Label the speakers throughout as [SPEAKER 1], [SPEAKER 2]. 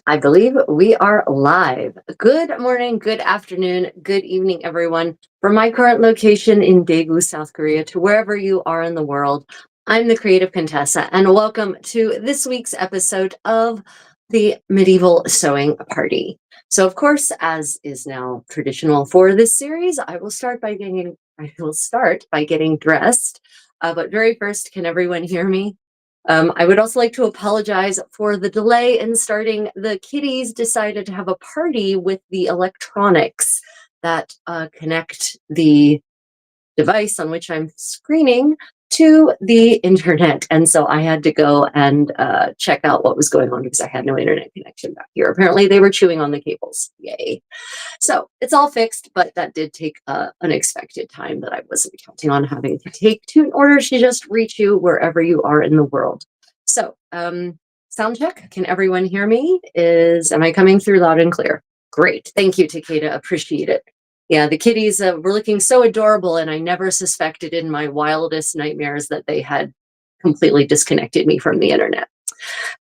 [SPEAKER 1] I believe we are live. Good morning, good afternoon, good evening, everyone. From my current location in Daegu, South Korea, to wherever you are in the world, I'm the Creative Contessa, and welcome to this week's episode of the Medieval Sewing Party. So, of course, as is now traditional for this series, I will start by getting dressed. But very first, can everyone hear me? I would also like to apologize for the delay in starting. The kiddies decided to have a party with the electronics that connect the device on which I'm screening to the internet. And so I had to go and check out what was going on because I had no internet connection back here. Apparently they were chewing on the cables. Yay. So it's all fixed, but that did take unexpected time that I wasn't counting on having to take in order to just reach you wherever you are in the world. So sound check. Can everyone hear me? Am I coming through loud and clear? Great. Thank you, Takeda. Appreciate it. Yeah, the kitties were looking so adorable, and I never suspected in my wildest nightmares that they had completely disconnected me from the internet.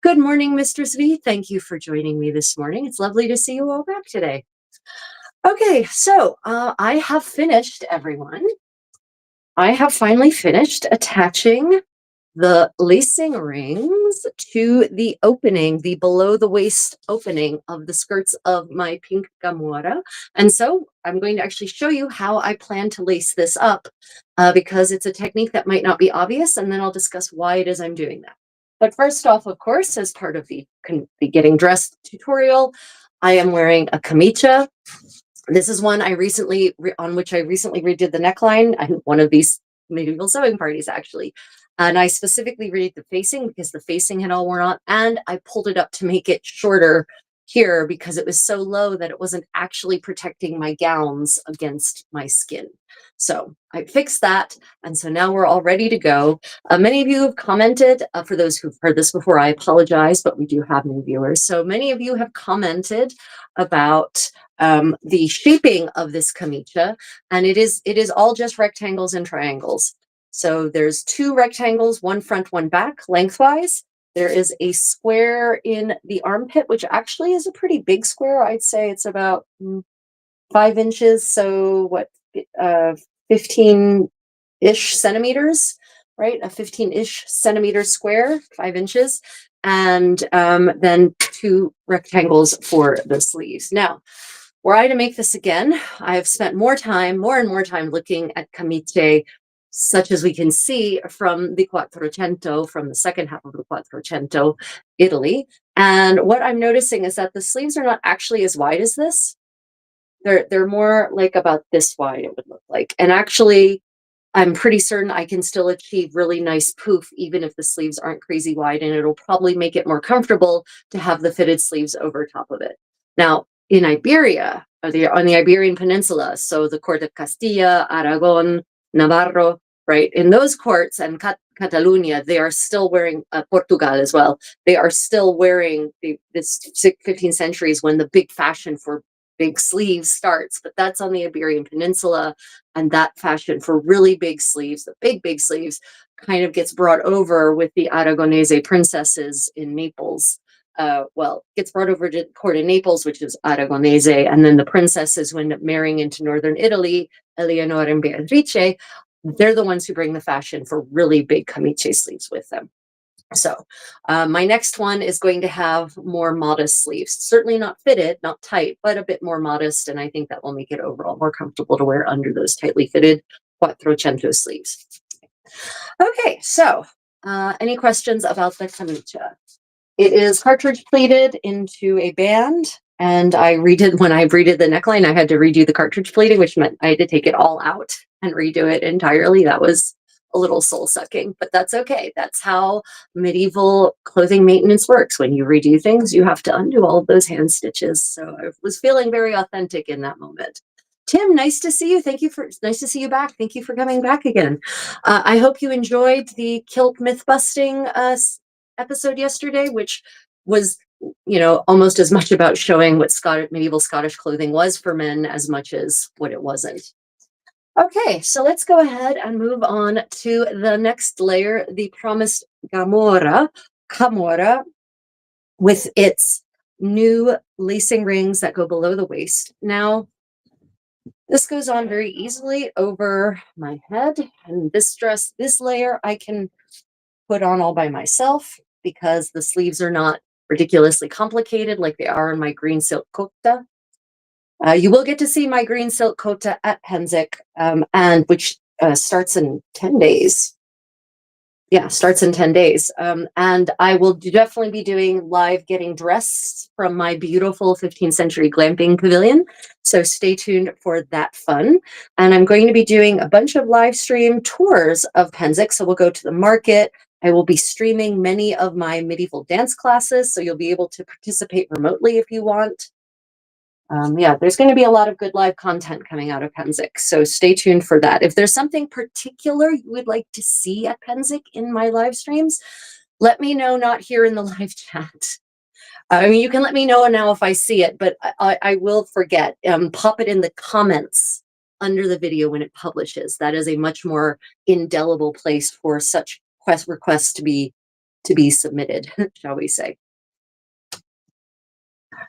[SPEAKER 1] Good morning, Mistress V. Thank you for joining me this morning. It's lovely to see you all back today. Okay, so I have finished, everyone. I have finally finished attaching the lacing rings to the opening, the below the waist opening of the skirts of my pink Gamora. And so I'm going to actually show you how I plan to lace this up because it's a technique that might not be obvious, and then I'll discuss why it is I'm doing that. But first off, of course, as part of the getting dressed tutorial, I am wearing a kamicha. This is one on which I recently redid the neckline. I one of these medieval sewing parties, actually. And I specifically redid the facing because the facing had all worn out, and I pulled it up to make it shorter here because it was so low that it wasn't actually protecting my gowns against my skin. So I fixed that, and so now we're all ready to go. Many of you have commented. For those who've heard this before, I apologize, but we do have new viewers. So many of you have commented about the shaping of this kamicha, and it is all just rectangles and triangles. So there's two rectangles, one front, one back, lengthwise. There is a square in the armpit, which actually is a pretty big square. I'd say it's about 5 inches. So what, 15-ish centimeters, right? A 15-ish centimeter square, 5 inches. And then two rectangles for the sleeves. Now, were I to make this again, I have spent more and more time looking at kamiche, such as we can see from the Quattrocento, from the second half of the Quattrocento, Italy. And what I'm noticing is that the sleeves are not actually as wide as this. They're more like about this wide, it would look like. And actually, I'm pretty certain I can still achieve really nice poof, even if the sleeves aren't crazy wide, and it'll probably make it more comfortable to have the fitted sleeves over top of it. Now, in Iberia, on the Iberian Peninsula, so the court of Castilla, Aragon, Navarro, right, in those courts, and Catalonia, they are still wearing, Portugal as well, they are still wearing this 15th centuries when the big fashion for big sleeves starts, but that's on the Iberian Peninsula, and that fashion for really big sleeves, the big sleeves, kind of gets brought over with the Aragonese princesses in Naples. Gets brought over to the court in Naples, which is Aragonese, and then the princesses who end up marrying into northern Italy, Eleonora and Beatrice, they're the ones who bring the fashion for really big camice sleeves with them. So my next one is going to have more modest sleeves, certainly not fitted, not tight, but a bit more modest. And I think that will make it overall more comfortable to wear under those tightly fitted Quattrocento sleeves. Okay, so any questions about the camicia? It is cartridge pleated into a band. And when I redid the neckline, I had to redo the cartridge pleating, which meant I had to take it all out and redo it entirely. That was a little soul sucking, but that's okay. That's how medieval clothing maintenance works. When you redo things, you have to undo all of those hand stitches. So I was feeling very authentic in that moment. Tim, nice to see you. Nice to see you back. Thank you for coming back again. I hope you enjoyed the kilt myth busting episode yesterday, which was, almost as much about showing what medieval Scottish clothing was for men as much as what it wasn't. Okay, so let's go ahead and move on to the next layer, the promised Gamora Camora, with its new lacing rings that go below the waist. Now, this goes on very easily over my head, and this dress, this layer, I can put on all by myself because the sleeves are not ridiculously complicated like they are in my green silk kota. You will get to see my green silk kota at Pennsic, and which starts in 10 days. Yeah, starts in 10 days. And I will definitely be doing live getting dressed from my beautiful 15th century glamping pavilion. So stay tuned for that fun. And I'm going to be doing a bunch of live stream tours of Pennsic. So we'll go to the market. I will be streaming many of my medieval dance classes. So you'll be able to participate remotely if you want. Yeah, there's going to be a lot of good live content coming out of Pennsic, so stay tuned for that. If there's something particular you would like to see at Pennsic in my live streams, let me know, not here in the live chat. I mean, you can let me know now if I see it, but I will forget. Pop it in the comments under the video when it publishes. That is a much more indelible place for such requests to be submitted, shall we say.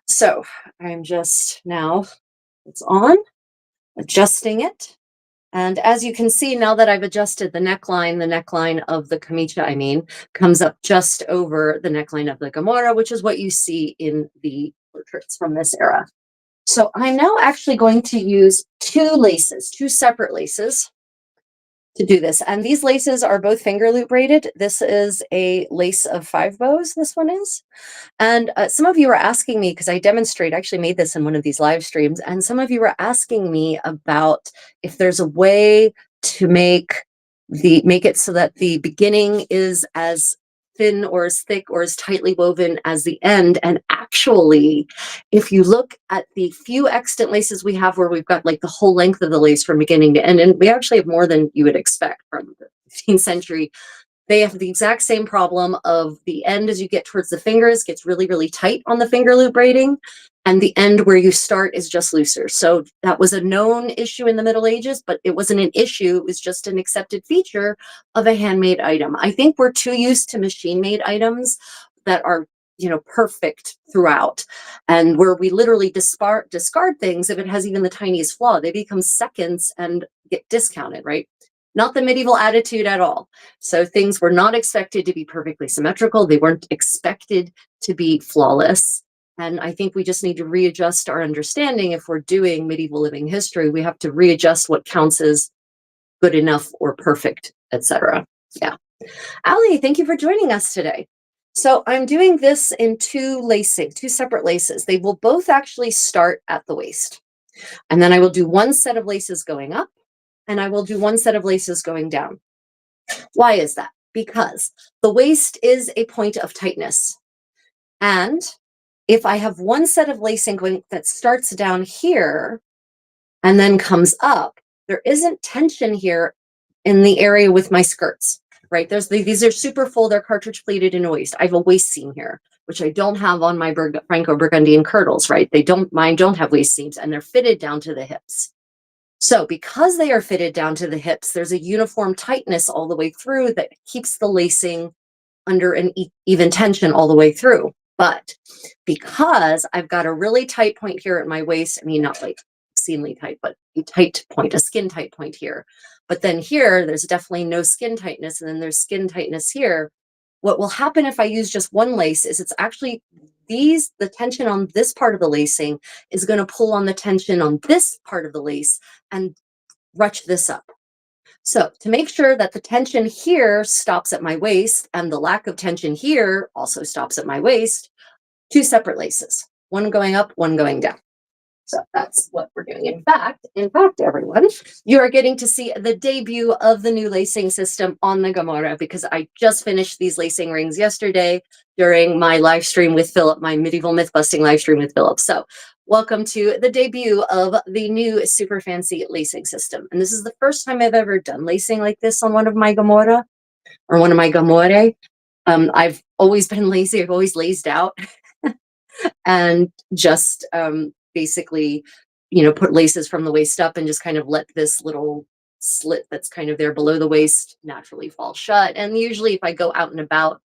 [SPEAKER 1] So I'm just now, it's on, adjusting it. And as you can see, now that I've adjusted the neckline of the Kamicha, I mean, comes up just over the neckline of the Gamora, which is what you see in the portraits from this era. So I'm now actually going to use two separate laces to do this. And these laces are both finger loop braided. This is a lace of 5 bows, this one is. And some of you were asking me, because I actually made this in one of these live streams, and some of you were asking me about if there's a way to make it so that the beginning is as thin or as thick or as tightly woven as the end. And actually, if you look at the few extant laces we have where we've got like the whole length of the lace from beginning to end, and we actually have more than you would expect from the 15th century, they have the exact same problem of the end as you get towards the fingers gets really, really tight on the finger loop braiding, and the end where you start is just looser. So that was a known issue in the Middle Ages, but it wasn't an issue. It was just an accepted feature of a handmade item. I think we're too used to machine-made items that are, perfect throughout, and where we literally discard things if it has even the tiniest flaw. They become seconds and get discounted, right? Not the medieval attitude at all. So things were not expected to be perfectly symmetrical. They weren't expected to be flawless. And I think we just need to readjust our understanding. If we're doing medieval living history, we have to readjust what counts as good enough or perfect, etc. Yeah. Ali, thank you for joining us today. So I'm doing this in two separate laces. They will both actually start at the waist. And then I will do one set of laces going up, and I will do one set of laces going down. Why is that? Because the waist is a point of tightness. And if I have one set of lacing going that starts down here and then comes up, there isn't tension here in the area with my skirts, right? These are super full, they're cartridge pleated in a waist. I have a waist seam here, which I don't have on my Franco-Burgundian kirtles, right? Mine don't have waist seams, and they're fitted down to the hips. So because they are fitted down to the hips, there's a uniform tightness all the way through that keeps the lacing under an even tension all the way through. But because I've got a really tight point here at my waist, I mean, not like obscenely tight, but a tight point, a skin tight point here. But then here, there's definitely no skin tightness, and then there's skin tightness here. What will happen if I use just one lace is it's actually the tension on this part of the lacing is going to pull on the tension on this part of the lace and rutch this up. So to make sure that the tension here stops at my waist and the lack of tension here also stops at my waist, two separate laces, one going up, one going down. So that's what we're doing. In fact, everyone, you are getting to see the debut of the new lacing system on the Gamora, because I just finished these lacing rings yesterday during my live stream with Philip, my medieval myth busting live stream with Philip. So welcome to the debut of the new super fancy lacing system. And this is the first time I've ever done lacing like this on one of my Gamora or one of my Gamore. I've always been lazy. I've always lazed out and just basically, put laces from the waist up and just kind of let this little slit that's kind of there below the waist naturally fall shut. And usually if I go out and about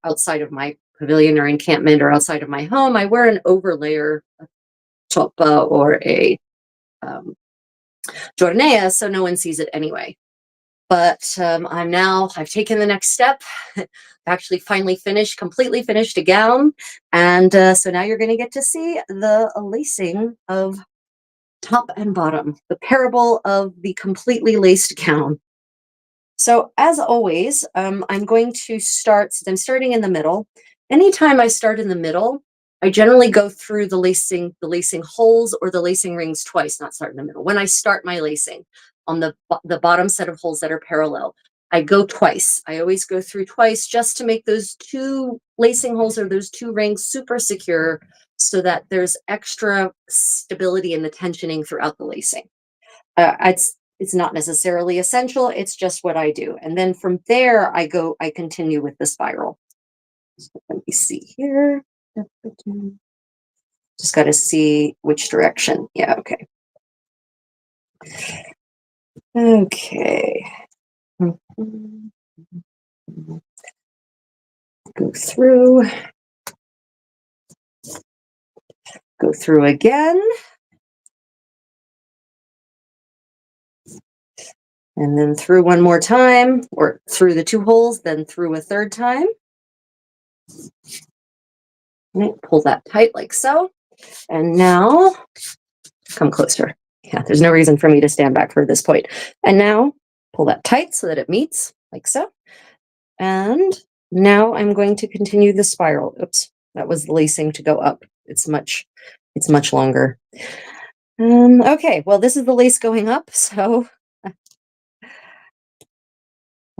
[SPEAKER 1] outside of my pavilion or encampment or outside of my home, I wear an overlayer, a toppa or a um, jornea, so no one sees it anyway. But I've taken the next step, actually finally completely finished a gown. And so now you're going to get to see the lacing of top and bottom, the parable of the completely laced gown. So as always, I'm going to start, since I'm starting in the middle. Anytime I start in the middle, I generally go through the lacing holes or the lacing rings twice, not start in the middle. When I start my lacing on the bottom set of holes that are parallel, I go twice. I always go through twice just to make those two lacing holes or those two rings super secure so that there's extra stability in the tensioning throughout the lacing. It's not necessarily essential. It's just what I do. And then from there, I continue with the spiral. So let me see here. Just got to see which direction. Yeah, okay. Okay. Go through again. And then through one more time, or through the two holes, then through a third time. Pull that tight like so. And now come closer. Yeah, there's no reason for me to stand back for this point. And now pull that tight so that it meets like so. And now I'm going to continue the spiral. Oops, that was the lacing to go up. It's much longer. Okay, well, this is the lace going up, so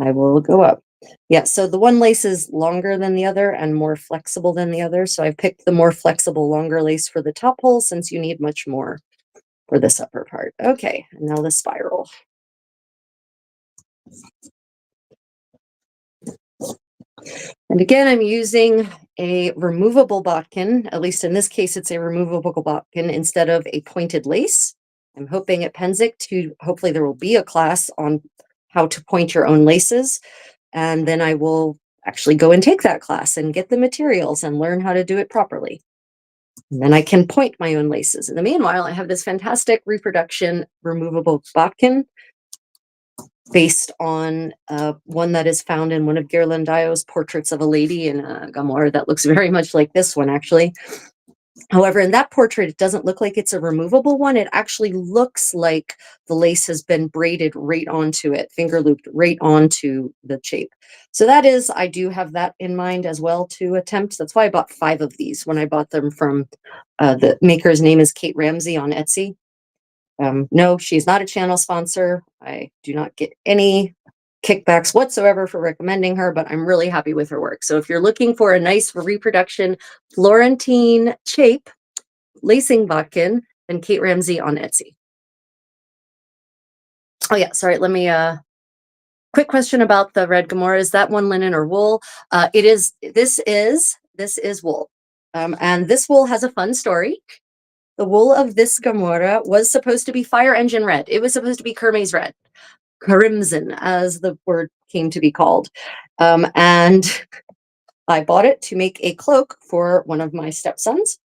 [SPEAKER 1] I will go up. Yeah, so the one lace is longer than the other and more flexible than the other. So I've picked the more flexible, longer lace for the top hole since you need much more for this upper part. Okay, and now the spiral. And again, I'm using a removable bodkin. At least in this case, it's a removable bodkin instead of a pointed lace. I'm hoping at Penzic hopefully there will be a class on how to point your own laces. And then I will actually go and take that class and get the materials and learn how to do it properly. And then I can point my own laces. In the meanwhile, I have this fantastic reproduction removable bodkin based on one that is found in one of Ghirlandaio's portraits of a lady in Gamora that looks very much like this one, actually. However, in that portrait, it doesn't look like it's a removable one. It actually looks like the lace has been braided right onto it, finger looped right onto the shape. So I do have that in mind as well to attempt. That's why I bought 5 of these when I bought them from the maker's name is Kate Ramsey on Etsy. No, she's not a channel sponsor. I do not get any kickbacks whatsoever for recommending her, but I'm really happy with her work. So if you're looking for a nice reproduction Florentine shape lacing bodkin, then Kate Ramsey on Etsy. Oh yeah, sorry, let me quick question about the red Gamora. Is that one linen or wool? This is wool. And this wool has a fun story. The wool of this Gamora was supposed to be fire engine red. It was supposed to be Kermes red, crimson, as the word came to be called. And I bought it to make a cloak for one of my stepsons.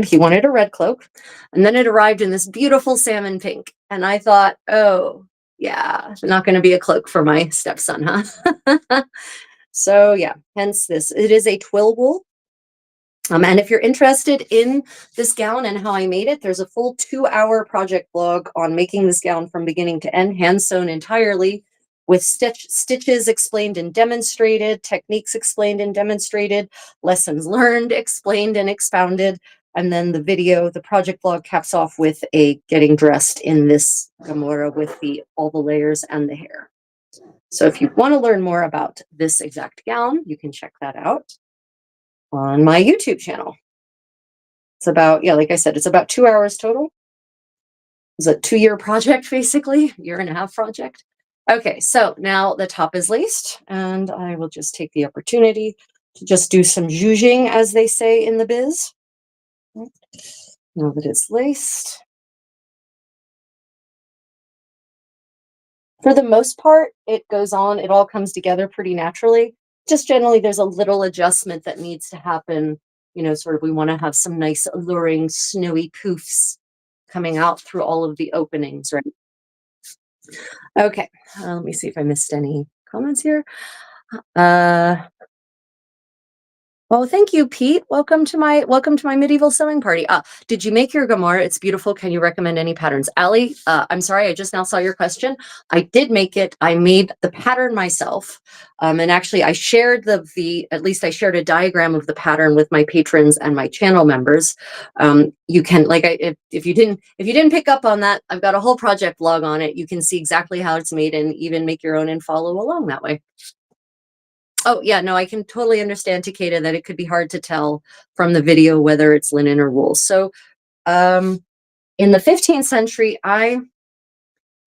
[SPEAKER 1] He wanted a red cloak. And then it arrived in this beautiful salmon pink. And I thought, oh, yeah, not going to be a cloak for my stepson, huh? So yeah, hence this. It is a twill wool. And if you're interested in this gown and how I made it, there's a full 2-hour project blog on making this gown from beginning to end, hand sewn entirely, with stitches explained and demonstrated, techniques explained and demonstrated, lessons learned, explained and expounded. And then the project blog caps off with a getting dressed in this Gamora with all the layers and the hair. So if you want to learn more about this exact gown, you can check that out on my YouTube channel. It's about, yeah, like I said, it's about 2 hours total. It's a 2-year project, basically, 1.5-year project. Okay, so now the top is laced, and I will just take the opportunity to just do some zhuzhing, as they say in the biz. Now that it's laced. For the most part, it all comes together pretty naturally. just generally there's a little adjustment that needs to happen. Sort of we want to have some nice alluring snowy poofs coming out through all of the openings, right? Okay, let me see if I missed any comments here. Uh, well, thank you, Pete. Welcome to my medieval sewing party. Did you make your Gamora? It's beautiful. Can you recommend any patterns? Allie, I'm sorry, I just now saw your question. I did make it. I made the pattern myself. And actually I shared at least I shared a diagram of the pattern with my patrons and my channel members. You can, if you didn't pick up on that, I've got a whole project log on it. You can see exactly how it's made and even make your own and follow along that way. Oh, yeah, no, I can totally understand, Takeda, that it could be hard to tell from the video whether it's linen or wool. So, in the 15th century, I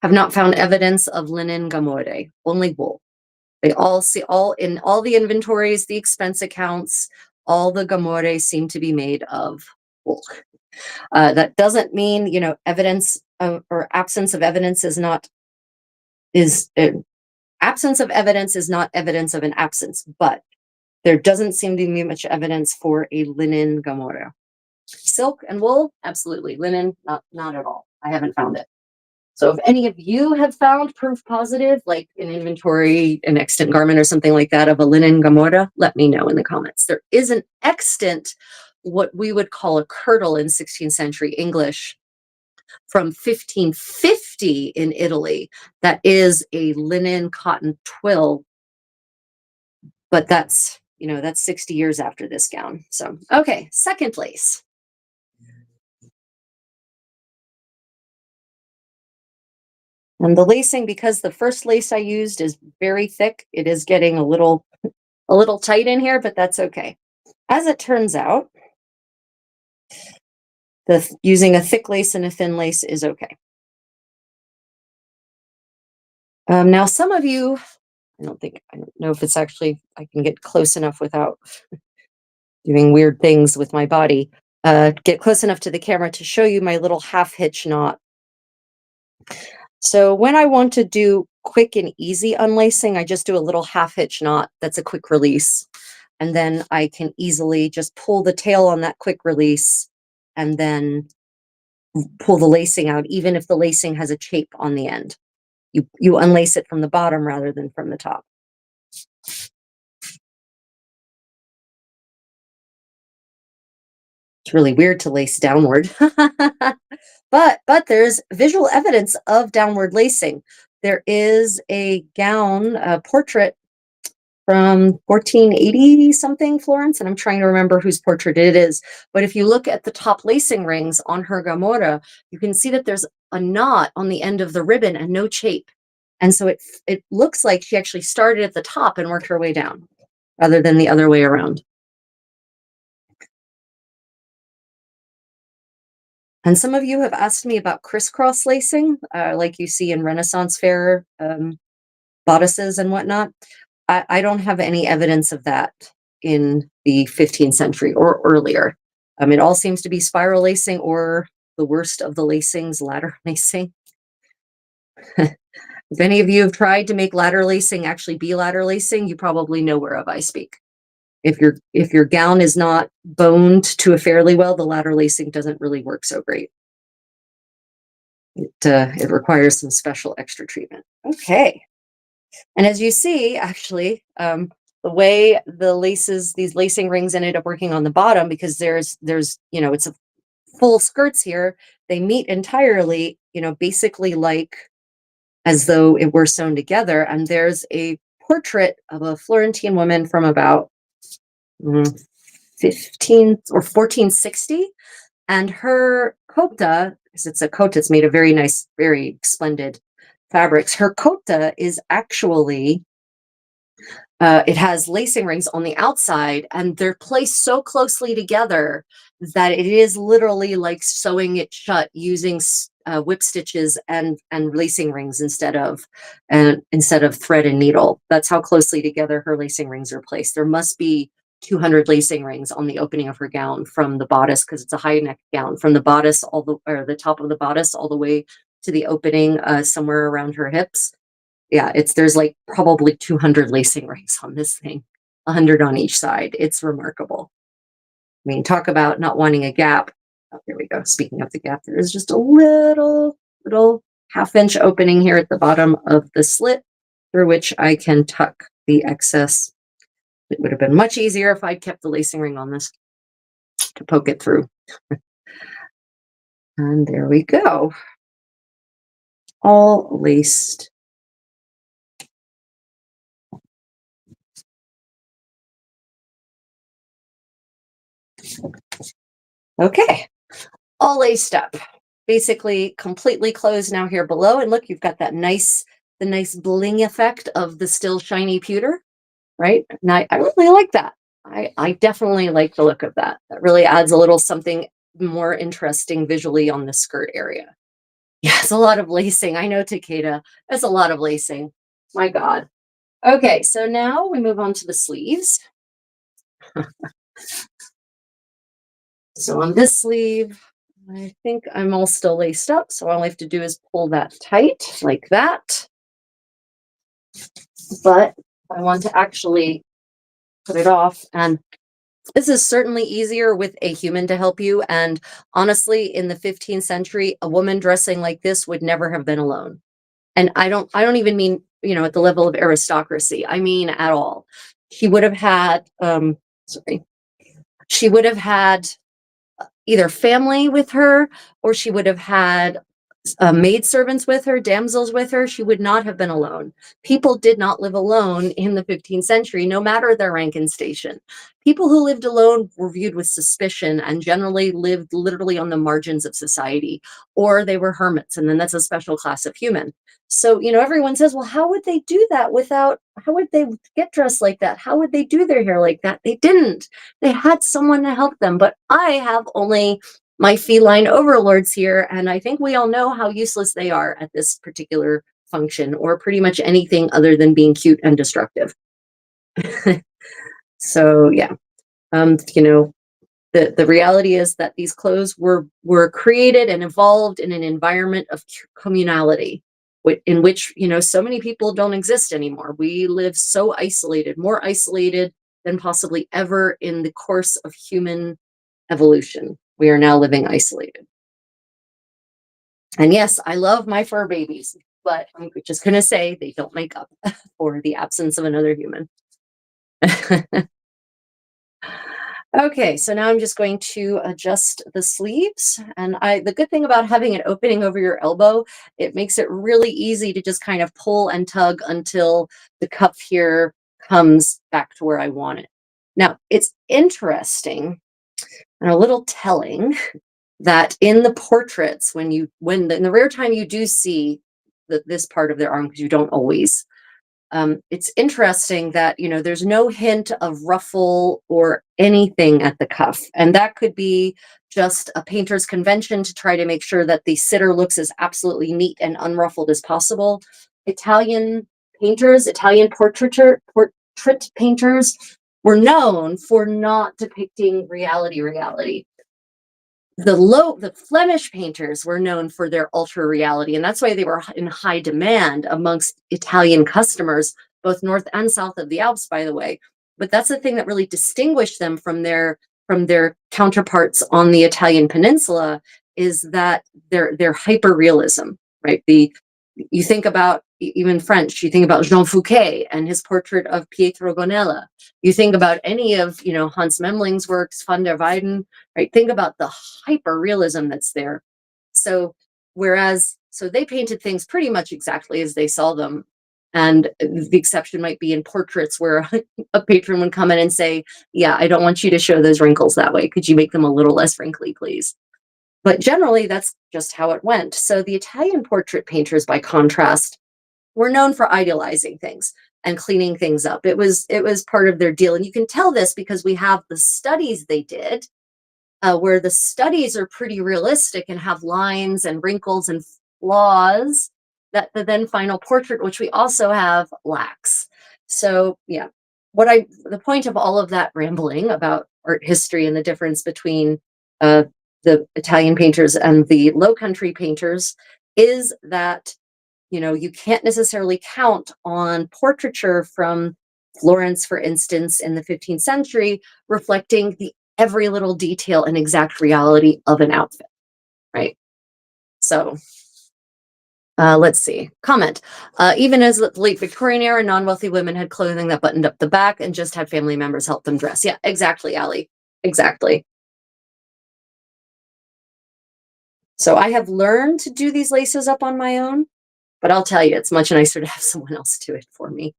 [SPEAKER 1] have not found evidence of linen gamore, only wool. They all see in all the inventories, the expense accounts, all the gamore seem to be made of wool. That doesn't mean, evidence or absence of evidence is absence of evidence is not evidence of an absence, but there doesn't seem to be much evidence for a linen Gamora. Silk and wool, absolutely. Linen, not at all. I haven't found it. So if any of you have found proof positive, like an inventory, an extant garment or something like that of a linen Gamora, let me know in the comments. There is an extant, what we would call a kirtle in 16th century English from 1550 in Italy that is a linen cotton twill, but that's 60 years after this gown. So, okay, second lace. And the lacing, because the first lace I used is very thick, it is getting a little tight in here, but that's okay. As it turns out, using a thick lace and a thin lace is okay. Now, some of you, I don't know if it's actually, I can get close enough without doing weird things with my body. Get close enough to the camera to show you my little half hitch knot. So when I want to do quick and easy unlacing, I just do a little half hitch knot. That's a quick release. And then I can easily just pull the tail on that quick release and then pull the lacing out, even if the lacing has a chape on the end. You unlace it from the bottom rather than from the top. It's really weird to lace downward. But there's visual evidence of downward lacing. There is a gown, a portrait from 1480 something Florence, and I'm trying to remember whose portrait it is. But if you look at the top lacing rings on her Gamora, you can see that there's a knot on the end of the ribbon and no chape. And so it looks like she actually started at the top and worked her way down, rather than the other way around. And some of you have asked me about crisscross lacing, like you see in Renaissance fair bodices and whatnot. I don't have any evidence of that in the 15th century or earlier. It all seems to be spiral lacing or the worst of the lacings, ladder lacing. If any of you have tried to make ladder lacing actually be ladder lacing, you probably know whereof I speak. If your gown is not boned to a fairly well, the ladder lacing doesn't really work so great. It requires some special extra treatment. Okay. And as you see, actually, the way these lacing rings ended up working on the bottom, because there's it's a full skirts here, they meet entirely, basically like as though it were sewn together. And there's a portrait of a Florentine woman from about 15 or 1460, and her cota, because it's a cota, it's made of very nice, very splendid fabrics. Her cota is actually it has lacing rings on the outside, and they're placed so closely together that it is literally like sewing it shut using whip stitches and lacing rings instead of thread and needle. That's how closely together her lacing rings are placed. There must be 200 lacing rings on the opening of her gown from the bodice, because it's a high neck gown, from the bodice or the top of the bodice all the way to the opening somewhere around her hips. Yeah, there's like probably 200 lacing rings on this thing. 100 on each side. It's remarkable. I mean, talk about not wanting a gap. Oh, here we go. Speaking of the gap, there is just a little half-inch opening here at the bottom of the slit through which I can tuck the excess. It would have been much easier if I'd kept the lacing ring on this to poke it through. And there we go. All laced. Okay, all laced up. Basically completely closed now here below. And look, you've got that the nice bling effect of the still shiny pewter, right? And I really like that. I definitely like the look of that. That really adds a little something more interesting visually on the skirt area. Yeah, it's a lot of lacing. I know, Takeda. That's a lot of lacing. My God. Okay, so now we move on to the sleeves. So on this sleeve, I think I'm all still laced up. So all I have to do is pull that tight like that. But I want to actually put it off. And this is certainly easier with a human to help you. And honestly, in the 15th century, a woman dressing like this would never have been alone. And I don't even mean, at the level of aristocracy. I mean at all. She would have had, sorry, she would have had either family with her, or she would have had maid servants with her, damsels with her. She would not have been alone. People did not live alone in the 15th century, no matter their rank and station. People who lived alone were viewed with suspicion and generally lived literally on the margins of society, or they were hermits, and then that's a special class of human. So, everyone says, well, how would they do that how would they get dressed like that? How would they do their hair like that? They didn't. They had someone to help them. But I have only my feline overlords here, and I think we all know how useless they are at this particular function, or pretty much anything other than being cute and destructive. So yeah, the reality is that these clothes were created and evolved in an environment of communality, in which so many people don't exist anymore. We live so isolated, more isolated than possibly ever in the course of human evolution. We are now living isolated. And yes, I love my fur babies, but I'm just going to say they don't make up for the absence of another human. Okay, so now I'm just going to adjust the sleeves. And the good thing about having an opening over your elbow, it makes it really easy to just kind of pull and tug until the cuff here comes back to where I want it. Now, it's interesting and a little telling that in the portraits, in the rare time you do see this part of their arm, because you don't always, it's interesting that there's no hint of ruffle or anything at the cuff, and that could be just a painter's convention to try to make sure that the sitter looks as absolutely neat and unruffled as possible. Italian portrait painters were known for not depicting reality. The Flemish painters were known for their ultra reality, and that's why they were in high demand amongst Italian customers, both north and south of the Alps, by the way. But that's the thing that really distinguished them from their counterparts on the Italian peninsula, is that their hyper realism, right? You think about even French, you think about Jean Fouquet and his portrait of Pietro Gonella. You think about any of Hans Memling's works, Van der Weyden, right? Think about the hyper realism that's there. So they painted things pretty much exactly as they saw them. And the exception might be in portraits where a patron would come in and say, yeah, I don't want you to show those wrinkles that way. Could you make them a little less wrinkly, please? But generally, that's just how it went. So the Italian portrait painters, by contrast, were known for idealizing things and cleaning things up. It was part of their deal. And you can tell this because we have the studies they did, where the studies are pretty realistic and have lines and wrinkles and flaws that the then final portrait, which we also have, lacks. So yeah, the point of all of that rambling about art history and the difference between the Italian painters and the Low Country painters is that you can't necessarily count on portraiture from Florence, for instance, in the 15th century, reflecting the every little detail and exact reality of an outfit, right? So let's see. Comment. Even as the late Victorian era, non-wealthy women had clothing that buttoned up the back and just had family members help them dress. Yeah, exactly, Allie. Exactly. So I have learned to do these laces up on my own, but I'll tell you, it's much nicer to have someone else do it for me.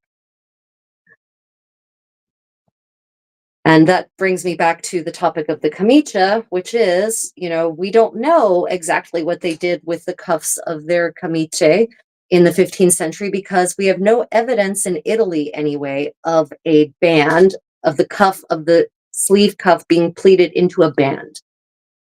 [SPEAKER 1] And that brings me back to the topic of the camicia, which is, we don't know exactly what they did with the cuffs of their camicie in the 15th century because we have no evidence in Italy, anyway, of a band, of the cuff, of the sleeve cuff being pleated into a band.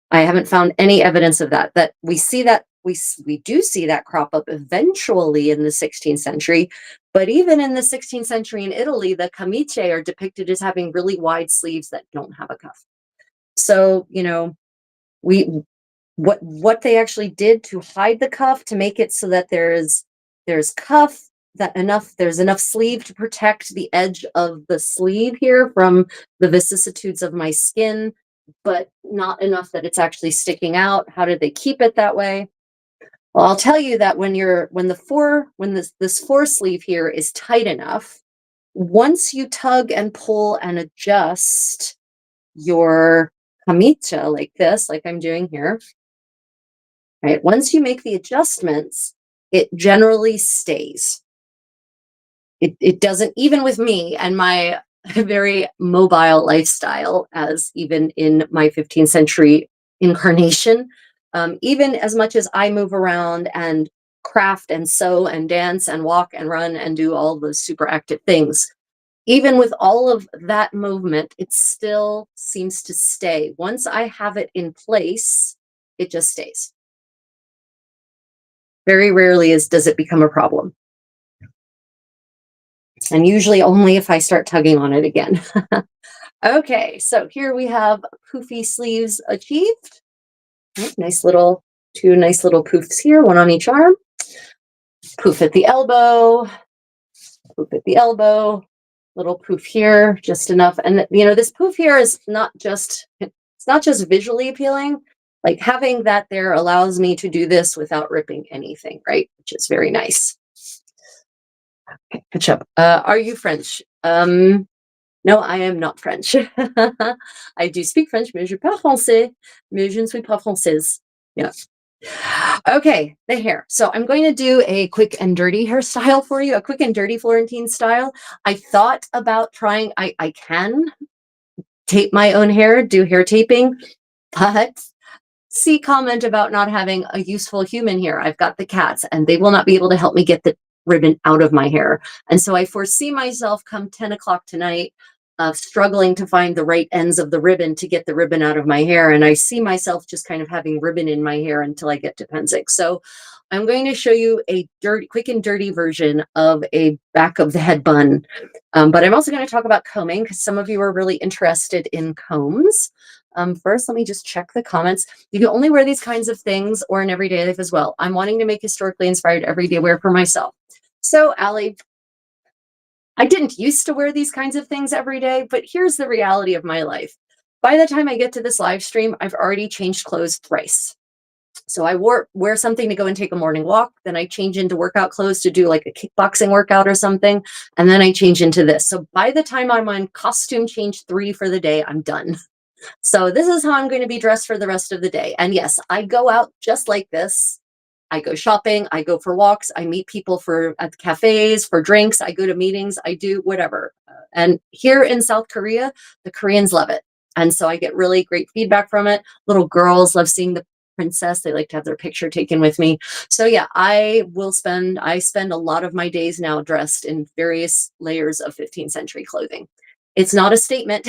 [SPEAKER 1] I haven't found any evidence of that. That we see that we do see that crop up eventually in the 16th century, but even in the 16th century in Italy, the camicie are depicted as having really wide sleeves that don't have a cuff. So, we what they actually did to hide the cuff to make it so that there's cuff there's enough sleeve to protect the edge of the sleeve here from the vicissitudes of my skin, but not enough that it's actually sticking out. How did they keep it that way? Well, I'll tell you that when this four sleeve here is tight enough, once you tug and pull and adjust your camicia like this, like I'm doing here, right? Once you make the adjustments, it generally stays. It doesn't, even with me and my very mobile lifestyle, as even in my 15th century incarnation, even as much as I move around and craft and sew and dance and walk and run and do all those super active things, even with all of that movement, it still seems to stay. Once I have it in place, it just stays. Very rarely does it become a problem. And usually only if I start tugging on it again. Okay, so here we have poofy sleeves achieved. Two nice little poofs here, one on each arm. Poof at the elbow, poof at the elbow, little poof here, just enough. And this poof here is it's not just visually appealing. Like having that there allows me to do this without ripping anything, right? Which is very nice. Okay, catch up. Are you French? No, I am not French. I do speak French, mais je parle français, mais je ne suis pas française. Yeah. Okay, the hair. So I'm going to do a quick and dirty hairstyle for you, a quick and dirty Florentine style. I thought about trying, I can tape my own hair, do hair taping, but see comment about not having a useful human here. I've got the cats and they will not be able to help me get the ribbon out of my hair. And so I foresee myself come 10 o'clock tonight struggling to find the right ends of the ribbon to get the ribbon out of my hair. And I see myself just kind of having ribbon in my hair until I get to Penzic. So I'm going to show you a quick and dirty version of a back of the head bun. But I'm also going to talk about combing because some of you are really interested in combs. First, let me just check the comments. You can only wear these kinds of things or in everyday life as well. I'm wanting to make historically inspired everyday wear for myself. So, Allie, I didn't used to wear these kinds of things every day, but here's the reality of my life. By the time I get to this live stream, I've already changed clothes thrice. So I wear something to go and take a morning walk, then I change into workout clothes to do like a kickboxing workout or something, and then I change into this. So by the time I'm on costume change 3 for the day, I'm done. So this is how I'm going to be dressed for the rest of the day. And yes, I go out just like this. I go shopping, I go for walks, I meet people at cafes, for drinks, I go to meetings, I do whatever. And here in South Korea, the Koreans love it. And so I get really great feedback from it. Little girls love seeing the princess. They like to have their picture taken with me. So yeah, I spend a lot of my days now dressed in various layers of 15th century clothing. It's not a statement.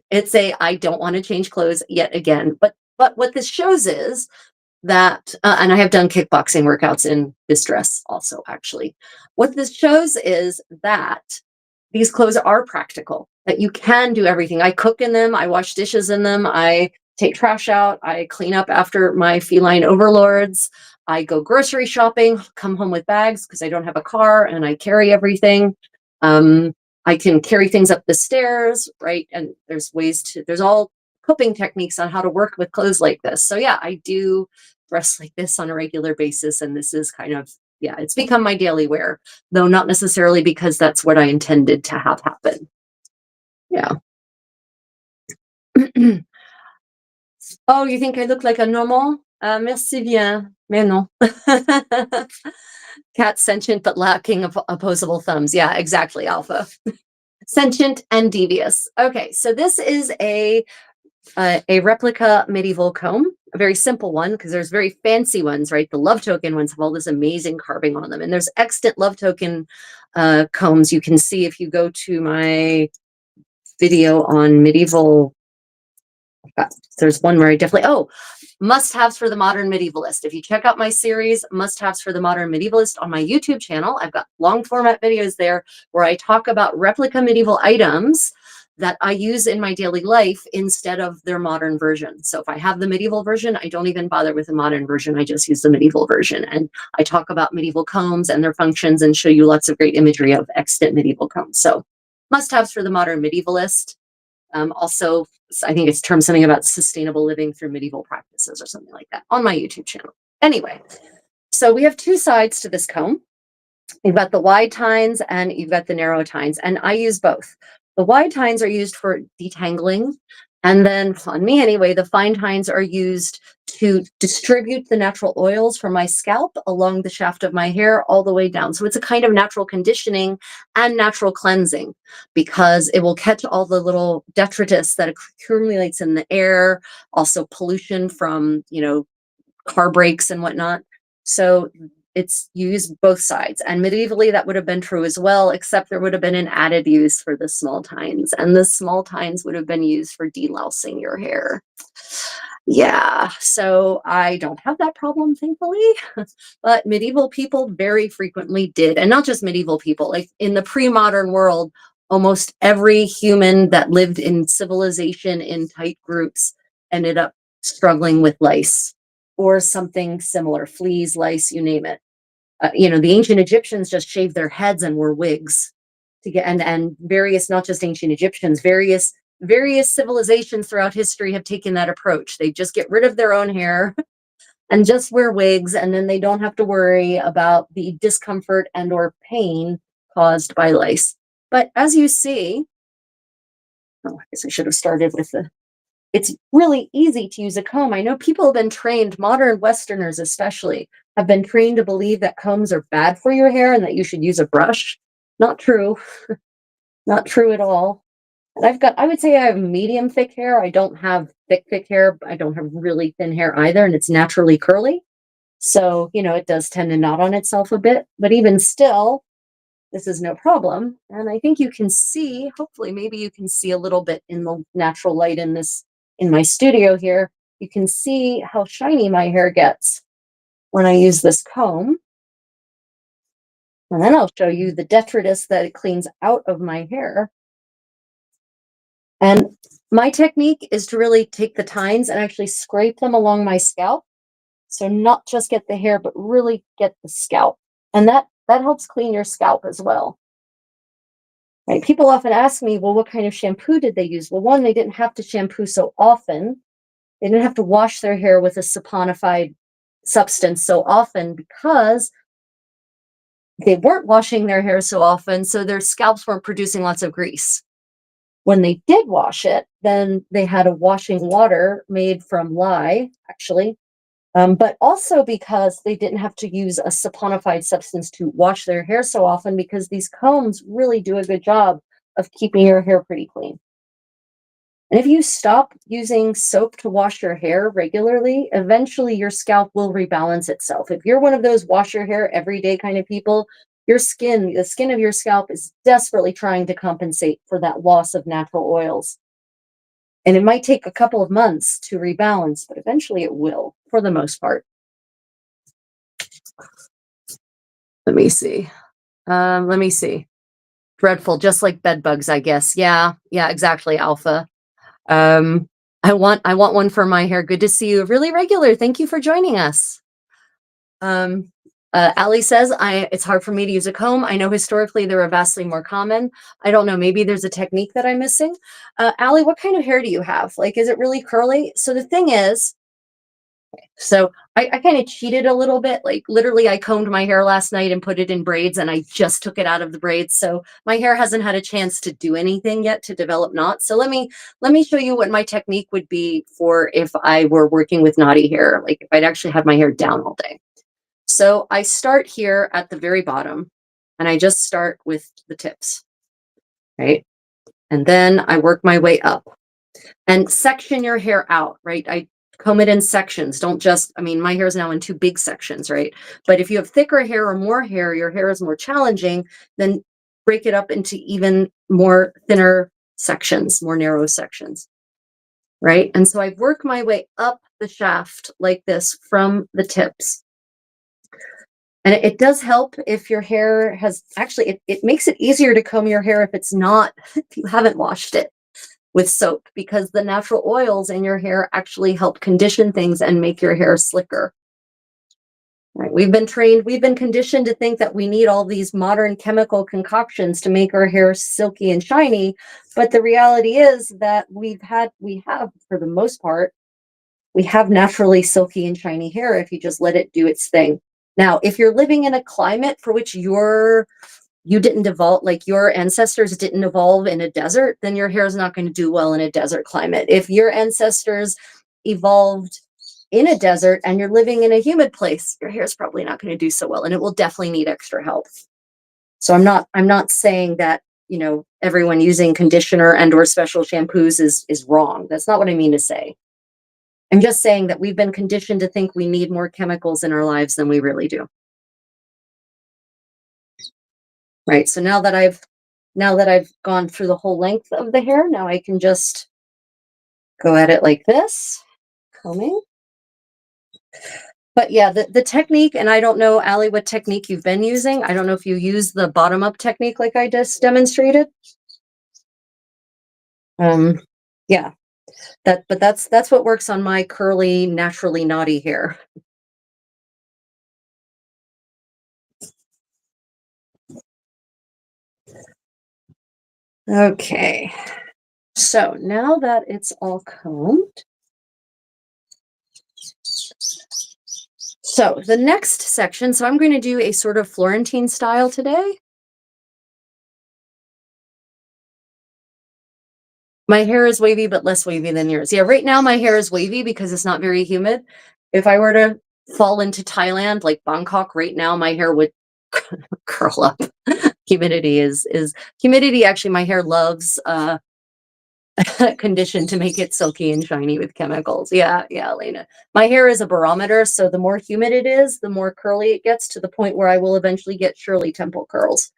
[SPEAKER 1] It's I don't want to change clothes yet again. But what this shows is that, and I have done kickboxing workouts in this dress also, actually. What this shows is that these clothes are practical, that you can do everything. I cook in them, I wash dishes in them, I take trash out, I clean up after my feline overlords, I go grocery shopping, come home with bags because I don't have a car and I carry everything. I can carry things up the stairs, right? And there's all coping techniques on how to work with clothes like this. So yeah, I do dress like this on a regular basis. And this is kind of, yeah, it's become my daily wear, though not necessarily because that's what I intended to have happen. Yeah. Oh, you think I look like a normal? Merci bien. Mais non. Cat sentient but lacking opposable thumbs. Yeah, exactly, Alpha. Sentient and devious. Okay, so this is a replica medieval comb, a very simple one because there's very fancy ones, right? The love token ones have all this amazing carving on them, and there's extant love token combs. You can see if you go to my video on medieval. There's one where I definitely, oh, must-haves for the modern medievalist. If you check out my series, must-haves for the modern medievalist on my YouTube channel, I've got long format videos there where I talk about replica medieval items that I use in my daily life instead of their modern version. So if I have the medieval version, I don't even bother with the modern version. I just use the medieval version. And I talk about medieval combs and their functions and show you lots of great imagery of extant medieval combs. So must-haves for the modern medievalist. Also, I think it's termed something about sustainable living through medieval practices or something like that on my YouTube channel. Anyway, so we have two sides to this comb. You've got the wide tines and you've got the narrow tines, and I use both. The wide tines are used for detangling, and then on me anyway, the fine tines are used to distribute the natural oils from my scalp along the shaft of my hair all the way down. So it's a kind of natural conditioning and natural cleansing because it will catch all the little detritus that accumulates in the air, also pollution from, car brakes and whatnot. So it's used both sides. And medievally, that would have been true as well, except there would have been an added use for the small tines. And the small tines would have been used for delousing your hair. Yeah, so I don't have that problem, thankfully. But medieval people very frequently did. And not just medieval people, like in the pre-modern world, almost every human that lived in civilization in tight groups ended up struggling with lice or something similar, fleas, lice, you name it. The ancient Egyptians just shaved their heads and wore wigs to get, and various, not just ancient Egyptians, various civilizations throughout history have taken that approach. They just get rid of their own hair and just wear wigs, and then they don't have to worry about the discomfort and or pain caused by lice. But as you see, I guess I should have started with the it's really easy to use a comb. I know people have been trained, modern Westerners especially, have been trained to believe that combs are bad for your hair and that you should use a brush. Not true. Not true at all. And I would say I have medium thick hair. I don't have thick hair. I don't have really thin hair either, and it's naturally curly. So, it does tend to knot on itself a bit. But even still, this is no problem. And I think you can see, hopefully, maybe you can see a little bit in the natural light in my studio here. You can see how shiny my hair gets when I use this comb. And then I'll show you the detritus that it cleans out of my hair. And my technique is to really take the tines and actually scrape them along my scalp. So not just get the hair, but really get the scalp. And that helps clean your scalp as well. Right? People often ask me, well, what kind of shampoo did they use? Well, one, they didn't have to shampoo so often. They didn't have to wash their hair with a saponified substance so often because they weren't washing their hair so often, so their scalps weren't producing lots of grease. When they did wash it, then they had a washing water made from lye, actually, but also because they didn't have to use a saponified substance to wash their hair so often, because these combs really do a good job of keeping your hair pretty clean. And if you stop using soap to wash your hair regularly, eventually your scalp will rebalance itself. If you're one of those wash your hair every day kind of people, the skin of your scalp is desperately trying to compensate for that loss of natural oils. And it might take a couple of months to rebalance, but eventually it will, for the most part. Let me see. Dreadful, just like bed bugs, I guess. Yeah, exactly, Alpha. I want one for my hair. Good to see you. Really regular. Thank you for joining us. Allie says, it's hard for me to use a comb. I know historically they were vastly more common. I don't know, maybe there's a technique that I'm missing. Allie, what kind of hair do you have? Like, is it really curly? So the thing is, so I kind of cheated a little bit. Like literally, I combed my hair last night and put it in braids, and I just took it out of the braids. So my hair hasn't had a chance to do anything yet to develop knots. So let me show you what my technique would be for if I were working with knotty hair, like if I'd actually had my hair down all day. So I start here at the very bottom, and I just start with the tips, right? And then I work my way up and section your hair out, right? I comb it in sections. Don't just, I mean, my hair is now in two big sections, right? But if you have thicker hair or more hair, your hair is more challenging, then break it up into even more thinner sections, more narrow sections, right? And so I work my way up the shaft like this from the tips. And it does help if your hair has, actually, it makes it easier to comb your hair if it's not, if you haven't washed it with soap, because the natural oils in your hair actually help condition things and make your hair slicker. Right? We've been conditioned to think that we need all these modern chemical concoctions to make our hair silky and shiny. But the reality is that we have, for the most part, we have naturally silky and shiny hair if you just let it do its thing. Now, if you're living in a climate for which you didn't evolve, like your ancestors didn't evolve in a desert, then your hair is not going to do well in a desert climate. If your ancestors evolved in a desert and you're living in a humid place, your hair is probably not going to do so well, and it will definitely need extra help. So I'm not saying that, everyone using conditioner and or special shampoos is wrong. That's not what I mean to say. I'm just saying that we've been conditioned to think we need more chemicals in our lives than we really do. Right. So now that I've gone through the whole length of the hair, now I can just go at it like this, combing. But yeah, the technique, and I don't know, Allie, what technique you've been using. I don't know if you use the bottom up technique like I just demonstrated. Yeah, but that's what works on my curly, naturally knotty hair. Okay, so now that it's all combed, so the next section, so I'm going to do a sort of Florentine style today. My hair is wavy, but less wavy than yours. Yeah, right now my hair is wavy because it's not very humid. If I were to fall into Thailand, like Bangkok, right now my hair would curl up. Humidity. Actually, my hair loves condition to make it silky and shiny with chemicals. Yeah, Elena. My hair is a barometer, so the more humid it is, the more curly it gets, to the point where I will eventually get Shirley Temple curls.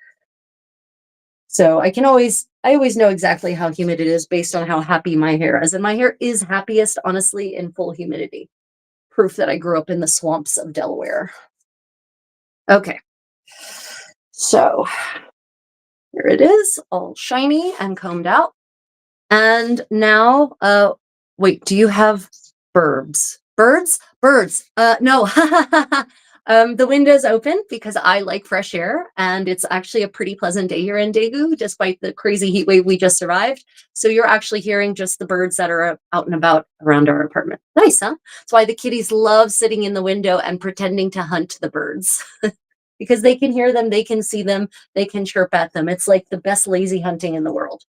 [SPEAKER 1] So I always know exactly how humid it is based on how happy my hair is. And my hair is happiest, honestly, in full humidity. Proof that I grew up in the swamps of Delaware. Okay. So here it is, all shiny and combed out. And now, wait, do you have birds? Birds? Birds. No. The window's open because I like fresh air, and it's actually a pretty pleasant day here in Daegu, despite the crazy heat wave we just survived. So you're actually hearing just the birds that are out and about around our apartment. Nice, huh? That's why the kitties love sitting in the window and pretending to hunt the birds. Because they can hear them, they can see them, they can chirp at them. It's like the best lazy hunting in the world.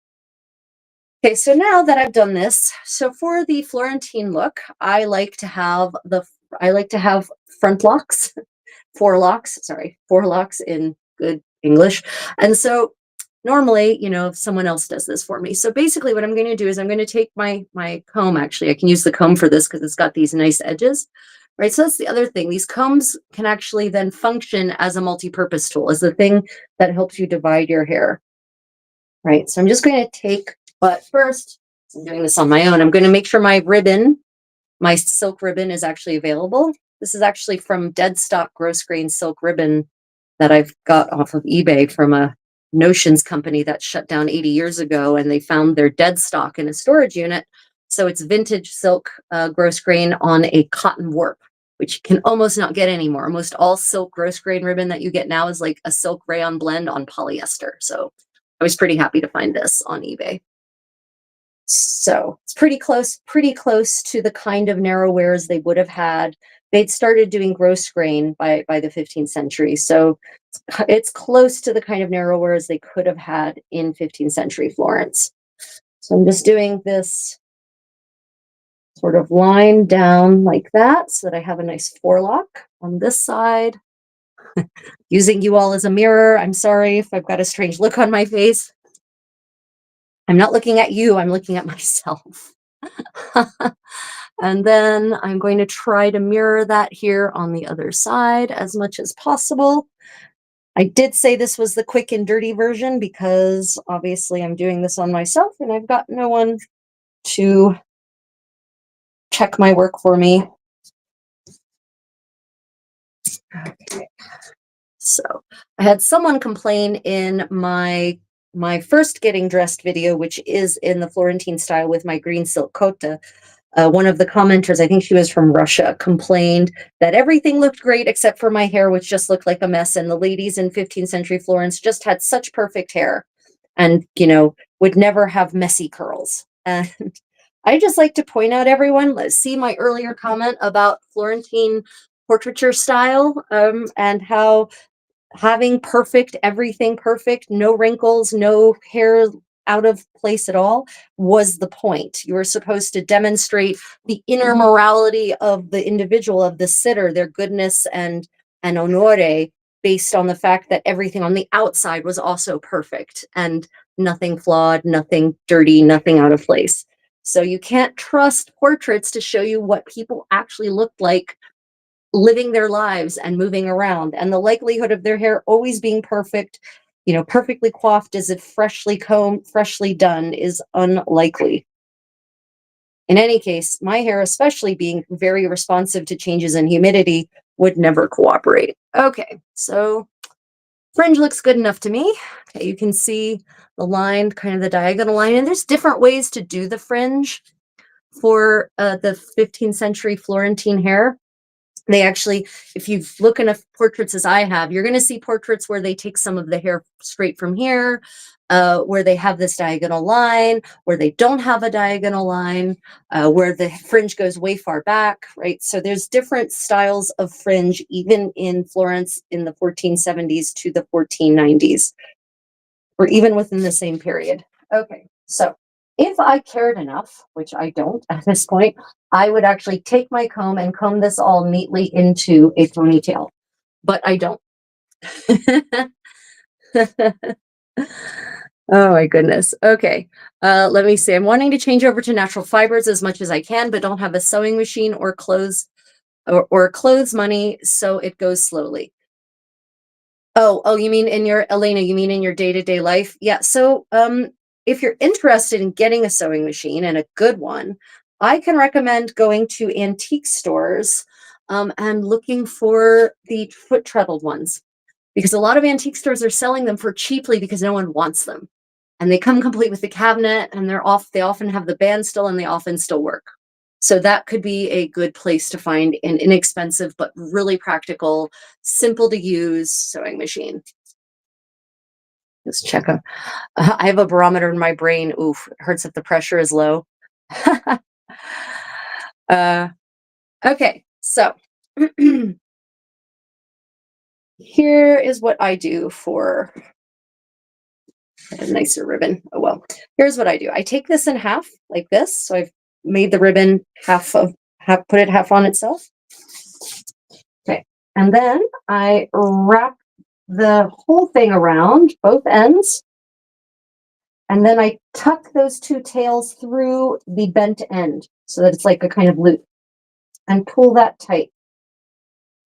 [SPEAKER 1] Okay, so now that I've done this, so for the Florentine look, I like to have front locks, four locks in good English. And so normally, if someone else does this for me. So basically what I'm going to do is I'm going to take my comb. Actually, I can use the comb for this because it's got these nice edges. Right. So that's the other thing. These combs can actually then function as a multi-purpose tool, as the thing that helps you divide your hair. Right. So I'm just going to take, but first, I'm doing this on my own. I'm going to make sure my silk ribbon is actually available. This is actually from dead stock gross grain silk ribbon that I've got off of eBay from a notions company that shut down 80 years ago, and they found their dead stock in a storage unit. So it's vintage silk gross grain on a cotton warp. which you can almost not get anymore. Almost all silk gross grain ribbon that you get now is like a silk rayon blend on polyester. So I was pretty happy to find this on eBay. So it's pretty close to the kind of narrow wears they would have had. They'd started doing gross grain by the 15th century. So it's close to the kind of narrow wears they could have had in 15th century Florence. So I'm just doing this sort of line down like that so that I have a nice forelock on this side. Using you all as a mirror. I'm sorry if I've got a strange look on my face. I'm not looking at you, I'm looking at myself. And then I'm going to try to mirror that here on the other side as much as possible. I did say this was the quick and dirty version because obviously I'm doing this on myself and I've got no one to check my work for me. Okay. So I had someone complain in my first getting dressed video, which is in the Florentine style with my green silk cotta. One of the commenters, I think she was from Russia, complained that everything looked great except for my hair, which just looked like a mess. And the ladies in 15th century Florence just had such perfect hair and, would never have messy curls. And I just like to point out, everyone, let's see my earlier comment about Florentine portraiture style, and how having everything perfect, no wrinkles, no hair out of place at all, was the point. You were supposed to demonstrate the inner morality of the individual, of the sitter, their goodness and onore, based on the fact that everything on the outside was also perfect and nothing flawed, nothing dirty, nothing out of place. So you can't trust portraits to show you what people actually looked like living their lives and moving around, and the likelihood of their hair always being perfect, perfectly coiffed as if freshly combed, freshly done, is unlikely. In any case, my hair, especially being very responsive to changes in humidity, would never cooperate. Okay, so fringe looks good enough to me. Okay, you can see the line, kind of the diagonal line, and there's different ways to do the fringe for the 15th century Florentine hair. They actually, if you look enough portraits as I have, you're going to see portraits where they take some of the hair straight from here, where they have this diagonal line, where they don't have a diagonal line, where the fringe goes way far back, right? So there's different styles of fringe, even in Florence in the 1470s to the 1490s, or even within the same period. Okay, so if I cared enough, which I don't at this point, I would actually take my comb and comb this all neatly into a ponytail, but I don't. Oh my goodness. Okay. Let me see. I'm wanting to change over to natural fibers as much as I can, but don't have a sewing machine or clothes or clothes money, so it goes slowly. Oh, you mean in your, Elena, you mean in your day-to-day life? Yeah. So, if you're interested in getting a sewing machine, and a good one, I can recommend going to antique stores, and looking for the foot treadled ones, because a lot of antique stores are selling them for cheaply because no one wants them. And they come complete with the cabinet, and they often have the band still, and they often still work. So that could be a good place to find an inexpensive but really practical, simple to use sewing machine. Just check them. I have a barometer in my brain. Oof, it hurts if the pressure is low. uh, okay, so here is what I do for a nicer ribbon. Oh well, here's what I do. I take this in half like this. So I've made the ribbon put it half on itself. Okay, and then I wrap the whole thing around both ends, and then I tuck those two tails through the bent end so that it's like a kind of loop, and pull that tight.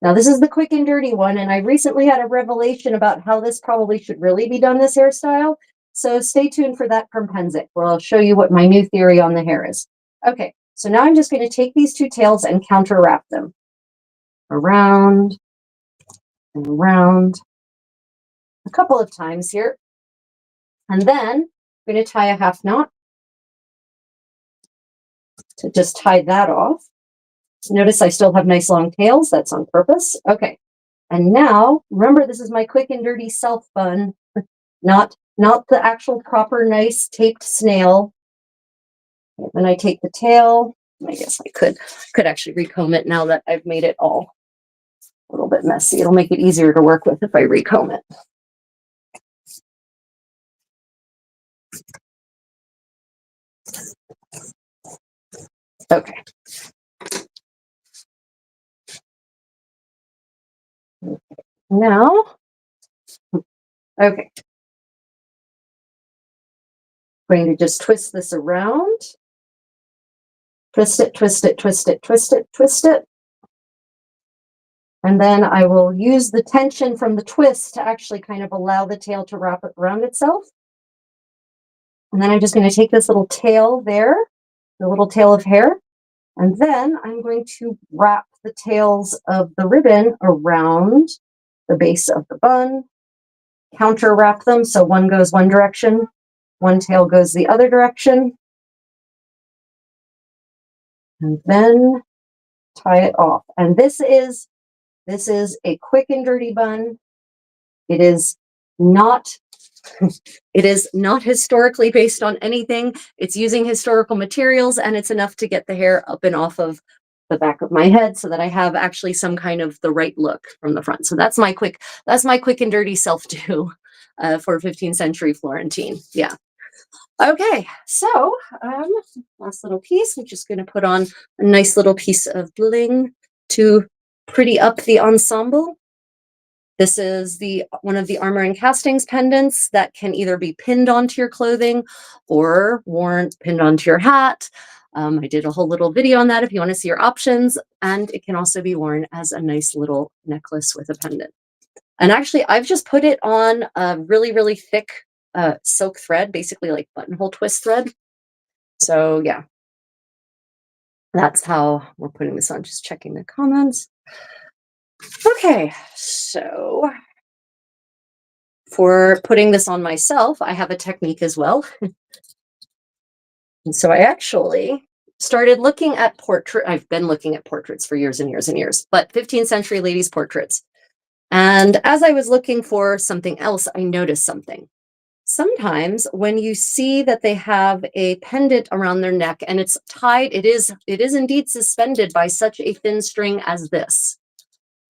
[SPEAKER 1] Now this is the quick and dirty one, and I recently had a revelation about how this probably should really be done, this hairstyle. So stay tuned for that from Penzic, where I'll show you what my new theory on the hair is. Okay, so now I'm just going to take these two tails and counter wrap them around and around a couple of times here. And then I'm going to tie a half knot to just tie that off. Notice I still have nice long tails. That's on purpose. Okay. And now, remember, this is my quick and dirty self bun, not the actual proper nice taped snail. Then I take the tail. I guess I could actually recomb it now that I've made it all a little bit messy. It'll make it easier to work with if I recomb it. Okay. Now, okay. I'm going to just twist this around. Twist it, twist it, twist it, twist it, twist it. And then I will use the tension from the twist to actually kind of allow the tail to wrap it around itself. And then I'm just going to take this little tail there, the little tail of hair, and then I'm going to wrap the tails of the ribbon around the base of the bun, counter wrap them so one goes one direction, one tail goes the other direction, and then tie it off. And this is a quick and dirty bun. It is not historically based on anything. It's using historical materials, and it's enough to get the hair up and off of the back of my head so that I have actually some kind of the right look from the front. So that's my quick and dirty self-do for 15th century Florentine. Yeah. Okay, so last little piece. I'm just going to put on a nice little piece of bling to pretty up the ensemble. This is one of the armor and castings pendants that can either be pinned onto your clothing or pinned onto your hat. I did a whole little video on that if you want to see your options, and it can also be worn as a nice little necklace with a pendant. And actually, I've just put it on a really, really thick silk thread, basically like buttonhole twist thread. So yeah, that's how we're putting this on. Just checking the comments. Okay, so for putting this on myself, I have a technique as well. And so I actually started looking at I've been looking at portraits for years and years and years, but 15th century ladies' portraits. And as I was looking for something else, I noticed something. Sometimes when you see that they have a pendant around their neck and it's tied, it is indeed suspended by such a thin string as this.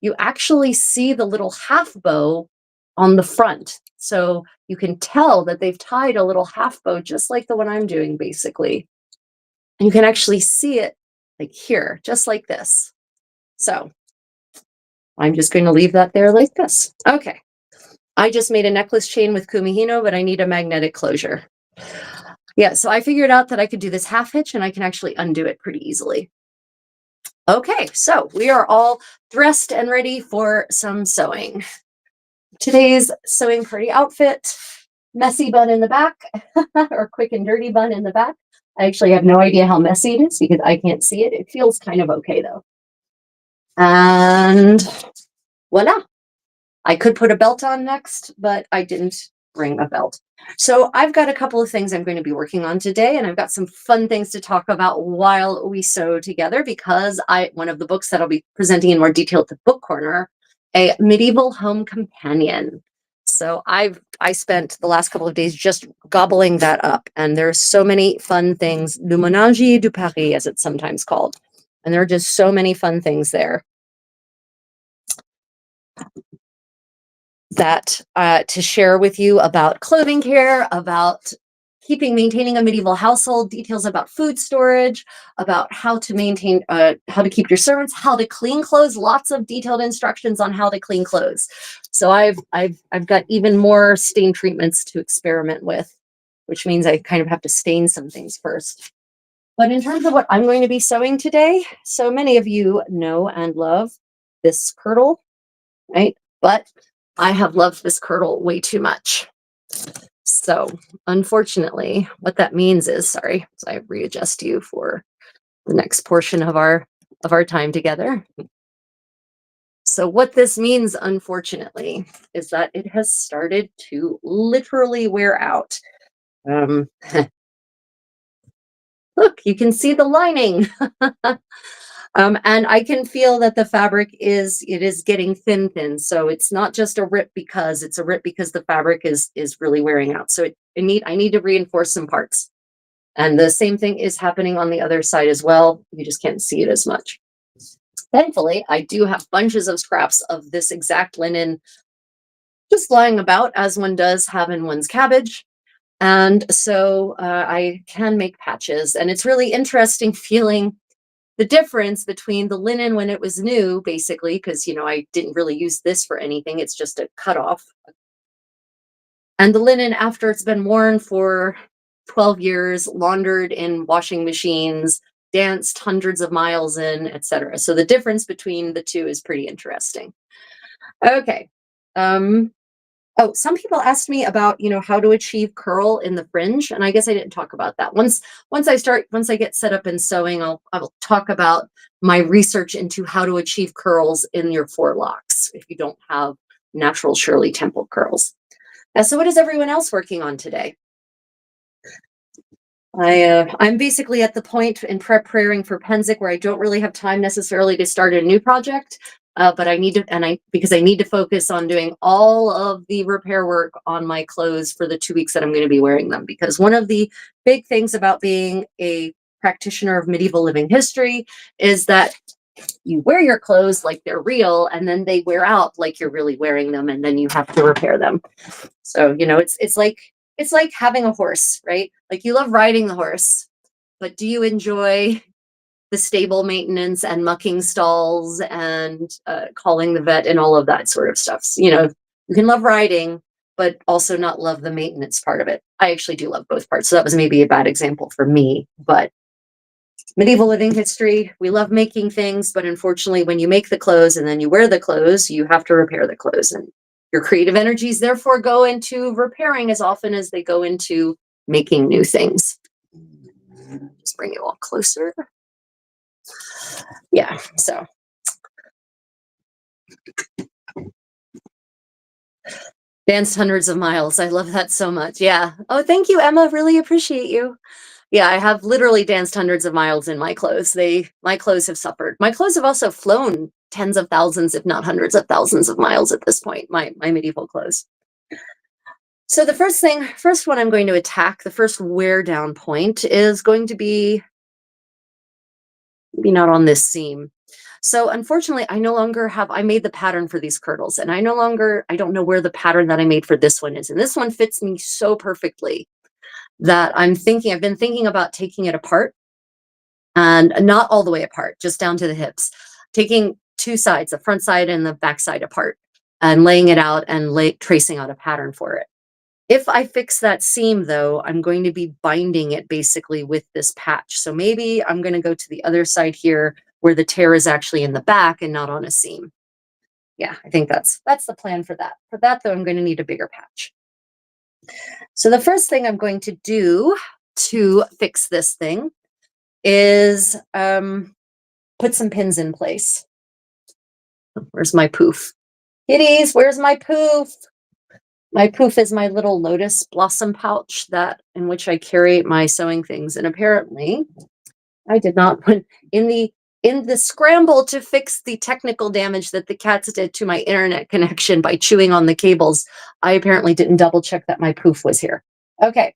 [SPEAKER 1] You actually see the little half bow on the front. So you can tell that they've tied a little half bow, just like the one I'm doing, basically. And you can actually see it like here, just like this. So I'm just going to leave that there like this. Okay. I just made a necklace chain with kumihino, but I need a magnetic closure. Yeah, so I figured out that I could do this half hitch and I can actually undo it pretty easily. Okay, so we are all dressed and ready for some sewing. Today's sewing party outfit, messy bun in the back, or quick and dirty bun in the back. I actually have no idea how messy it is because I can't see it. It feels kind of okay though. And voila. I could put a belt on next, but I didn't bring a belt. So I've got a couple of things I'm going to be working on today, and I've got some fun things to talk about while we sew together because one of the books that I'll be presenting in more detail at the book corner, a medieval home companion. So I spent the last couple of days just gobbling that up, and there's so many fun things, Le Ménage du Paris, as it's sometimes called. And there are just so many fun things there that to share with you about clothing care, about maintaining a medieval household, details about food storage, about how to maintain, how to keep your servants, how to clean clothes, lots of detailed instructions on how to clean clothes. So I've got even more stain treatments to experiment with, which means I kind of have to stain some things first. But in terms of what I'm going to be sewing today, so many of you know and love this kirtle, right? But I have loved this kirtle way too much. So unfortunately, what that means is, sorry, so I readjust you for the next portion of our time together. So what this means, unfortunately, is that it has started to literally wear out. Look, you can see the lining. And I can feel that the fabric is getting thin. So it's not just a rip because it's a rip because the fabric is really wearing out. So I need to reinforce some parts. And the same thing is happening on the other side as well. You just can't see it as much. Thankfully, I do have bunches of scraps of this exact linen just lying about, as one does have in one's cabbage. And so I can make patches. And it's really interesting feeling the difference between the linen when it was new, basically, because, I didn't really use this for anything. It's just a cutoff. And the linen after it's been worn for 12 years, laundered in washing machines, danced hundreds of miles in, etc. So the difference between the two is pretty interesting. Okay. Oh, some people asked me about, how to achieve curl in the fringe, and I guess I didn't talk about that. Once I get set up in sewing, I'll talk about my research into how to achieve curls in your forelocks if you don't have natural Shirley Temple curls. So what is everyone else working on today? I'm basically at the point in preparing for Penzic where I don't really have time necessarily to start a new project, but I need to, because I need to focus on doing all of the repair work on my clothes for the 2 weeks that I'm going to be wearing them. Because one of the big things about being a practitioner of medieval living history is that you wear your clothes like they're real, and then they wear out like you're really wearing them, and then you have to repair them. So, it's like having a horse, right? Like you love riding the horse, but do you enjoy the stable maintenance and mucking stalls and calling the vet and all of that sort of stuff? So, you can love riding, but also not love the maintenance part of it. I actually do love both parts. So that was maybe a bad example for me, but medieval living history, we love making things, but unfortunately, when you make the clothes and then you wear the clothes, you have to repair the clothes. And your creative energies therefore go into repairing as often as they go into making new things. Just bring you all closer. Yeah, so. Danced hundreds of miles. I love that so much. Yeah. Oh, thank you, Emma. Really appreciate you. Yeah, I have literally danced hundreds of miles in my clothes. My clothes have suffered. My clothes have also flown tens of thousands, if not hundreds of thousands of miles at this point, my medieval clothes. So the first one I'm going to attack, the first wear down point is going to be maybe not on this seam. So unfortunately, I made the pattern for these kirtles, and I don't know where the pattern that I made for this one is. And this one fits me so perfectly that I've been thinking about taking it apart, and not all the way apart, just down to the hips, taking two sides, the front side and the back side apart, and laying it out and tracing out a pattern for it. If I fix that seam though, I'm going to be binding it basically with this patch. So maybe I'm going to go to the other side here where the tear is actually in the back and not on a seam. Yeah, I think that's the plan for that. For that though, I'm going to need a bigger patch. So the first thing I'm going to do to fix this thing is put some pins in place. Where's my poof? Kitties, where's my poof? My poof is my little lotus blossom pouch in which I carry my sewing things. And apparently I did not in the scramble to fix the technical damage that the cats did to my internet connection by chewing on the cables, I apparently didn't double check that my poof was here. Okay.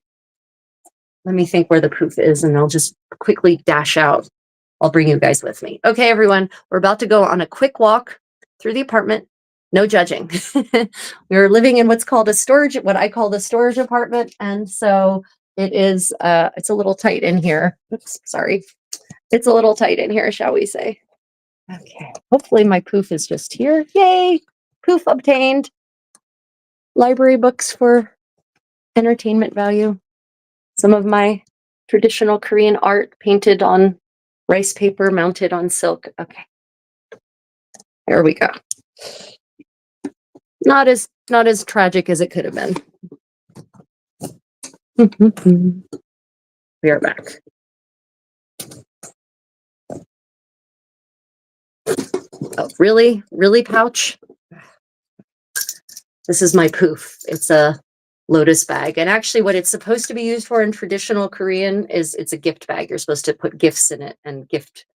[SPEAKER 1] Let me think where the poof is, and I'll just quickly dash out. I'll bring you guys with me. Okay, everyone, we're about to go on a quick walk through the apartment. No judging. We're living in what I call the storage apartment. And so it's a little tight in here. Oops, sorry. It's a little tight in here, shall we say. Okay, hopefully my poof is just here. Yay, poof obtained. Library books for entertainment value. Some of my traditional Korean art painted on rice paper mounted on silk. Okay, there we go. Not as tragic as it could have been. We are back. Oh, really? Really, pouch? This is my poof. It's a lotus bag. And actually what it's supposed to be used for in traditional Korean is it's a gift bag. You're supposed to put gifts in it and gift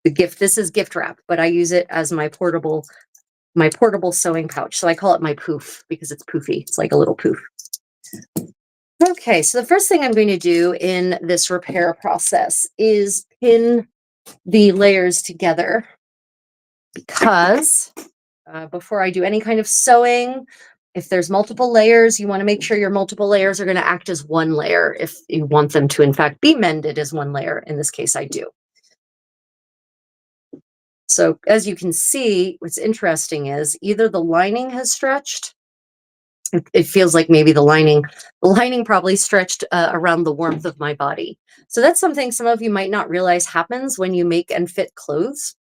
[SPEAKER 1] This is gift wrap, but I use it as my portable sewing pouch. So I call it my poof because it's poofy. It's like a little poof. Okay, so the first thing I'm going to do in this repair process is pin the layers together because before I do any kind of sewing, if there's multiple layers, you want to make sure your multiple layers are going to act as one layer if you want them to, in fact, be mended as one layer. In this case, I do. So as you can see, what's interesting is either the lining has stretched. It feels like maybe the lining probably stretched around the warmth of my body. So that's something some of you might not realize happens when you make and fit clothes,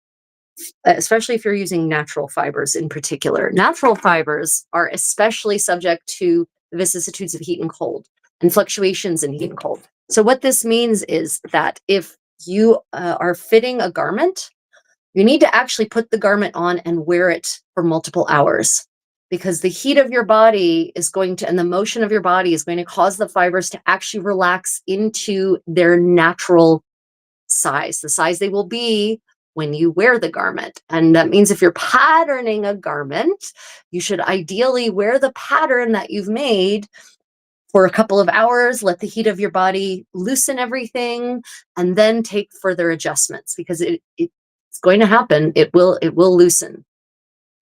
[SPEAKER 1] especially if you're using natural fibers in particular. Natural fibers are especially subject to the vicissitudes of heat and cold and fluctuations in heat and cold. So what this means is that if you are fitting a garment, you need to actually put the garment on and wear it for multiple hours because the heat of your body is going to, and the motion of your body is going to cause the fibers to actually relax into their natural size, the size they will be when you wear the garment. And that means if you're patterning a garment, you should ideally wear the pattern that you've made for a couple of hours, let the heat of your body loosen everything, and then take further adjustments because it's going to happen. It will loosen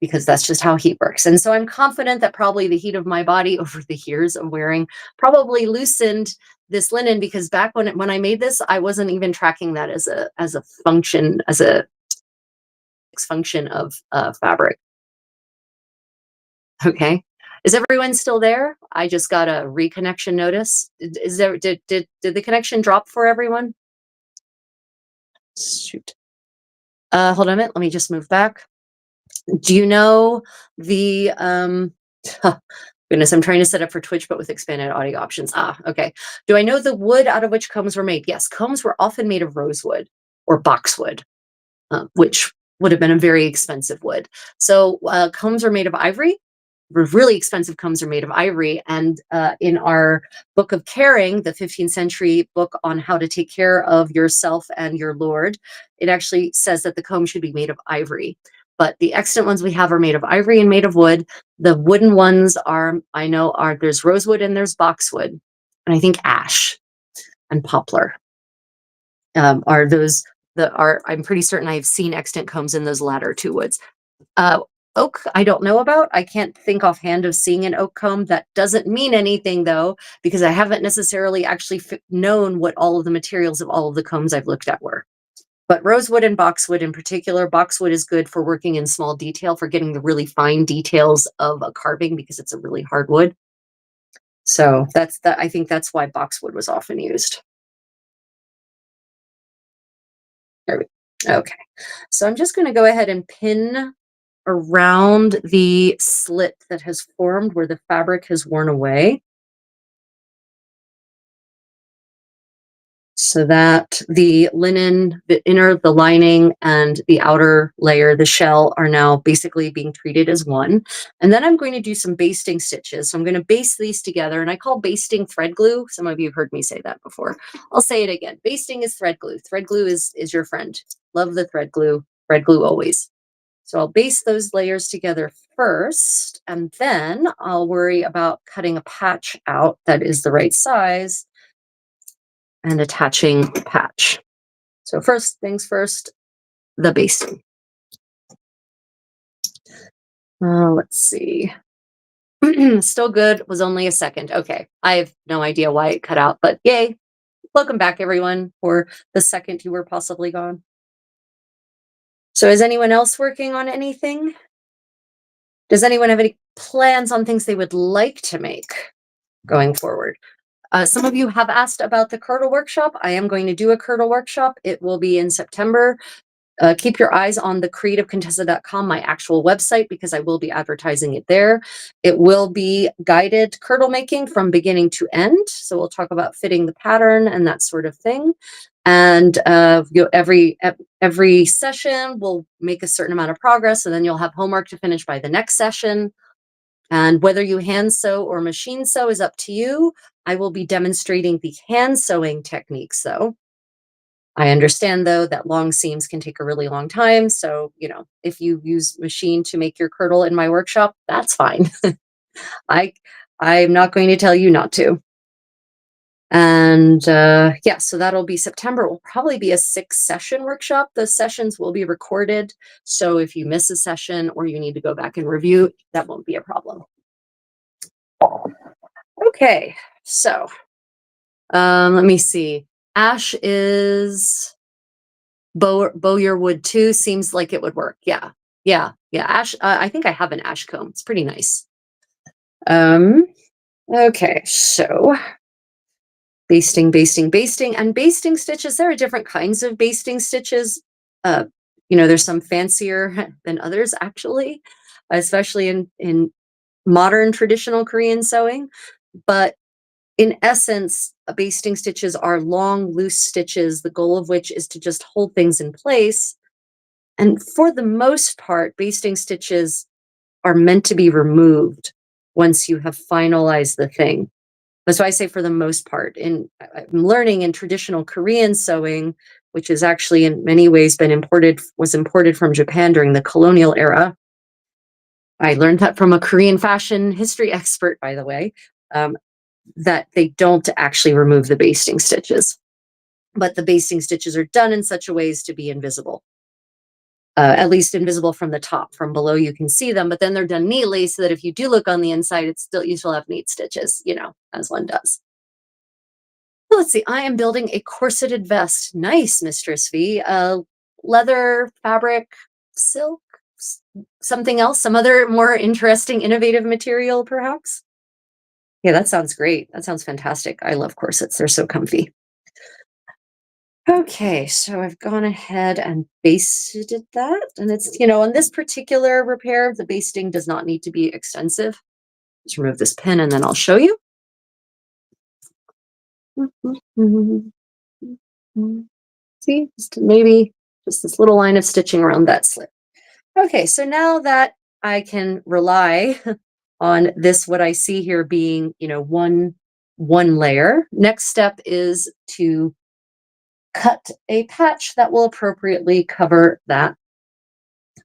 [SPEAKER 1] because that's just how heat works. And so I'm confident that probably the heat of my body over the years of wearing probably loosened this linen because back when I made this, I wasn't even tracking that as a function of fabric. Okay. Is everyone still there? I just got a reconnection notice. Did the connection drop for everyone? Shoot. Hold on a minute. Let me just move back. Do you know the goodness, I'm trying to set up for Twitch, but with expanded audio options. Okay. Do I know the wood out of which combs were made? Yes, combs were often made of rosewood or boxwood, which would have been a very expensive wood. So combs are made of ivory. Really expensive combs are made of ivory. And in our book of caring, the 15th century book on how to take care of yourself and your lord, it actually says that the comb should be made of ivory. But the extant ones we have are made of ivory and made of wood. The wooden ones there's rosewood and there's boxwood. And I think ash and poplar are those I'm pretty certain I've seen extant combs in those latter two woods. Oak, I don't know about. I can't think offhand of seeing an oak comb. That doesn't mean anything though, because I haven't necessarily actually known what all of the materials of all of the combs I've looked at were. But rosewood and boxwood in particular, boxwood is good for working in small detail, for getting the really fine details of a carving because it's a really hard wood. So I think that's why boxwood was often used. There we go. Okay. So I'm just going to go ahead and pin around the slit that has formed where the fabric has worn away, so that the linen, the lining, and the outer layer, the shell, are now basically being treated as one. And then I'm going to do some basting stitches. So I'm going to baste these together, and I call basting thread glue. Some of you have heard me say that before. I'll say it again. Basting is thread glue. Thread glue is your friend. Love the thread glue. Thread glue always. So I'll baste those layers together first, and then I'll worry about cutting a patch out that is the right size and attaching the patch. So first things first, the basting. Let's see. Still good, was only a second. Okay, I have no idea why it cut out, but yay. Welcome back, everyone, for the second you were possibly gone. So is anyone else working on anything? Does anyone have any plans on things they would like to make going forward? Some of you have asked about the Curdle workshop. I am going to do a Curdle workshop. It will be in September. Keep your eyes on the creativecontessa.com, my actual website, because I will be advertising it there. It will be guided curdle making from beginning to end. So we'll talk about fitting the pattern and that sort of thing. And every session will make a certain amount of progress, and then you'll have homework to finish by the next session. And whether you hand sew or machine sew is up to you. I will be demonstrating the hand sewing techniques though. I understand though that long seams can take a really long time. So, if you use machine to make your kirtle in my workshop, that's fine. I I'm not going to tell you not to. And yeah, so that'll be September. It will probably be a 6 session workshop. The sessions will be recorded. So if you miss a session or you need to go back and review, that won't be a problem. Okay, so let me see. Ash is bowyer wood too. Seems like it would work. Yeah, yeah. Ash. I think I have an ash comb. It's pretty nice. Okay, so basting, and basting stitches. There are different kinds of basting stitches. Uh, there's some fancier than others, actually, especially in modern traditional Korean sewing. But in essence, basting stitches are long, loose stitches, the goal of which is to just hold things in place. And for the most part, basting stitches are meant to be removed once you have finalized the thing. That's why I say for the most part. I'm learning in traditional Korean sewing, which is actually in many ways was imported from Japan during the colonial era. I learned that from a Korean fashion history expert, by the way, that they don't actually remove the basting stitches, but the basting stitches are done in such a way as to be invisible. At least invisible from the top. From below, you can see them, but then they're done neatly so that if you do look on the inside, you still have neat stitches, as one does. Let's see. I am building a corseted vest. Nice, Mistress V. Leather, fabric, silk, something else, some other more interesting, innovative material, perhaps. Yeah, that sounds great. That sounds fantastic. I love corsets. They're so comfy. Okay, so I've gone ahead and basted that. And it's, on this particular repair, the basting does not need to be extensive. Just remove this pin and then I'll show you. See, maybe just this little line of stitching around that slit. Okay, so now that I can rely on this, what I see here being, one layer, next step is to cut a patch that will appropriately cover that.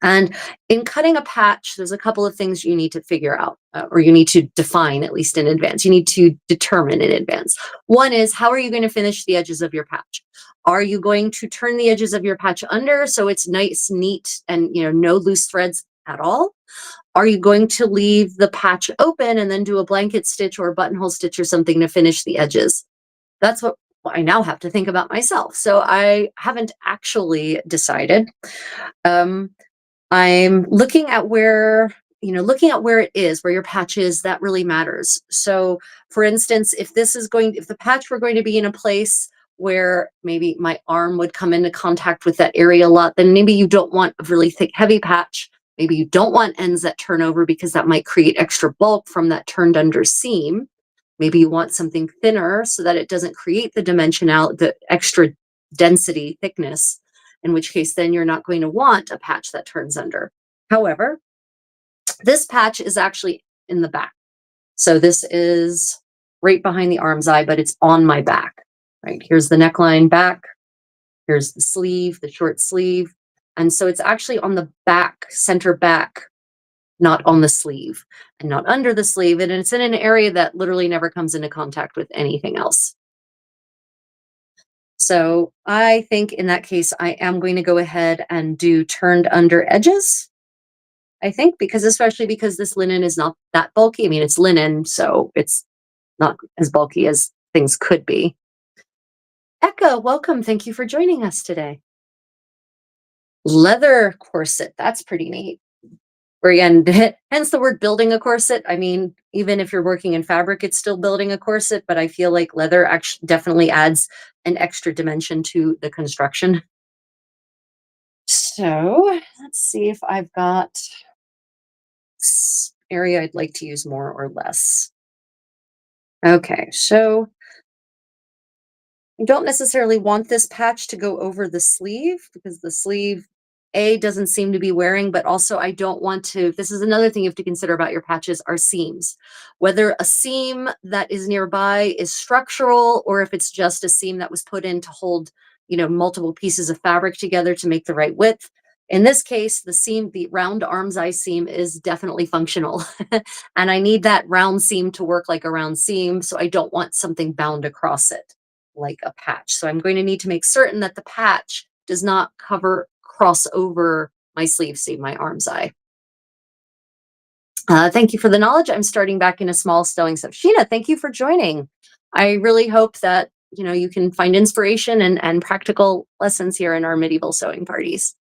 [SPEAKER 1] And in cutting a patch, there's a couple of things you need to figure out, or you need to define at least in advance. You need to determine in advance. One is, how are you going to finish the edges of your patch? Are you going to turn the edges of your patch under so it's nice, neat, and no loose threads at all? Are you going to leave the patch open and then do a blanket stitch or a buttonhole stitch or something to finish the edges? That's what I now have to think about myself. So I haven't actually decided. I'm looking at where it is, where your patch is, that really matters. So for instance, if the patch were going to be in a place where maybe my arm would come into contact with that area a lot, then maybe you don't want a really thick, heavy patch. Maybe you don't want ends that turn over because that might create extra bulk from that turned under seam. Maybe you want something thinner so that it doesn't create the extra density, thickness, in which case then you're not going to want a patch that turns under. However, this patch is actually in the back. So this is right behind the arm's eye, but it's on my back, right? Here's the neckline back. Here's the sleeve, the short sleeve. And so it's actually on the back, center back, not on the sleeve and not under the sleeve. And it's in an area that literally never comes into contact with anything else. So I think in that case, I am going to go ahead and do turned under edges. I think especially because this linen is not that bulky. I mean, it's linen, so it's not as bulky as things could be. Eka, welcome. Thank you for joining us today. Leather corset. That's pretty neat. Or again, hence the word building a corset. I mean, even if you're working in fabric, it's still building a corset, but I feel like leather actually definitely adds an extra dimension to the construction. So let's see if I've got this area I'd like to use more or less. Okay, so I don't necessarily want this patch to go over the sleeve because the sleeve doesn't seem to be wearing, but also I don't want to, this is another thing you have to consider about your patches, are seams. Whether a seam that is nearby is structural or if it's just a seam that was put in to hold, multiple pieces of fabric together to make the right width. In this case, the round arm's eye seam is definitely functional. And I need that round seam to work like a round seam, so I don't want something bound across it like a patch. So I'm going to need to make certain that the patch does not cross over my sleeve seam, my arm's eye. Thank you for the knowledge. I'm starting back in a small sewing stuff. Sheena, thank you for joining. I really hope that you can find inspiration and practical lessons here in our medieval sewing parties.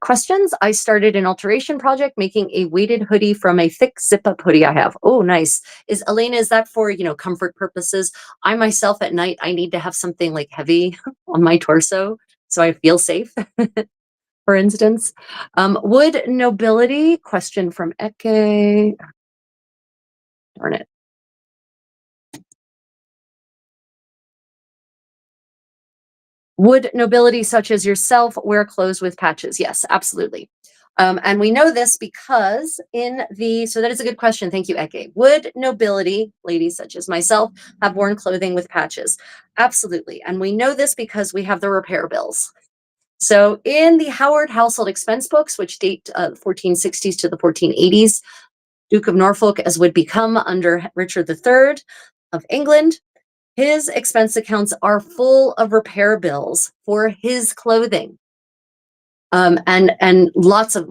[SPEAKER 1] Questions? I started an alteration project making a weighted hoodie from a thick zip-up hoodie I have. Oh, nice. Elena, is that for comfort purposes? I myself at night, I need to have something like heavy on my torso so I feel safe. For instance, would nobility, question from Eke, darn it. Would nobility such as yourself wear clothes with patches? Yes, absolutely. And we know this because so that is a good question. Thank you, Eke. Would nobility, ladies such as myself, have worn clothing with patches? Absolutely. And we know this because we have the repair bills. So in the Howard household expense books, which date 1460s to the 1480s, Duke of Norfolk, as would become under Richard III of England, his expense accounts are full of repair bills for his clothing. And lots of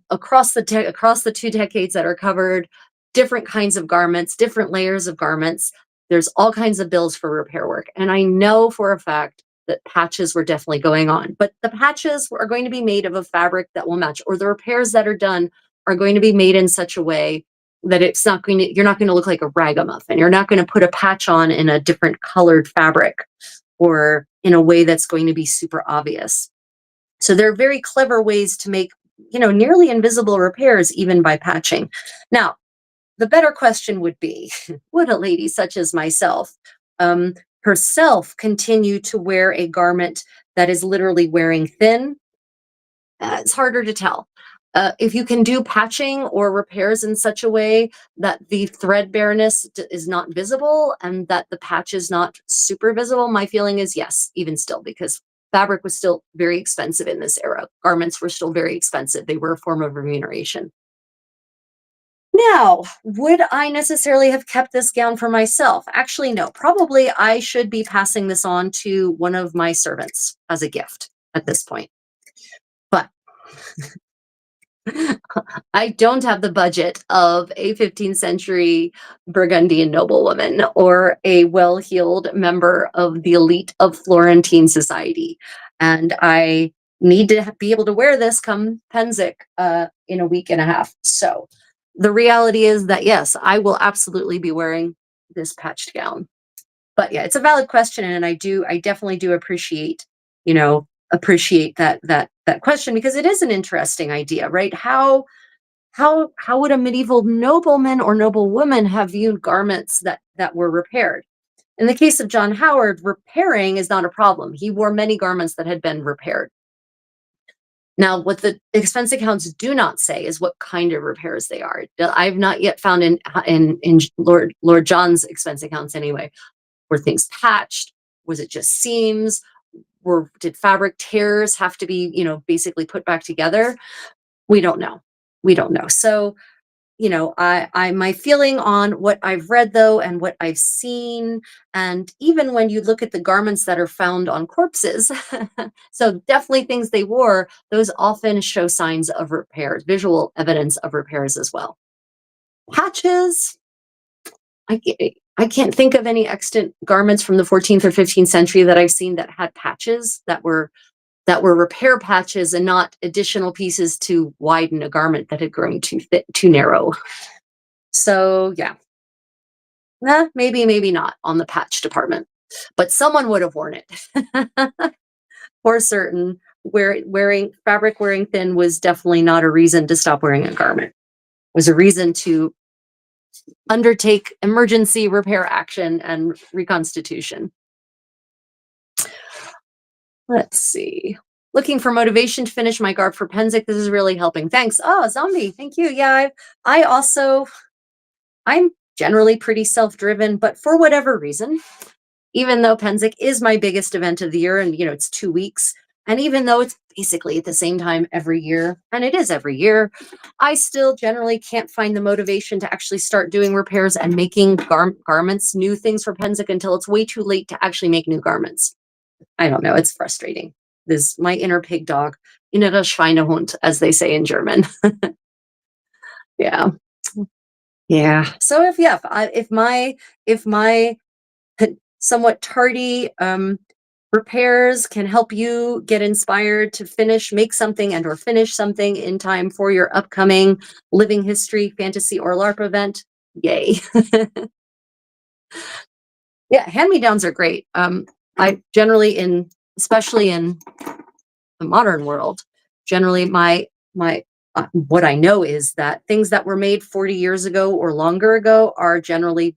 [SPEAKER 1] across the 2 decades that are covered, different kinds of garments, different layers of garments. There's all kinds of bills for repair work. And I know for a fact that patches were definitely going on, but the patches are going to be made of a fabric that will match, or the repairs that are done are going to be made in such a way that you're not going to look like a ragamuffin. You're not going to put a patch on in a different colored fabric or in a way that's going to be super obvious. So there are very clever ways to make, nearly invisible repairs even by patching. Now, the better question would be, would a lady such as myself herself continue to wear a garment that is literally wearing thin? It's harder to tell. If you can do patching or repairs in such a way that the threadbareness is not visible and that the patch is not super visible, my feeling is yes, even still, because fabric was still very expensive in this era. Garments were still very expensive. They were a form of remuneration. Now, would I necessarily have kept this gown for myself? Actually, no. Probably I should be passing this on to one of my servants as a gift at this point. But I don't have the budget of a 15th century Burgundian noblewoman or a well-heeled member of the elite of Florentine society. And I need to be able to wear this come Pennsic in a week and a half. So the reality is that, yes, I will absolutely be wearing this patched gown. But yeah, it's a valid question. And I definitely do appreciate, that question, because it is an interesting idea, right? How would a medieval nobleman or noblewoman have viewed garments that were repaired? In the case of John Howard, repairing is not a problem. He wore many garments that had been repaired. Now, what the expense accounts do not say is what kind of repairs they are. I've not yet found in Lord John's expense accounts anyway. Were things patched? Was it just seams? Did fabric tears have to be, basically put back together? We don't know. So, my feeling on what I've read though, and what I've seen, and even when you look at the garments that are found on corpses, so definitely things they wore, those often show signs of repairs, visual evidence of repairs as well. Patches, I can't think of any extant garments from the 14th or 15th century that I've seen that had patches that were repair patches and not additional pieces to widen a garment that had grown too thick, too narrow. So yeah, maybe not on the patch department, but someone would have worn it for certain. Fabric wearing thin was definitely not a reason to stop wearing a garment. It was a reason to undertake emergency repair action and reconstitution. Let's see. Looking for motivation to finish my garb for Pennsic. This is really helping. Thanks. Oh, Zombie. Thank you. Yeah, I'm generally pretty self-driven, but for whatever reason, even though Penzic is my biggest event of the year and, it's 2 weeks. And even though it's basically at the same time every year, and it is every year, I still generally can't find the motivation to actually start doing repairs and making garments, new things for Penzic until it's way too late to actually make new garments. I don't know. It's frustrating. This my inner pig dog, innerer Schweinehund, as they say in German. Yeah, yeah. So if my somewhat tardy repairs can help you get inspired to make something and or finish something in time for your upcoming living history fantasy or LARP event, yay. Yeah, hand-me-downs are great. I generally especially in the modern world, generally my what I know is that things that were made 40 years ago or longer ago are generally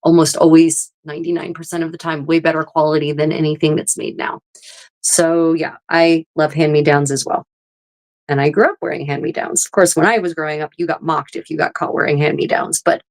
[SPEAKER 1] almost always 99% of the time way better quality than anything that's made now. So yeah, I love hand-me-downs as well. And I grew up wearing hand-me-downs. Of course, when I was growing up, you got mocked if you got caught wearing hand-me-downs. But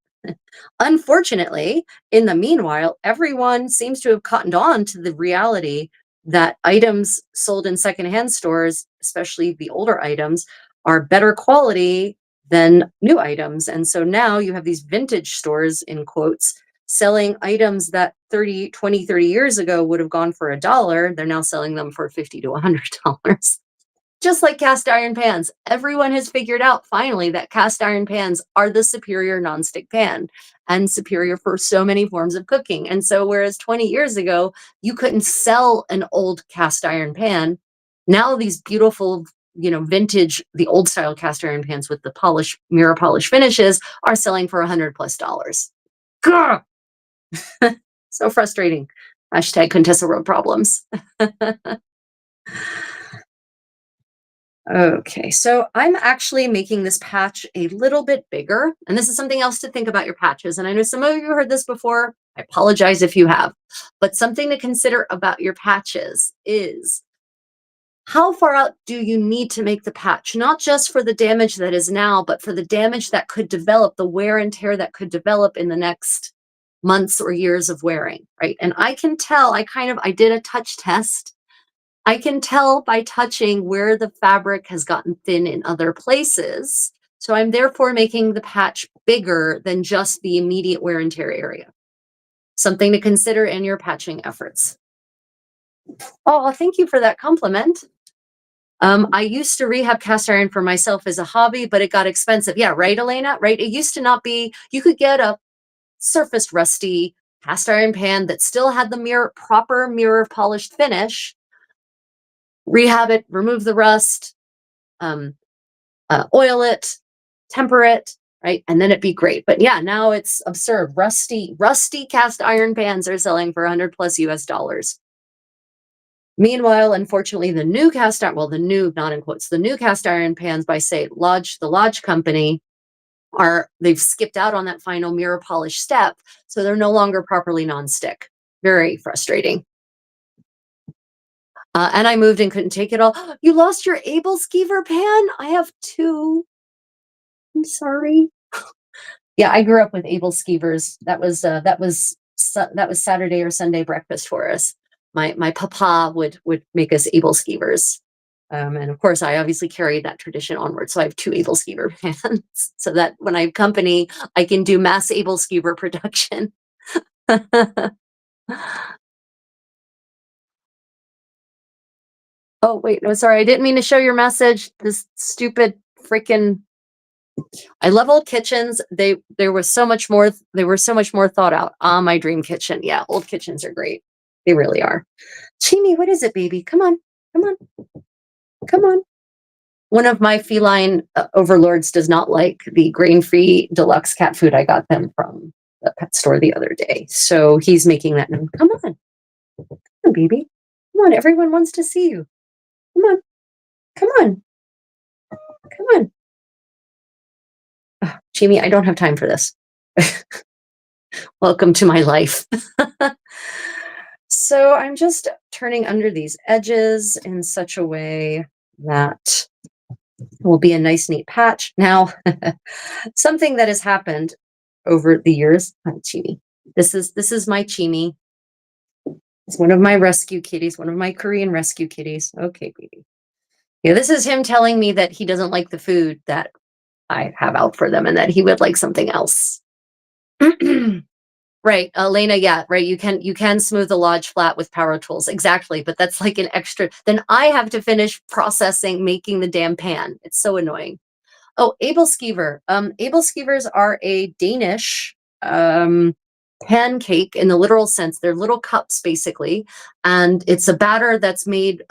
[SPEAKER 1] unfortunately, in the meanwhile, everyone seems to have cottoned on to the reality that items sold in secondhand stores, especially the older items, are better quality than new items. And so now you have these vintage stores, in quotes, selling items that 30 years ago would have gone for $1. They're now selling them for $50 to $100. Just like cast iron pans, everyone has figured out finally that cast iron pans are the superior nonstick pan and superior for so many forms of cooking. And so, whereas 20 years ago, you couldn't sell an old cast iron pan, now these beautiful, vintage, the old style cast iron pans with the mirror polish finishes are selling for $100+. Grr! So frustrating. Hashtag Contessa Road problems. Okay, so I'm actually making this patch a little bit bigger, and this is something else to think about your patches. And I know some of you heard this before. I apologize if you have, but something to consider about your patches is how far out do you need to make the patch? Not just for the damage that is now, but for the damage that could develop, the wear and tear that could develop in the next months or years of wearing, right? And I can tell, I did a touch test. I can tell by touching where the fabric has gotten thin in other places. So I'm therefore making the patch bigger than just the immediate wear and tear area. Something to consider in your patching efforts. Oh, thank you for that compliment. I used to rehab cast iron for myself as a hobby, but it got expensive. Yeah, right, Elena? Right? It used to not be, you could get a surfaced rusty cast iron pan that still had the proper mirror polished finish, rehab it, remove the rust, oil it, temper it, right? And then it'd be great. But yeah, now it's absurd. Rusty cast iron pans are selling for $100+. Meanwhile, unfortunately, the new cast iron, well, the new, not in quotes, the new cast iron pans by, say, the Lodge company they've skipped out on that final mirror polish step. So they're no longer properly nonstick. Very frustrating. And I moved and couldn't take it all. You lost your Able Skeever pan? I have two. I'm sorry. Yeah, I grew up with Able Skeevers. That was Saturday or Sunday breakfast for us. My papa would make us Able Skeevers. And of course, I obviously carried that tradition onward. So I have two Able Skeever pans so that when I have company, I can do mass Able Skeever production. Oh, wait, no, sorry. I didn't mean to show your message. This stupid freaking. I love old kitchens. They were so much more thought out. My dream kitchen. Yeah, old kitchens are great. They really are. Chimi, what is it, baby? Come on. Come on. Come on. One of my feline overlords does not like the grain-free deluxe cat food I got them from the pet store the other day. So he's making that known. Come on. Come on, baby. Come on. Everyone wants to see you. Come on. Come on. Come on. Oh, Chimi, I don't have time for this. Welcome to my life. So I'm just turning under these edges in such a way that will be a nice, neat patch. Now, something that has happened over the years, Chimi. This is my Chimi. It's one of my rescue kitties, one of my Korean rescue kitties. Okay, baby. Yeah, this is him telling me that he doesn't like the food that I have out for them and that he would like something else. Right, Elena, yeah, right, you can smooth the lodge flat with power tools, exactly, but that's like an extra then I have to finish processing making the damn pan. It's so annoying. Oh, Abelskever. Abelskevers are a Danish pancake in the literal sense. They're little cups basically, and it's a batter that's made.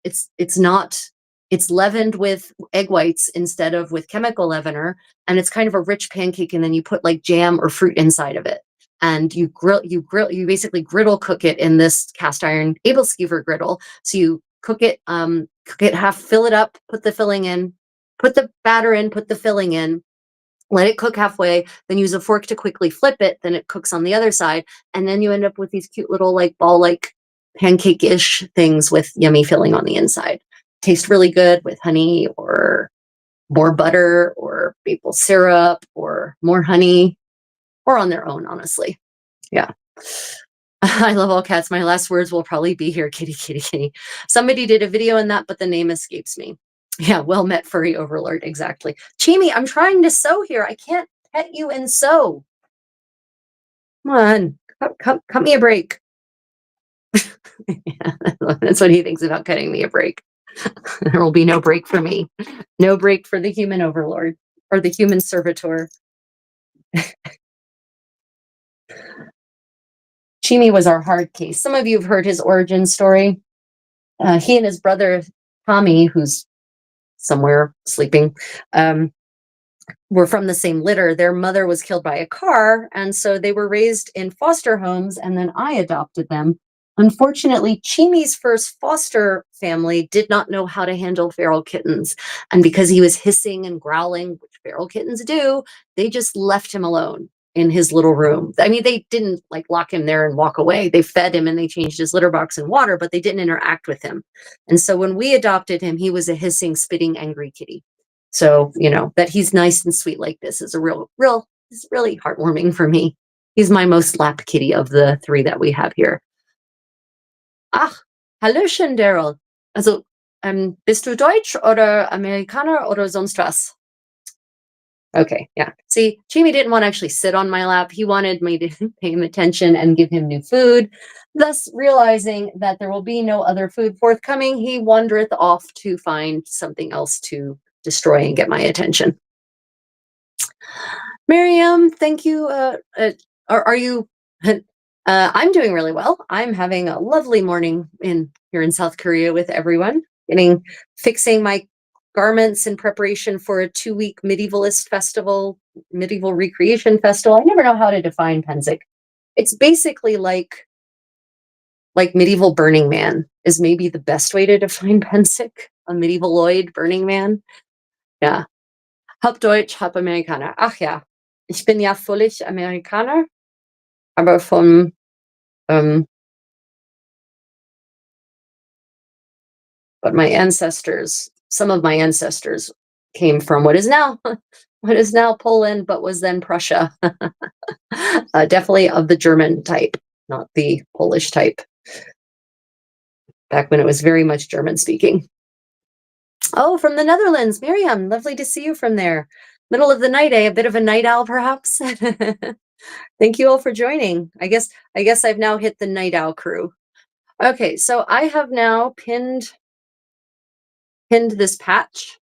[SPEAKER 1] It's not. It's leavened with egg whites instead of with chemical leavener, and it's kind of a rich pancake. And then you put like jam or fruit inside of it, and you basically griddle cook it in this cast iron Abelskever griddle. So you cook it half, fill it up, put the filling in, put the batter in, put the filling in, let it cook halfway, then use a fork to quickly flip it, then it cooks on the other side, and then you end up with these cute little like ball-like pancake-ish things with yummy filling on the inside. Taste really good with honey or more butter or maple syrup or more honey or on their own, honestly. Yeah. I love all cats. My last words will probably be here, kitty, kitty, kitty. Somebody did a video on that, but the name escapes me. Yeah, well met, furry overlord. Exactly. Chimi, I'm trying to sew here. I can't pet you and sew. Come on, cut me a break. Yeah, that's what he thinks about cutting me a break. There will be no break for me. No break for the human overlord or the human servitor. Chimi was our hard case. Some of you have heard his origin story. He and his brother Tommy, who's somewhere sleeping, were from the same litter. Their mother was killed by a car, and so they were raised in foster homes, and then I adopted them. Unfortunately, Chimi's first foster family did not know how to handle feral kittens, and because he was hissing and growling, which feral kittens do, they just left him alone in his little room. I mean, they didn't like lock him there and walk away. They fed him and they changed his litter box and water, but they didn't interact with him. And so when we adopted him, he was a hissing, spitting, angry kitty. So, that he's nice and sweet like this is it's really heartwarming for me. He's my most lap kitty of the three that we have here. Ach, Hallöchen, Daryl. Also, bist du Deutsch oder Amerikaner oder sonst was? Okay, yeah. See, Chimi didn't want to actually sit on my lap. He wanted me to pay him attention and give him new food. Thus, realizing that there will be no other food forthcoming, he wandereth off to find something else to destroy and get my attention. Miriam, thank you. Are you? I'm doing really well. I'm having a lovely morning here in South Korea with everyone, fixing my garments in preparation for a 2-week medievalist festival, medieval recreation festival. I never know how to define Penzik. It's basically like medieval Burning Man is maybe the best way to define Penzik, a medievaloid Burning Man. Ja. Halb Deutsch, halb Amerikaner. Ach ja, ich bin ja völlig Amerikaner, aber but some of my ancestors came from what is now Poland, but was then Prussia. Definitely of the German type, not the Polish type. Back when it was very much German speaking. Oh, from the Netherlands, Miriam, lovely to see you from there. Middle of the night, a bit of a night owl, perhaps. Thank you all for joining. I guess I've now hit the night owl crew. Okay, so I have now pinned this patch.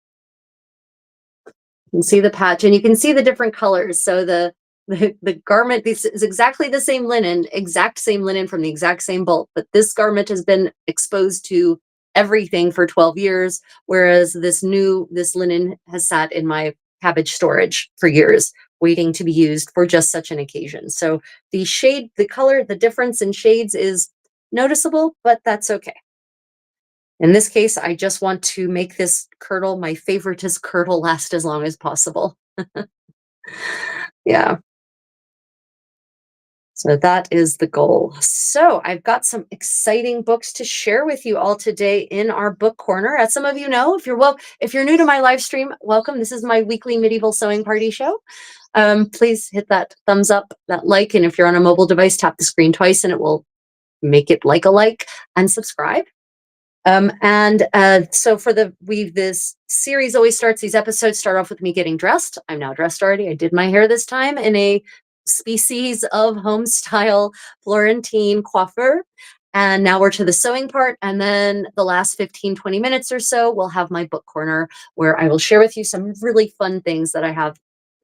[SPEAKER 1] You can see the patch, and you can see the different colors. So the garment, this is exactly the same linen, from the exact same bolt, but this garment has been exposed to everything for 12 years, whereas this linen has sat in my cabbage storage for years, waiting to be used for just such an occasion. So the color, the difference in shades is noticeable, but that's okay. In this case, I just want to make this kirtle, my favoritist kirtle, last as long as possible. Yeah. So that is the goal. So I've got some exciting books to share with you all today in our book corner. As some of you know, if you're new to my live stream, welcome. This is my weekly medieval sewing party show. Please hit that thumbs up, that like, and if you're on a mobile device, tap the screen twice and it will make it like a like and subscribe. So this series always starts, these episodes start off with me getting dressed. I'm now dressed already. I did my hair this time in a species of home style Florentine coiffure. And now we're to the sewing part. And then the last 15, 20 minutes or so, we'll have my book corner where I will share with you some really fun things that I have,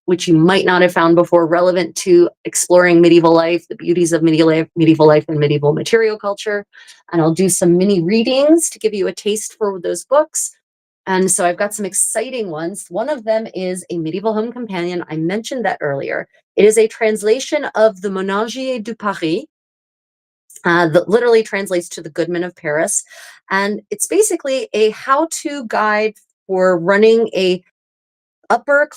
[SPEAKER 1] which you might not have found before, relevant to exploring medieval life, the beauties of medieval life and medieval material culture. And I'll do some mini readings to give you a taste for those books. And so I've got some exciting ones. One of them is a medieval home companion. I mentioned that earlier. It is a translation of the Ménagier du Paris, that literally translates to the Goodman of Paris. And it's basically a how-to guide for running a upper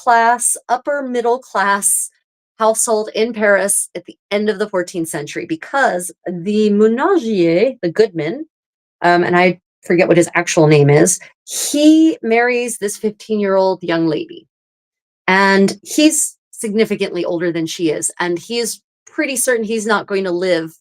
[SPEAKER 1] middle class household in Paris at the end of the 14th century, because the Ménagier, the Goodman, and I forget what his actual name is, he marries this 15-year-old young lady. And he's significantly older than she is. And he is pretty certain he's not going to live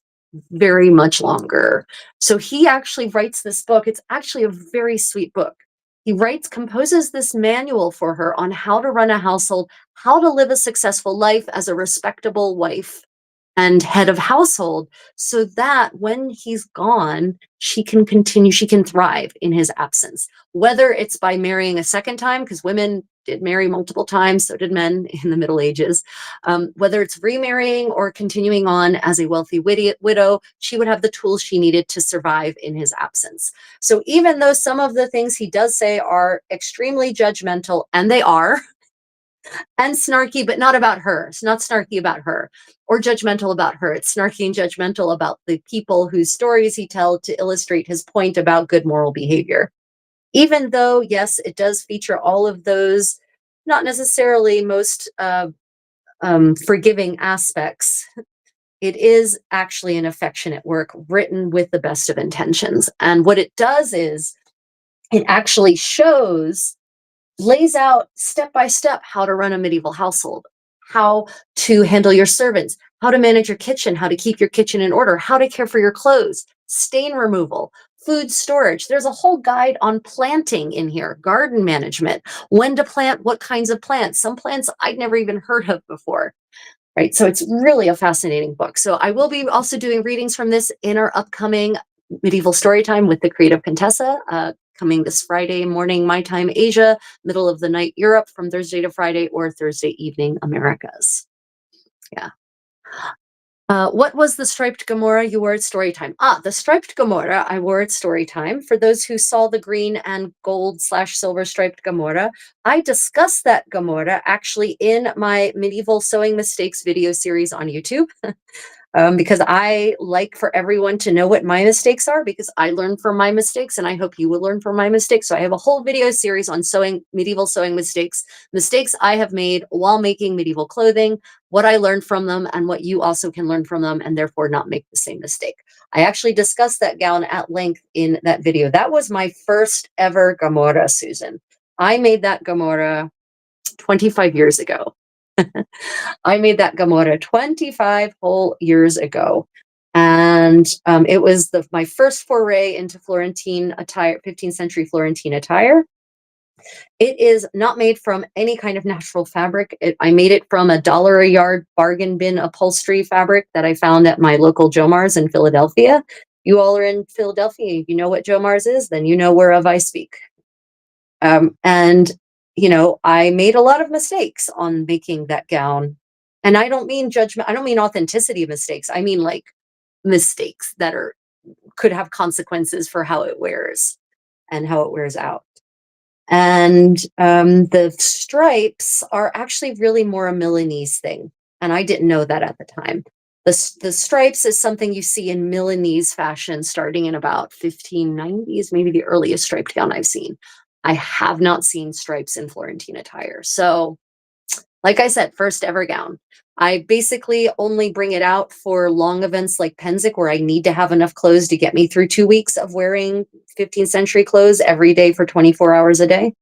[SPEAKER 1] very much longer. So he actually writes this book. It's actually a very sweet book. He composes this manual for her on how to run a household, how to live a successful life as a respectable wife and head of household, so that when he's gone, she can continue, she can thrive in his absence. Whether it's by marrying a second time, because women did marry multiple times, so did men in the Middle Ages. Whether it's remarrying or continuing on as a wealthy widow, she would have the tools she needed to survive in his absence. So even though some of the things he does say are extremely judgmental, and they are, and snarky, but not about her. It's not snarky about her or judgmental about her. It's snarky and judgmental about the people whose stories he tells to illustrate his point about good moral behavior. Even though, yes, it does feature all of those not necessarily most forgiving aspects, it is actually an affectionate work written with the best of intentions. And what it does is it actually lays out step by step how to run a medieval household, how to handle your servants, how to manage your kitchen, how to keep your kitchen in order, how to care for your clothes, stain removal, food storage. There's a whole guide on planting in here, garden management, when to plant what kinds of plants, some plants I'd never even heard of before. Right. So it's really a fascinating book. So I will be also doing readings from this in our upcoming medieval story time with the creative Contessa, coming this Friday morning, my time, Asia, middle of the night, Europe, from Thursday to Friday, or Thursday evening, Americas. Yeah. What was the striped Gamora you wore at story time? The striped Gamora I wore at story time. For those who saw the green and gold/silver striped Gamora, I discussed that Gamora actually in my medieval sewing mistakes video series on YouTube. Because I like for everyone to know what my mistakes are, because I learned from my mistakes and I hope you will learn from my mistakes. So I have a whole video series on medieval sewing mistakes I have made while making medieval clothing, what I learned from them and what you also can learn from them and therefore not make the same mistake. I actually discussed that gown at length in that video. That was my first ever Gamora, Susan. I made that Gamora 25 years ago. I made that Gamora 25 whole years ago. And it was my first foray into Florentine attire, 15th century Florentine attire. It is not made from any kind of natural fabric. I made it from $1 a yard bargain bin upholstery fabric that I found at my local Jomar's in Philadelphia. You all are in Philadelphia. You know what Jomar's is, then you know whereof I speak. And I made a lot of mistakes on making that gown. And I don't mean judgment. I don't mean authenticity mistakes. I mean like mistakes that could have consequences for how it wears and how it wears out. And the stripes are actually really more a Milanese thing. And I didn't know that at the time. The stripes is something you see in Milanese fashion starting in about 1590s, maybe the earliest striped gown I've seen. I have not seen stripes in Florentine attire. So, like I said, first ever gown. I basically only bring it out for long events like Penzik, where I need to have enough clothes to get me through 2 weeks of wearing 15th century clothes every day for 24 hours a day.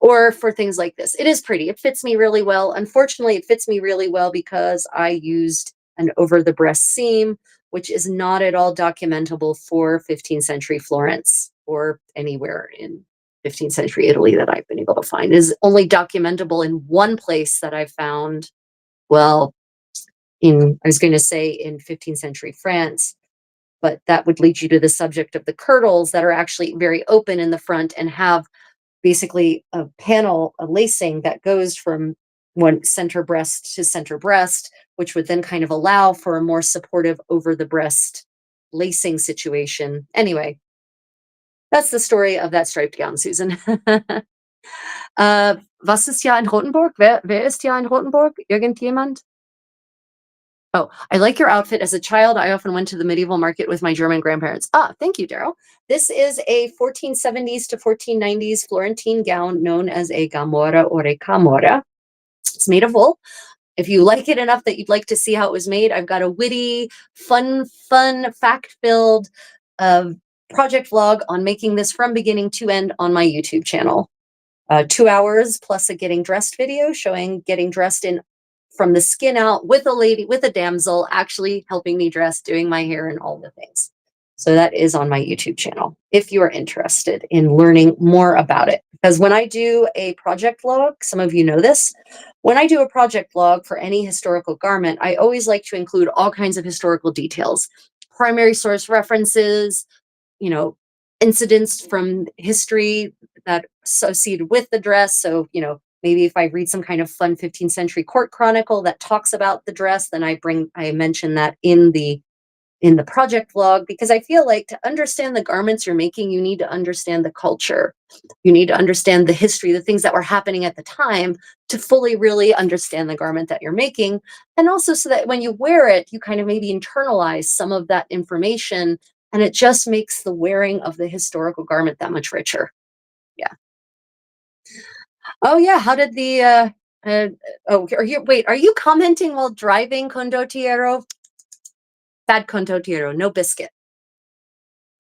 [SPEAKER 1] Or for things like this. It is pretty. It fits me really well. Unfortunately, it fits me really well because I used an over the breast seam, which is not at all documentable for 15th century Florence or anywhere in 15th century Italy that I've been able to find. It is only documentable in one place that I found, well, I was going to say in 15th century France, but that would lead you to the subject of the kirtles that are actually very open in the front and have basically a panel, a lacing that goes from one center breast to center breast, which would then kind of allow for a more supportive over the breast lacing situation. Anyway, that's the story of that striped gown, Susan. Was ist ja in Rothenburg? Wer ist ja in Rothenburg? Irgendjemand? Oh, I like your outfit. As a child, I often went to the medieval market with my German grandparents. Ah, thank you, Daryl. This is a 1470s to 1490s Florentine gown known as a Gamora or a Camora. It's made of wool. If you like it enough that you'd like to see how it was made, I've got a witty, fun, fact-filled project vlog on making this from beginning to end on my YouTube channel. 2 hours plus a getting dressed video showing getting dressed in from the skin out with a lady, with a damsel actually helping me dress, doing my hair and all the things. So that is on my YouTube channel if you are interested in learning more about it. Because when I do a project vlog, some of you know this, when I do a project vlog for any historical garment, I always like to include all kinds of historical details, primary source references, you know, incidents from history that associated with the dress. So, maybe if I read some kind of fun 15th century court chronicle that talks about the dress, then I mention that in the project vlog, because I feel like to understand the garments you're making, you need to understand the culture. You need to understand the history, the things that were happening at the time to fully really understand the garment that you're making. And also so that when you wear it, you kind of maybe internalize some of that information, and it just makes the wearing of the historical garment that much richer. Yeah. Oh yeah, how did the are you commenting while driving, condottiero? Bad condottiero, no biscuit.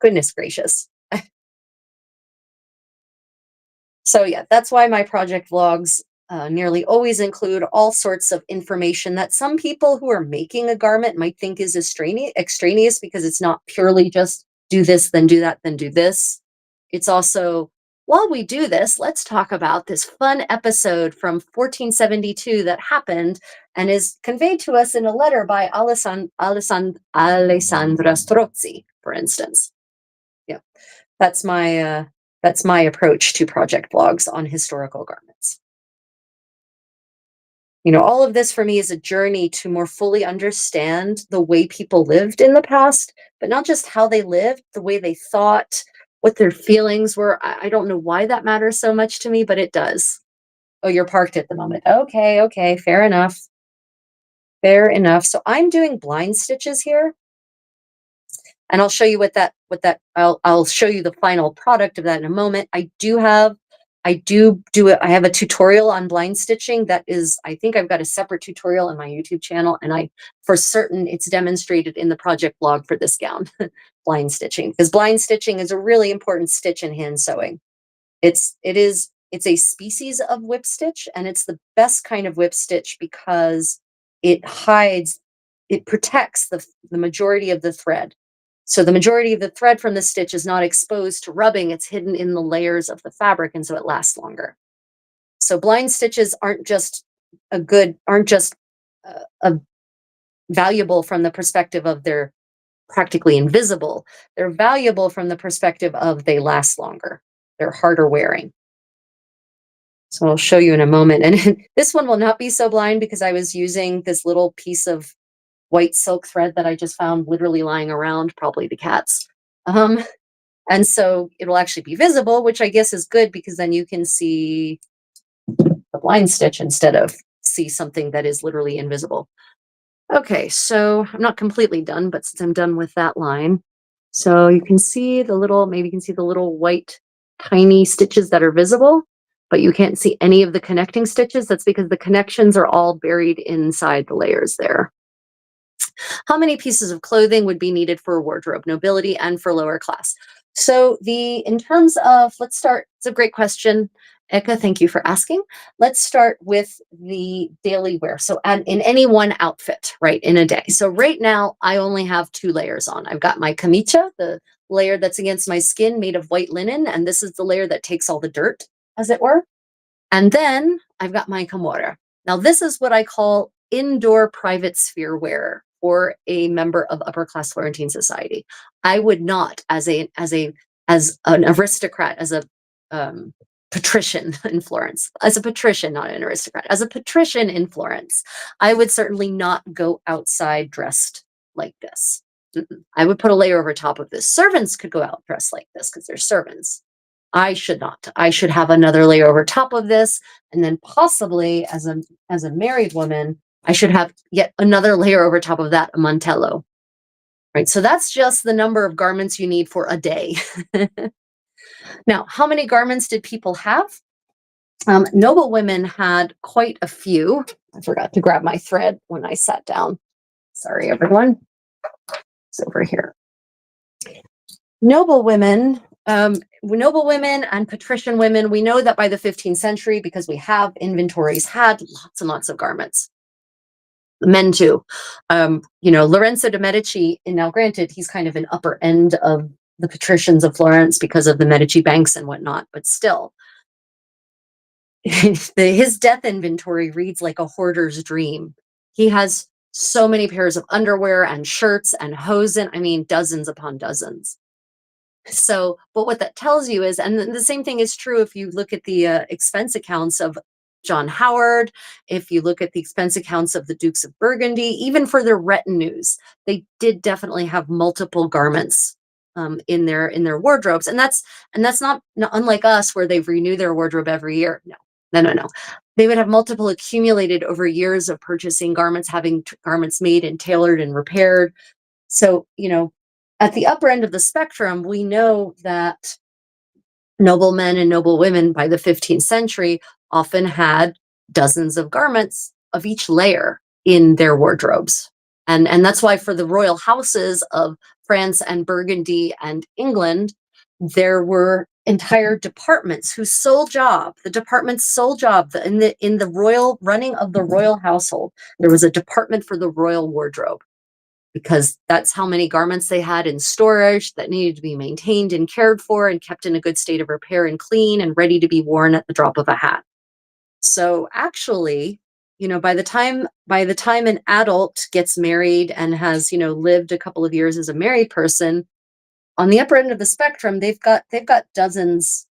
[SPEAKER 1] Goodness gracious. So yeah, that's why my project vlogs nearly always include all sorts of information that some people who are making a garment might think is extraneous because it's not purely just do this, then do that, then do this. It's also, while we do this, let's talk about this fun episode from 1472 that happened and is conveyed to us in a letter by Alessandra Strozzi, for instance. Yeah, that's my approach to project vlogs on historical garments. All of this for me is a journey to more fully understand the way people lived in the past, but not just how they lived, the way they thought, what their feelings were. I don't know why that matters so much to me, but it does. Oh, you're parked at the moment. Okay, fair enough. Fair enough. So I'm doing blind stitches here. And I'll show you I'll show you the final product of that in a moment. I have a tutorial on blind stitching that is, I think I've got a separate tutorial on my YouTube channel, and for certain it's demonstrated in the project blog for this gown, blind stitching, because blind stitching is a really important stitch in hand sewing. It's a species of whip stitch, and it's the best kind of whip stitch because it protects the majority of the thread. So the majority of the thread from the stitch is not exposed to rubbing, it's hidden in the layers of the fabric, and so it lasts longer. So blind stitches aren't just valuable from the perspective of they're practically invisible. They're valuable from the perspective of they last longer. They're harder wearing. So I'll show you in a moment. And this one will not be so blind because I was using this little piece of white silk thread that I just found literally lying around, probably the cat's. And so it'll actually be visible, which I guess is good because then you can see the blind stitch instead of see something that is literally invisible. Okay, so I'm not completely done, but since I'm done with that line, so you can see maybe you can see the little white tiny stitches that are visible, but you can't see any of the connecting stitches. That's because the connections are all buried inside the layers there. How many pieces of clothing would be needed for a wardrobe, nobility and for lower class? So in terms of, let's start, it's a great question. Eka, thank you for asking. Let's start with the daily wear. So, and in any one outfit, right, in a day. So, right now, I only have two layers on. I've got my kamicha, the layer that's against my skin made of white linen, and this is the layer that takes all the dirt, as it were. And then I've got my Camora. Now, this is what I call indoor private sphere wear for a member of upper class Florentine society. I would not, as an aristocrat, as a um, patrician in Florence, as a patrician, not an aristocrat, as a patrician in Florence, I would certainly not go outside dressed like this. I would put a layer over top of this. Servants could go out dressed like this because they're servants. I should not. I should have another layer over top of this, and then possibly as a married woman, I should have yet another layer over top of that, a mantello. Right. So that's just the number of garments you need for a day. Now, how many garments did people have? Noble women had quite a few. I forgot to grab my thread when I sat down. Sorry, everyone. It's over here. Noble women, noble women and patrician women, we know that by the 15th century, because we have inventories, had lots and lots of garments. Men too. Lorenzo de Medici, and now granted, he's kind of an upper end of the patricians of Florence because of the Medici banks and whatnot, but still, his death inventory reads like a hoarder's dream. He has so many pairs of underwear and shirts and hosen. I mean, dozens upon dozens. So, but what that tells you is, and the same thing is true if you look at the expense accounts of John Howard, if you look at the expense accounts of the Dukes of Burgundy, even for their retinues, they did definitely have multiple garments in their wardrobes, and that's not unlike us where they renew their wardrobe every year. No, no, no, no. They would have multiple accumulated over years of purchasing garments, having garments made and tailored and repaired. So, at the upper end of the spectrum, we know that noble men and noble women by the 15th century often had dozens of garments of each layer in their wardrobes. And that's why for the royal houses of France and Burgundy and England, there were entire departments whose sole job, the department's sole job, in the royal running of the royal household, there was a department for the royal wardrobe because that's how many garments they had in storage that needed to be maintained and cared for and kept in a good state of repair and clean and ready to be worn at the drop of a hat. So actually, by the time an adult gets married and has, lived a couple of years as a married person, on the upper end of the spectrum, they've got dozens,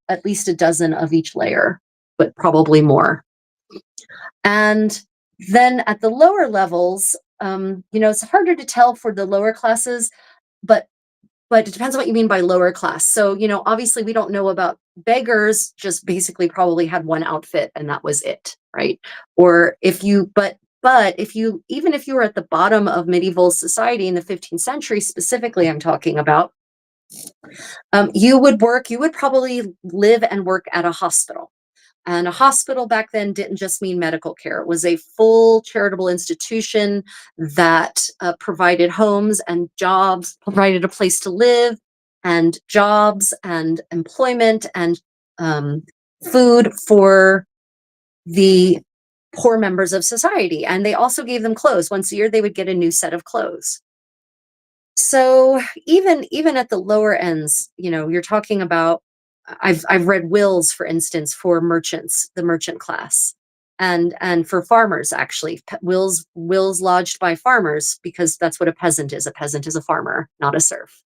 [SPEAKER 1] at least a dozen of each layer, but probably more. And then at the lower levels, it's harder to tell for the lower classes, but it depends on what you mean by lower class. So, obviously we don't know about beggars, just basically probably had one outfit and that was it, right? Or but if you even if you were at the bottom of medieval society in the 15th century, specifically, I'm talking about, you would probably live and work at a hospital. And a hospital back then didn't just mean medical care. It was a full charitable institution that provided homes and jobs, provided a place to live and jobs and employment and um, food for the poor members of society. And they also gave them clothes. Once a year, they would get a new set of clothes. So even at the lower ends, you're talking about, I've read wills, for instance, for merchants, the merchant class, and for farmers actually, wills lodged by farmers, because that's what a peasant is. A peasant is a farmer, not a serf.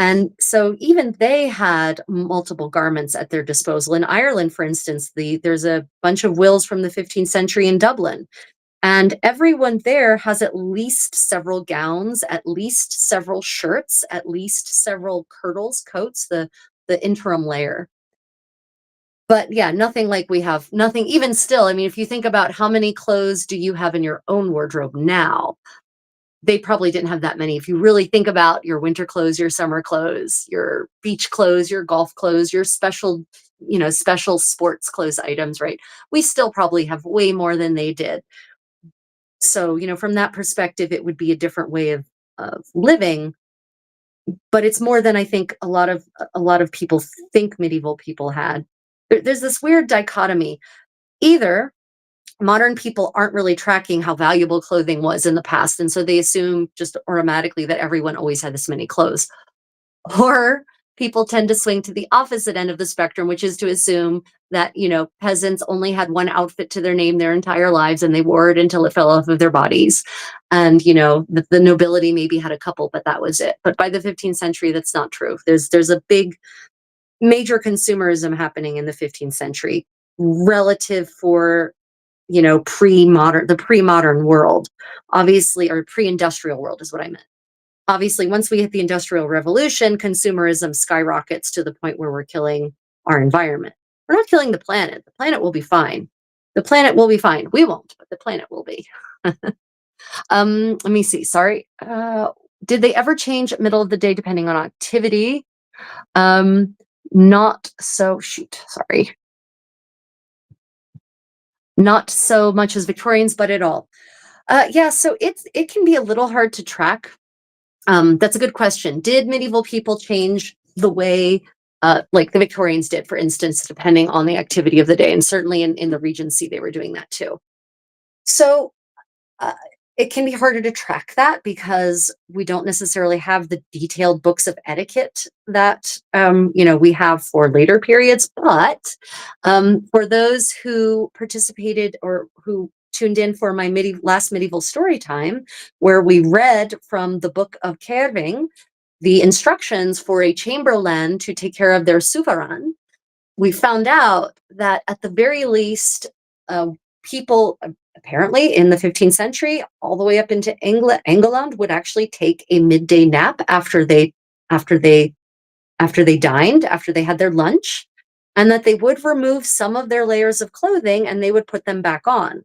[SPEAKER 1] And so even they had multiple garments at their disposal. In Ireland, for instance, there's a bunch of wills from the 15th century in Dublin, and everyone there has at least several gowns, at least several shirts, at least several kirtles, coats, the interim layer. But yeah, nothing like we have, nothing even still. I mean, if you think about how many clothes do you have in your own wardrobe now, they probably didn't have that many. If you really think about your winter clothes, your summer clothes, your beach clothes, your golf clothes, your special sports clothes items, right? We still probably have way more than they did. So, from that perspective, it would be a different way of living, but it's more than I think a lot of people think medieval people had. there's this weird dichotomy. Either modern people aren't really tracking how valuable clothing was in the past, and so they assume just automatically that everyone always had this many clothes. Or people tend to swing to the opposite end of the spectrum, which is to assume that, peasants only had one outfit to their name their entire lives and they wore it until it fell off of their bodies. And, the nobility maybe had a couple, but that was it. But by the 15th century, that's not true. There's a big major consumerism happening in the 15th century relative for the pre-modern world, obviously, or pre-industrial world is what I meant. Obviously, once we hit the industrial revolution, consumerism skyrockets to the point where we're killing our environment. We're not killing the planet. The planet will be fine. The planet will be fine. We won't, but the planet will be. Let me see. Sorry. Did they ever change middle of the day depending on activity? Not so. Shoot. Sorry. Not so much as Victorians, but at all. Yeah. So it can be a little hard to track. That's a good question. Did medieval people change the way, like the Victorians did, for instance, depending on the activity of the day? And certainly in the Regency, they were doing that too. So uh, it can be harder to track that because we don't necessarily have the detailed books of etiquette that we have for later periods. But for those who participated or who tuned in for my last medieval story time, where we read from the book of Kerving the instructions for a chamberlain to take care of their sovereign, we found out that at the very least, people apparently in the 15th century, all the way up into England, would actually take a midday nap after they dined, after they had their lunch, and that they would remove some of their layers of clothing and they would put them back on.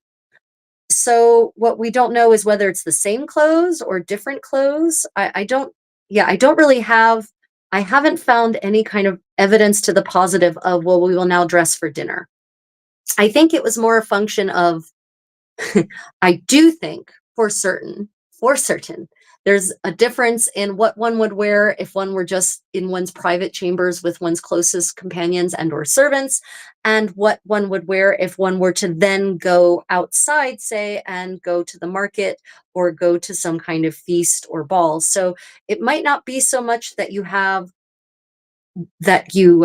[SPEAKER 1] So what we don't know is whether it's the same clothes or different clothes. I don't really have, I haven't found any kind of evidence to the positive of, well, we will now dress for dinner. I think it was more a function of, I do think for certain, there's a difference in what one would wear if one were just in one's private chambers with one's closest companions and or servants, and what one would wear if one were to then go outside, say, and go to the market or go to some kind of feast or ball. So it might not be so much that you have that you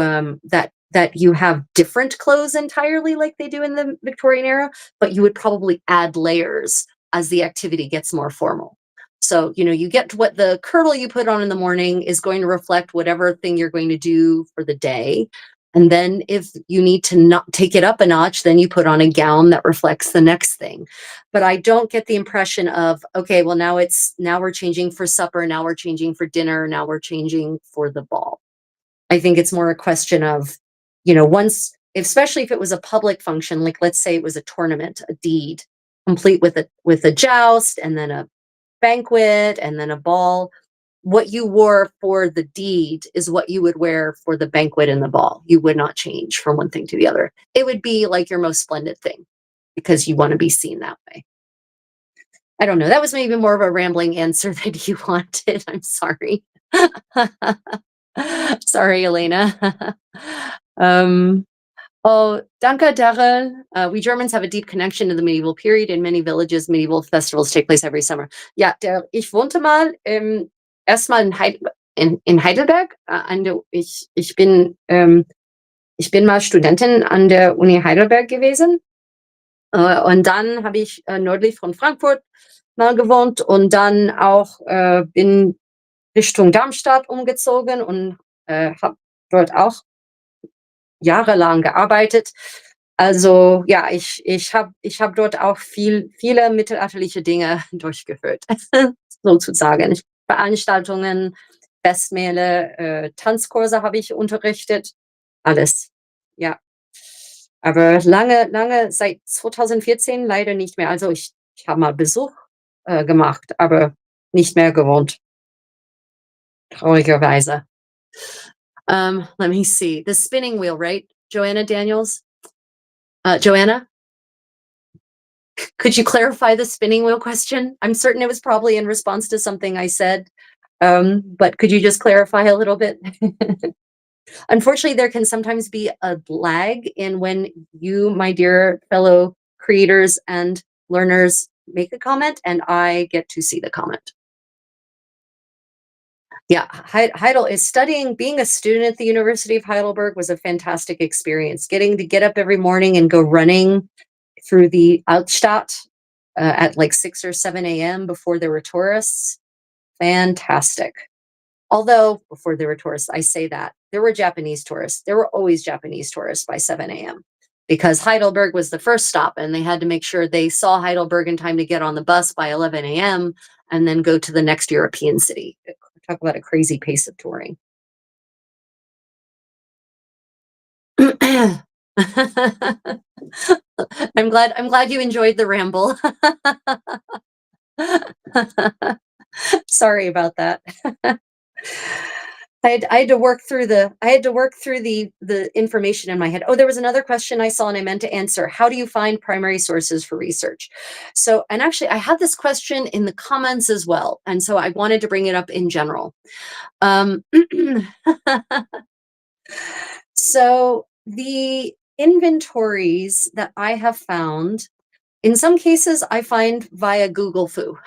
[SPEAKER 1] have different clothes entirely like they do in the Victorian era, but you would probably add layers as the activity gets more formal. So, you get what the kirtle you put on in the morning is going to reflect whatever thing you're going to do for the day. And then if you need to not take it up a notch, then you put on a gown that reflects the next thing. But I don't get the impression of, okay, well, now we're changing for supper, now we're changing for dinner, now we're changing for the ball. I think it's more a question of, once, especially if it was a public function, like let's say it was a tournament, a deed, complete with a joust and then a banquet and then a ball. What you wore for the deed is what you would wear for the banquet and the ball. You would not change from one thing to the other. It would be like your most splendid thing because you want to be seen that way. I don't know. That was maybe more of a rambling answer than you wanted. I'm sorry. Sorry, Elena. um, oh, danke, Daryl. We Germans have a deep connection to the medieval period. In many villages, medieval festivals take place every summer. Ja, ich wohnte mal erstmal in Heidelberg. Ich bin mal Studentin an der Uni Heidelberg gewesen. Und dann habe ich nördlich von Frankfurt mal gewohnt und dann auch bin Richtung Darmstadt umgezogen und habe dort auch jahrelang gearbeitet. Also ja, ich hab dort auch viele mittelalterliche Dinge durchgeführt, sozusagen. Veranstaltungen, Festmähle, Tanzkurse habe ich unterrichtet, alles. Ja, aber lange seit 2014 leider nicht mehr. Also ich habe mal Besuch gemacht, aber nicht mehr gewohnt, traurigerweise. Let me see. The spinning wheel, right? Joanna Daniels? Joanna, could you clarify the spinning wheel question? I'm certain it was probably in response to something I said, but could you just clarify a little bit? Unfortunately, there can sometimes be a lag in when you, my dear fellow creators and learners, make a comment and I get to see the comment. Yeah, Heidel is studying. Being a student at the University of Heidelberg was a fantastic experience. Getting to get up every morning and go running through the Altstadt at like 6 or 7 a.m. before there were tourists. Fantastic. Although before there were tourists, I say that there were Japanese tourists. There were always Japanese tourists by 7 a.m. because Heidelberg was the first stop and they had to make sure they saw Heidelberg in time to get on the bus by 11 a.m. and then go to the next European city. Talk about a crazy pace of touring. I'm glad you enjoyed the ramble. Sorry about that. I had to work through the information in my head. Oh, there was another question I saw and I meant to answer. How do you find primary sources for research? So, and actually I had this question in the comments as well. And so I wanted to bring it up in general. Um, so the inventories that I have found, in some cases I find via Google Foo.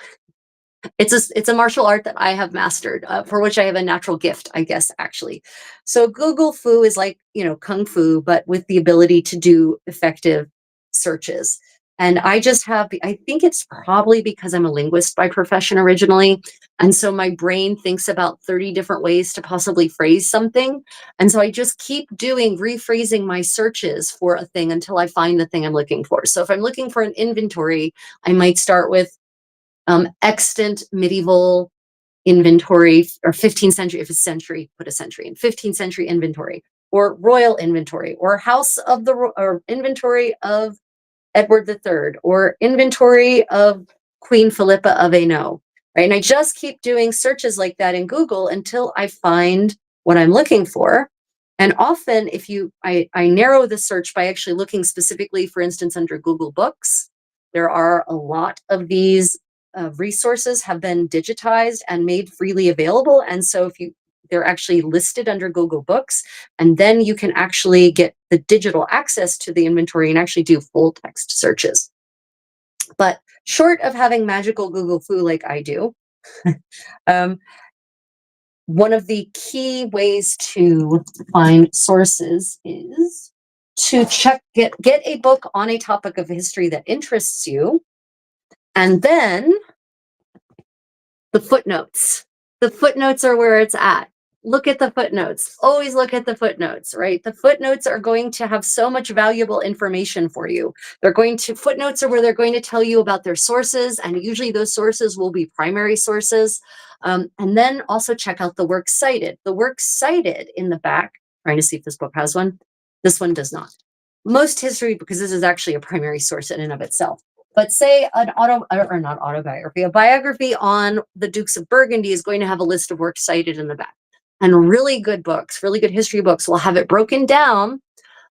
[SPEAKER 1] It's a martial art that I have mastered, for which I have a natural gift, I guess, actually. So Google Fu is like, kung fu, but with the ability to do effective searches. And I think it's probably because I'm a linguist by profession originally. And so my brain thinks about 30 different ways to possibly phrase something. And so I just keep rephrasing my searches for a thing until I find the thing I'm looking for. So if I'm looking for an inventory, I might start with extant medieval inventory, or 15th century, if it's century, put a century in, 15th century inventory, or royal inventory, or house of the, or inventory of Edward III, or inventory of Queen Philippa of Hainaut, right? And I just keep doing searches like that in Google until I find what I'm looking for. And often I narrow the search by actually looking specifically, for instance, under Google Books. There are a lot of these resources have been digitized and made freely available. And so they're actually listed under Google Books, and then you can actually get the digital access to the inventory and actually do full text searches. But short of having magical Google Foo like I do, um, one of the key ways to find sources is to get a book on a topic of history that interests you, and then the footnotes. The footnotes are where it's at. Look at the footnotes. Always look at the footnotes, right? The footnotes are going to have so much valuable information for you. Footnotes are where they're going to tell you about their sources, and usually those sources will be primary sources. And then also check out the works cited. The works cited in the back, trying to see if this book has one. This one does not. Most history, because this is actually a primary source in and of itself. But say not autobiography, a biography on the Dukes of Burgundy is going to have a list of works cited in the back. And really good books, really good history books will have it broken down,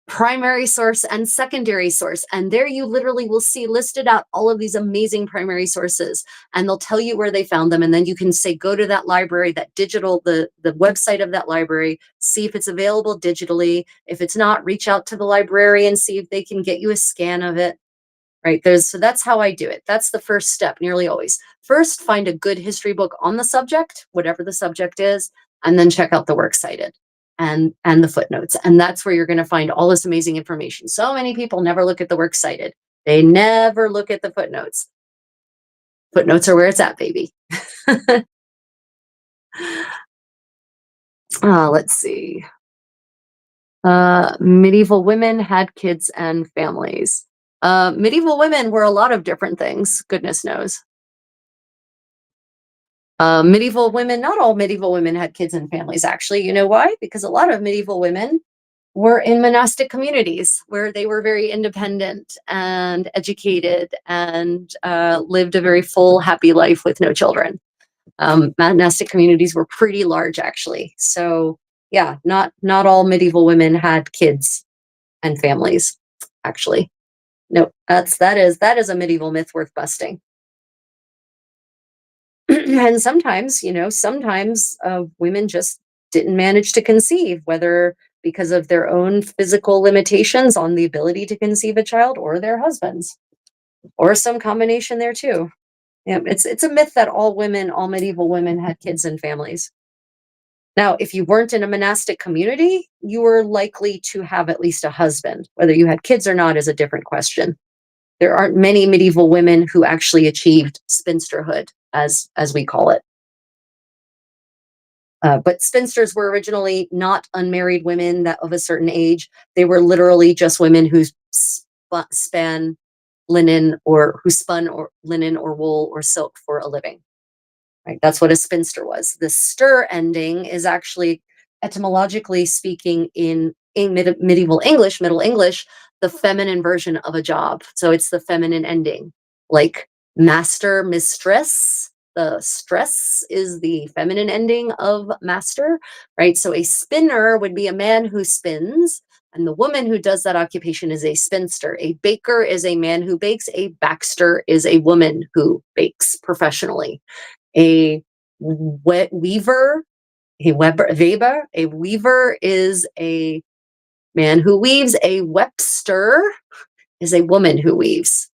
[SPEAKER 1] primary source and secondary source. And there you literally will see listed out all of these amazing primary sources, and they'll tell you where they found them. And then you can say, go to that library, the website of that library, see if it's available digitally. If it's not, reach out to the librarian, see if they can get you a scan of it. Right. So that's how I do it. That's the first step, nearly always. First, find a good history book on the subject, whatever the subject is, and then check out the works cited and the footnotes. And that's where you're going to find all this amazing information. So many people never look at the works cited. They never look at the footnotes. Footnotes are where it's at, baby. Let's see. Medieval women had kids and families. Medieval women were a lot of different things, goodness knows. Medieval women, not all medieval women had kids and families, actually. You know why? Because a lot of medieval women were in monastic communities where they were very independent and educated and lived a very full, happy life with no children. Monastic communities were pretty large, actually. So yeah, not all medieval women had kids and families, actually. No, that is a medieval myth worth busting. And sometimes women just didn't manage to conceive, whether because of their own physical limitations on the ability to conceive a child or their husbands, or some combination there too. Yeah, it's a myth that all women, all medieval women had kids and families. Now, if you weren't in a monastic community, you were likely to have at least a husband. Whether you had kids or not is a different question. There aren't many medieval women who actually achieved spinsterhood, as we call it. But spinsters were originally not unmarried women that of a certain age. They were literally just women who span linen, or who spun or linen or wool or silk for a living. Right? That's what a spinster was. The stir ending is actually, etymologically speaking, in medieval English, Middle English, the feminine version of a job. So it's the feminine ending, like master, mistress. The stress is the feminine ending of master, right? So a spinner would be a man who spins, and the woman who does that occupation is a spinster. A baker is a man who bakes. A backster is a woman who bakes professionally. A weaver, a weaver is a man who weaves. A webster is a woman who weaves.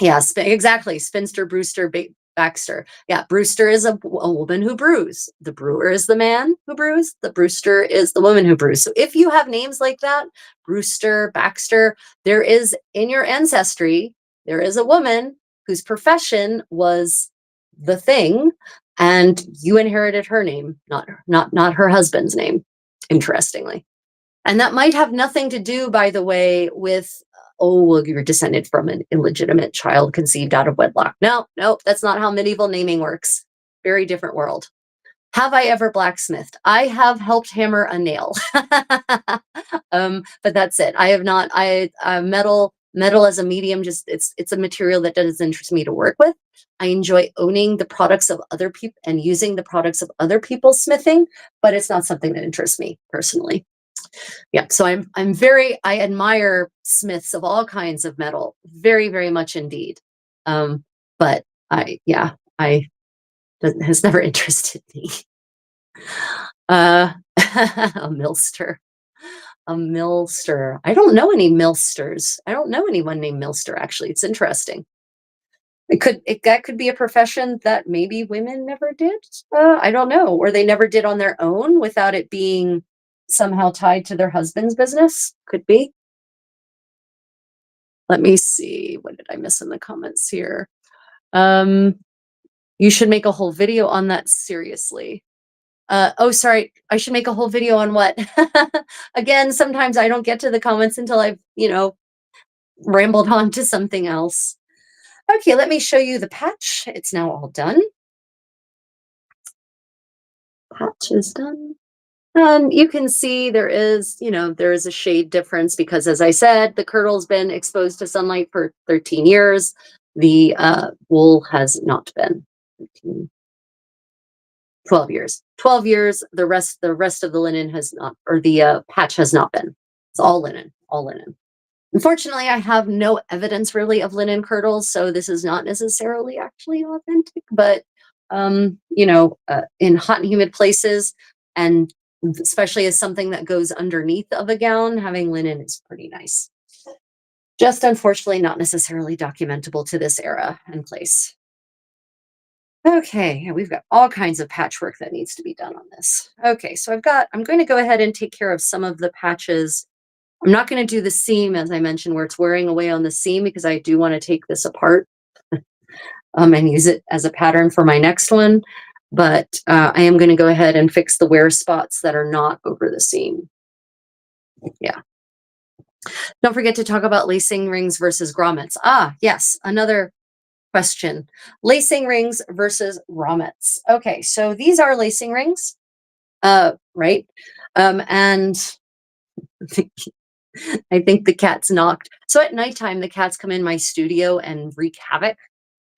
[SPEAKER 1] Yeah, exactly. Spinster, Brewster, Baxter. Yeah, Brewster is a woman who brews. The brewer is the man who brews. The Brewster is the woman who brews. So if you have names like that, Brewster, Baxter, there is in your ancestry, there is a woman whose profession was the thing, and you inherited her name, not her husband's name, interestingly. And that might have nothing to do, by the way, with, oh, well, you're descended from an illegitimate child conceived out of wedlock. No, that's not how medieval naming works. Very different world. Have I ever blacksmithed? I have helped hammer a nail. But that's it. I have not. Metal as a medium, just it's a material that doesn't interest me to work with. I enjoy owning the products of other people and using the products of other people's smithing, but it's not something that interests me personally. Yeah, so I admire smiths of all kinds of metal, very, very much indeed. But I has never interested me. A millster. A millster. I don't know any millsters. I don't know anyone named Millster, actually. It's interesting. That could be a profession that maybe women never did. I don't know, or they never did on their own without it being somehow tied to their husband's business. Could be. Let me see. What did I miss in the comments here? You should make a whole video on that, seriously. Oh, sorry. I should make a whole video on what? Again, sometimes I don't get to the comments until I've, rambled on to something else. Okay, let me show you the patch. It's now all done. Patch is done. And you can see there is a shade difference because, as I said, the kirtle's been exposed to sunlight for 13 years. The wool has not been. 12 years. 12 years. The rest of the linen has not, or the patch has not been. It's all linen. All linen. Unfortunately, I have no evidence really of linen kirtles, so this is not necessarily actually authentic. But in hot and humid places, and especially as something that goes underneath of a gown, having linen is pretty nice. Just unfortunately not necessarily documentable to this era and place. Okay, we've got all kinds of patchwork that needs to be done on this. Okay, so I'm going to go ahead and take care of some of the patches. I'm not going to do the seam, as I mentioned, where it's wearing away on the seam, because I do want to take this apart and use it as a pattern for my next one. But I am going to go ahead and fix the wear spots that are not over the seam. Yeah. Don't forget to talk about lacing rings versus grommets. Ah, yes, another question. Lacing rings versus grommets. Okay, so these are lacing rings, right? And I think the cat's knocked. So at nighttime, the cats come in my studio and wreak havoc.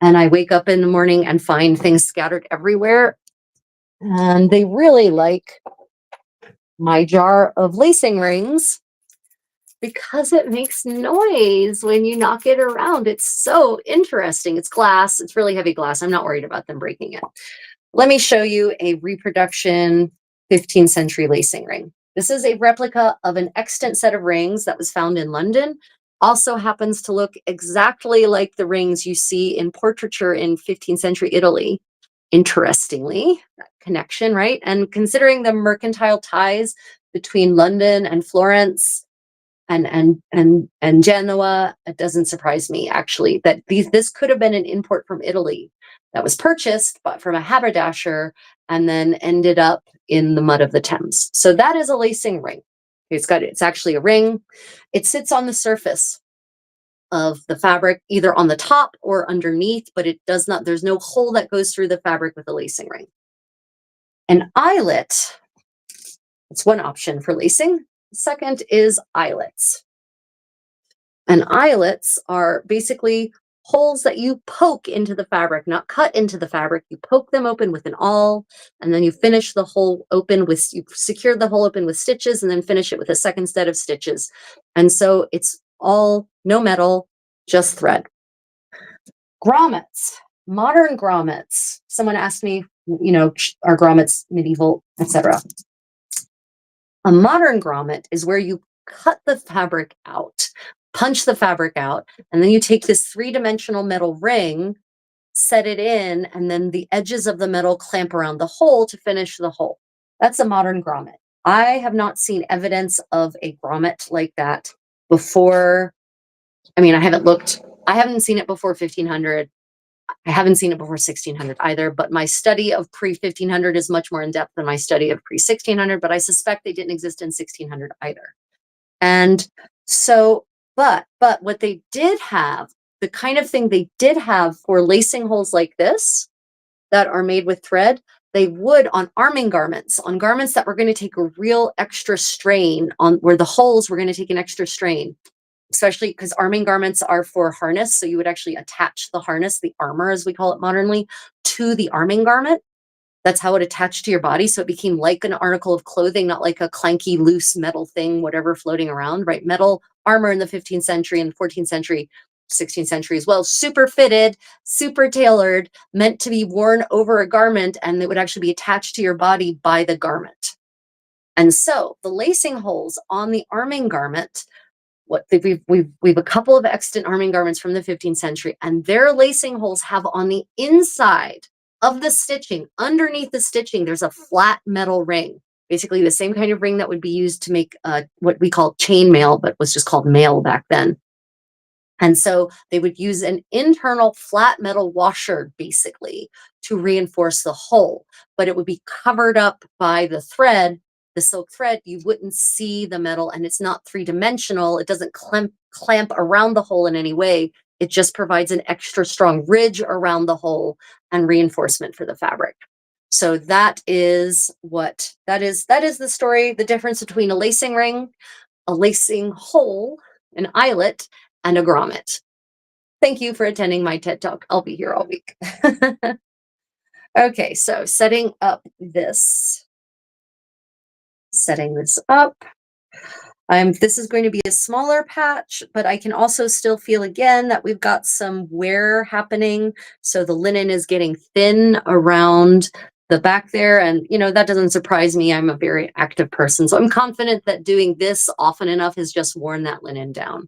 [SPEAKER 1] And I wake up in the morning and find things scattered everywhere. And they really like my jar of lacing rings because it makes noise when you knock it around. It's so interesting. It's glass. It's really heavy glass. I'm not worried about them breaking it. Let me show you a reproduction 15th century lacing ring. This is a replica of an extant set of rings that was found in London. Also happens to look exactly like the rings you see in portraiture in 15th century Italy. Interestingly, that connection, right? And considering the mercantile ties between London and Florence and Genoa, it doesn't surprise me actually that this could have been an import from Italy that was purchased but from a haberdasher and then ended up in the mud of the Thames. So that is a lacing ring. It's actually a ring. It sits on the surface of the fabric, either on the top or underneath, but it does not, there's no hole that goes through the fabric with a lacing ring. An eyelet, it's one option for lacing. The second is eyelets. And eyelets are basically holes that you poke into the fabric, not cut into the fabric. You poke them open with an awl, and then you finish the hole open with, you secure the hole open with stitches, and then finish it with a second set of stitches. And so it's all no metal, just thread. Grommets, modern grommets. Someone asked me, are grommets medieval, etc. A modern grommet is where you cut the fabric out, punch the fabric out, and then you take this three-dimensional metal ring, set it in, and then the edges of the metal clamp around the hole to finish the hole. That's a modern grommet. I have not seen evidence of a grommet like that before. I mean, I haven't seen it before 1500. I haven't seen it before 1600 either, but my study of pre-1500 is much more in depth than my study of pre-1600, but I suspect they didn't exist in 1600 either. And so, but what they did have, the kind of thing they did have for lacing holes like this that are made with thread, they would on arming garments, on garments that were going to take a real extra strain, on where the holes were going to take an extra strain, especially because arming garments are for harness. So you would actually attach the harness, the armor as we call it modernly, to the arming garment. That's how it attached to your body. So it became like an article of clothing, not like a clanky, loose metal thing, whatever floating around, right? Metal armor in the 15th century and the 14th century, 16th century as well, super fitted, super tailored, meant to be worn over a garment, and it would actually be attached to your body by the garment. And so the lacing holes on the arming garment, we've a couple of extant arming garments from the 15th century, and their lacing holes have on the inside of the stitching, underneath the stitching, there's a flat metal ring, basically the same kind of ring that would be used to make what we call chain mail, but was just called mail back then. And so they would use an internal flat metal washer, basically, to reinforce the hole, but it would be covered up by the thread, the silk thread. You wouldn't see the metal, and it's not three-dimensional. It doesn't clamp around the hole in any way. It just provides an extra strong ridge around the hole and reinforcement for the fabric. So that is the story, the difference between a lacing ring, a lacing hole, an eyelet, and a grommet. Thank you for attending my TED Talk. I'll be here all week. Okay, so setting this up. This is going to be a smaller patch, but I can also still feel again that we've got some wear happening. So the linen is getting thin around the back there. And, that doesn't surprise me. I'm a very active person. So I'm confident that doing this often enough has just worn that linen down.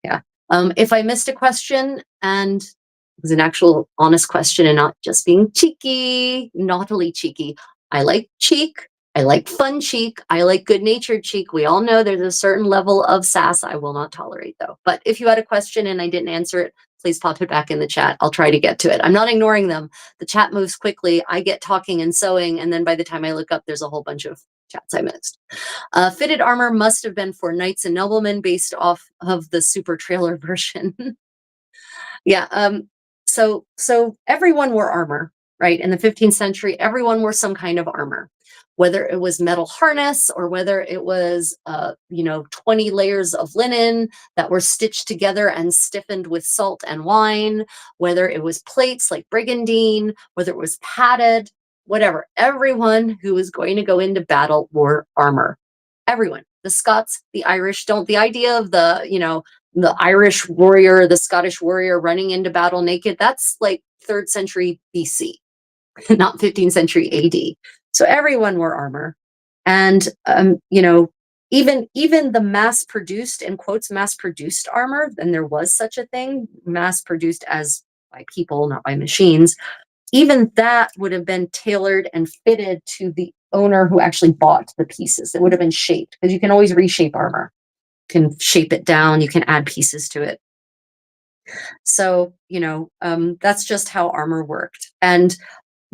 [SPEAKER 1] Yeah. If I missed a question and it was an actual honest question and not just being cheeky, naughtily cheeky, I like cheek. I like fun cheek. I like good-natured cheek. We all know there's a certain level of sass I will not tolerate, though. But if you had a question and I didn't answer it, please pop it back in the chat. I'll try to get to it. I'm not ignoring them. The chat moves quickly. I get talking and sewing, and then by the time I look up, there's a whole bunch of chats I missed. Fitted armor must have been for knights and noblemen based off of the super trailer version. Yeah. So everyone wore armor, right? In the 15th century, everyone wore some kind of armor, whether it was metal harness or whether it was, 20 layers of linen that were stitched together and stiffened with salt and wine, whether it was plates like brigandine, whether it was padded, whatever. Everyone who was going to go into battle wore armor. Everyone. The Scots, the Irish don't. The idea of the Irish warrior, the Scottish warrior running into battle naked, that's like 3rd century BC. not 15th century AD. So everyone wore armor. And, even the mass produced, in quotes, mass produced armor, and there was such a thing, mass produced as by people, not by machines, even that would have been tailored and fitted to the owner who actually bought the pieces. It would have been shaped because you can always reshape armor. You can shape it down, you can add pieces to it. So, that's just how armor worked. And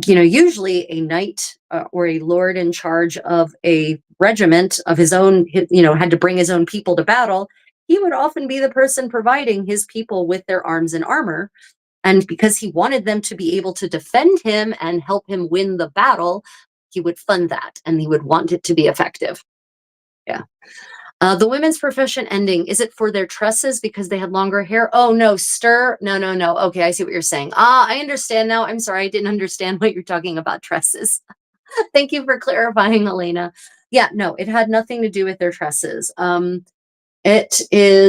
[SPEAKER 1] usually a knight or a lord in charge of a regiment of his own, had to bring his own people to battle. He would often be the person providing his people with their arms and armor. And because he wanted them to be able to defend him and help him win the battle, he would fund that and he would want it to be effective. Yeah. The women's profession ending, is it for their tresses because they had longer hair? Oh, no, stir. No, no, no. Okay, I see what you're saying. I understand now. I'm sorry, I didn't understand what you're talking about tresses. Thank you for clarifying, Elena. Yeah, no, it had nothing to do with their tresses. It's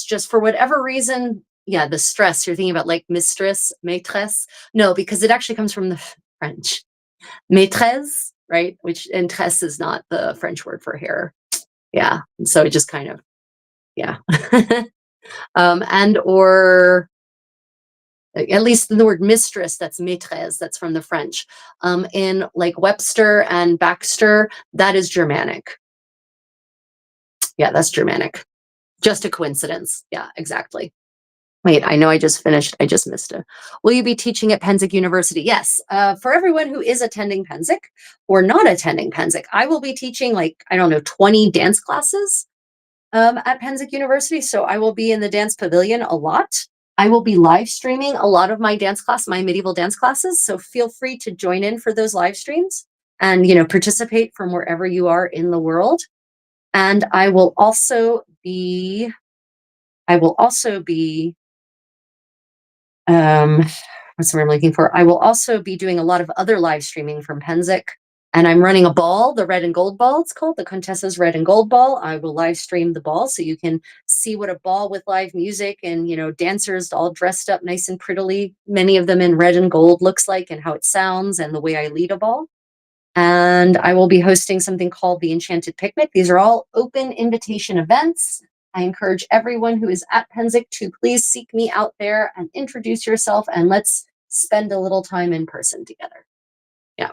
[SPEAKER 1] just for whatever reason, yeah, the stress, you're thinking about like mistress, maîtresse. No, because it actually comes from the French. Maîtresse, right? And tresse is not the French word for hair. Yeah. And so it just kind of, yeah. And or at least the word mistress, that's maîtresse, that's from the French. In like Webster and Baxter, that is Germanic. Yeah, that's Germanic. Just a coincidence. Yeah, exactly. Wait, I know I just finished. I just missed it. Will you be teaching at Penzic University? Yes. For everyone who is attending Penzic or not attending Penzic, I will be teaching like, I don't know, 20 dance classes at Penzic University. So I will be in the dance pavilion a lot. I will be live streaming a lot of my dance class, my medieval dance classes. So feel free to join in for those live streams and, participate from wherever you are in the world. And I will also be, what's the word I'm looking for? I will also be doing a lot of other live streaming from Penzic. And I'm running a ball, the red and gold ball, it's called the Contessa's Red and Gold Ball. I will live stream the ball so you can see what a ball with live music and, dancers all dressed up nice and prettily, many of them in red and gold, looks like, and how it sounds and the way I lead a ball. And I will be hosting something called the Enchanted Picnic. These are all open invitation events. I encourage everyone who is at Penzic to please seek me out there and introduce yourself, and let's spend a little time in person together. Yeah.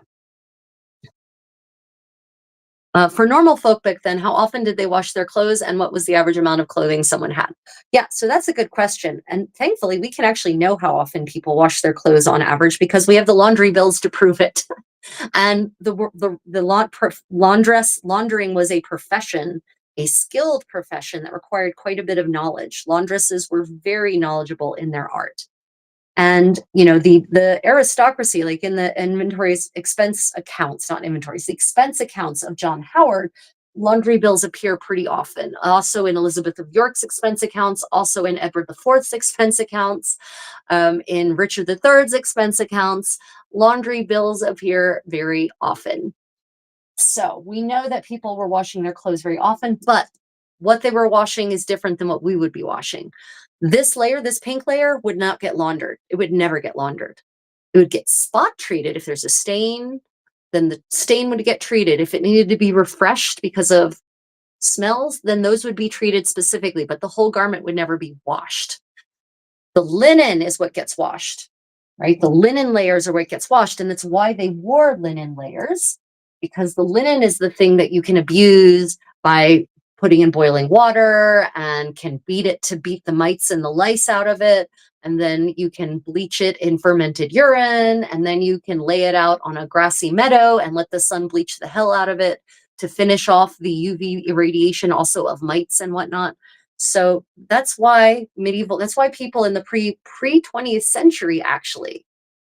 [SPEAKER 1] For normal folk back then, how often did they wash their clothes and what was the average amount of clothing someone had? Yeah, so that's a good question. And thankfully, we can actually know how often people wash their clothes on average because we have the laundry bills to prove it. And laundering was a profession, a skilled profession that required quite a bit of knowledge. Laundresses were very knowledgeable in their art. And the aristocracy, like in the inventories, expense accounts, not inventories, the expense accounts of John Howard, laundry bills appear pretty often. Also in Elizabeth of York's expense accounts, also in Edward IV's expense accounts, in Richard III's expense accounts, laundry bills appear very often. So we know that people were washing their clothes very often, but what they were washing is different than what we would be washing. This layer, this pink layer, would not get laundered. It would never get laundered. It would get spot treated. If there's a stain, then the stain would get treated. If it needed to be refreshed because of smells, then those would be treated specifically, but the whole garment would never be washed. The linen is what gets washed, right? The linen layers are what gets washed, and that's why they wore linen layers, because the linen is the thing that you can abuse by putting in boiling water and can beat it to beat the mites and the lice out of it. And then you can bleach it in fermented urine, and then you can lay it out on a grassy meadow and let the sun bleach the hell out of it to finish off the UV irradiation also of mites and whatnot. So that's why people in the pre 20th century, actually,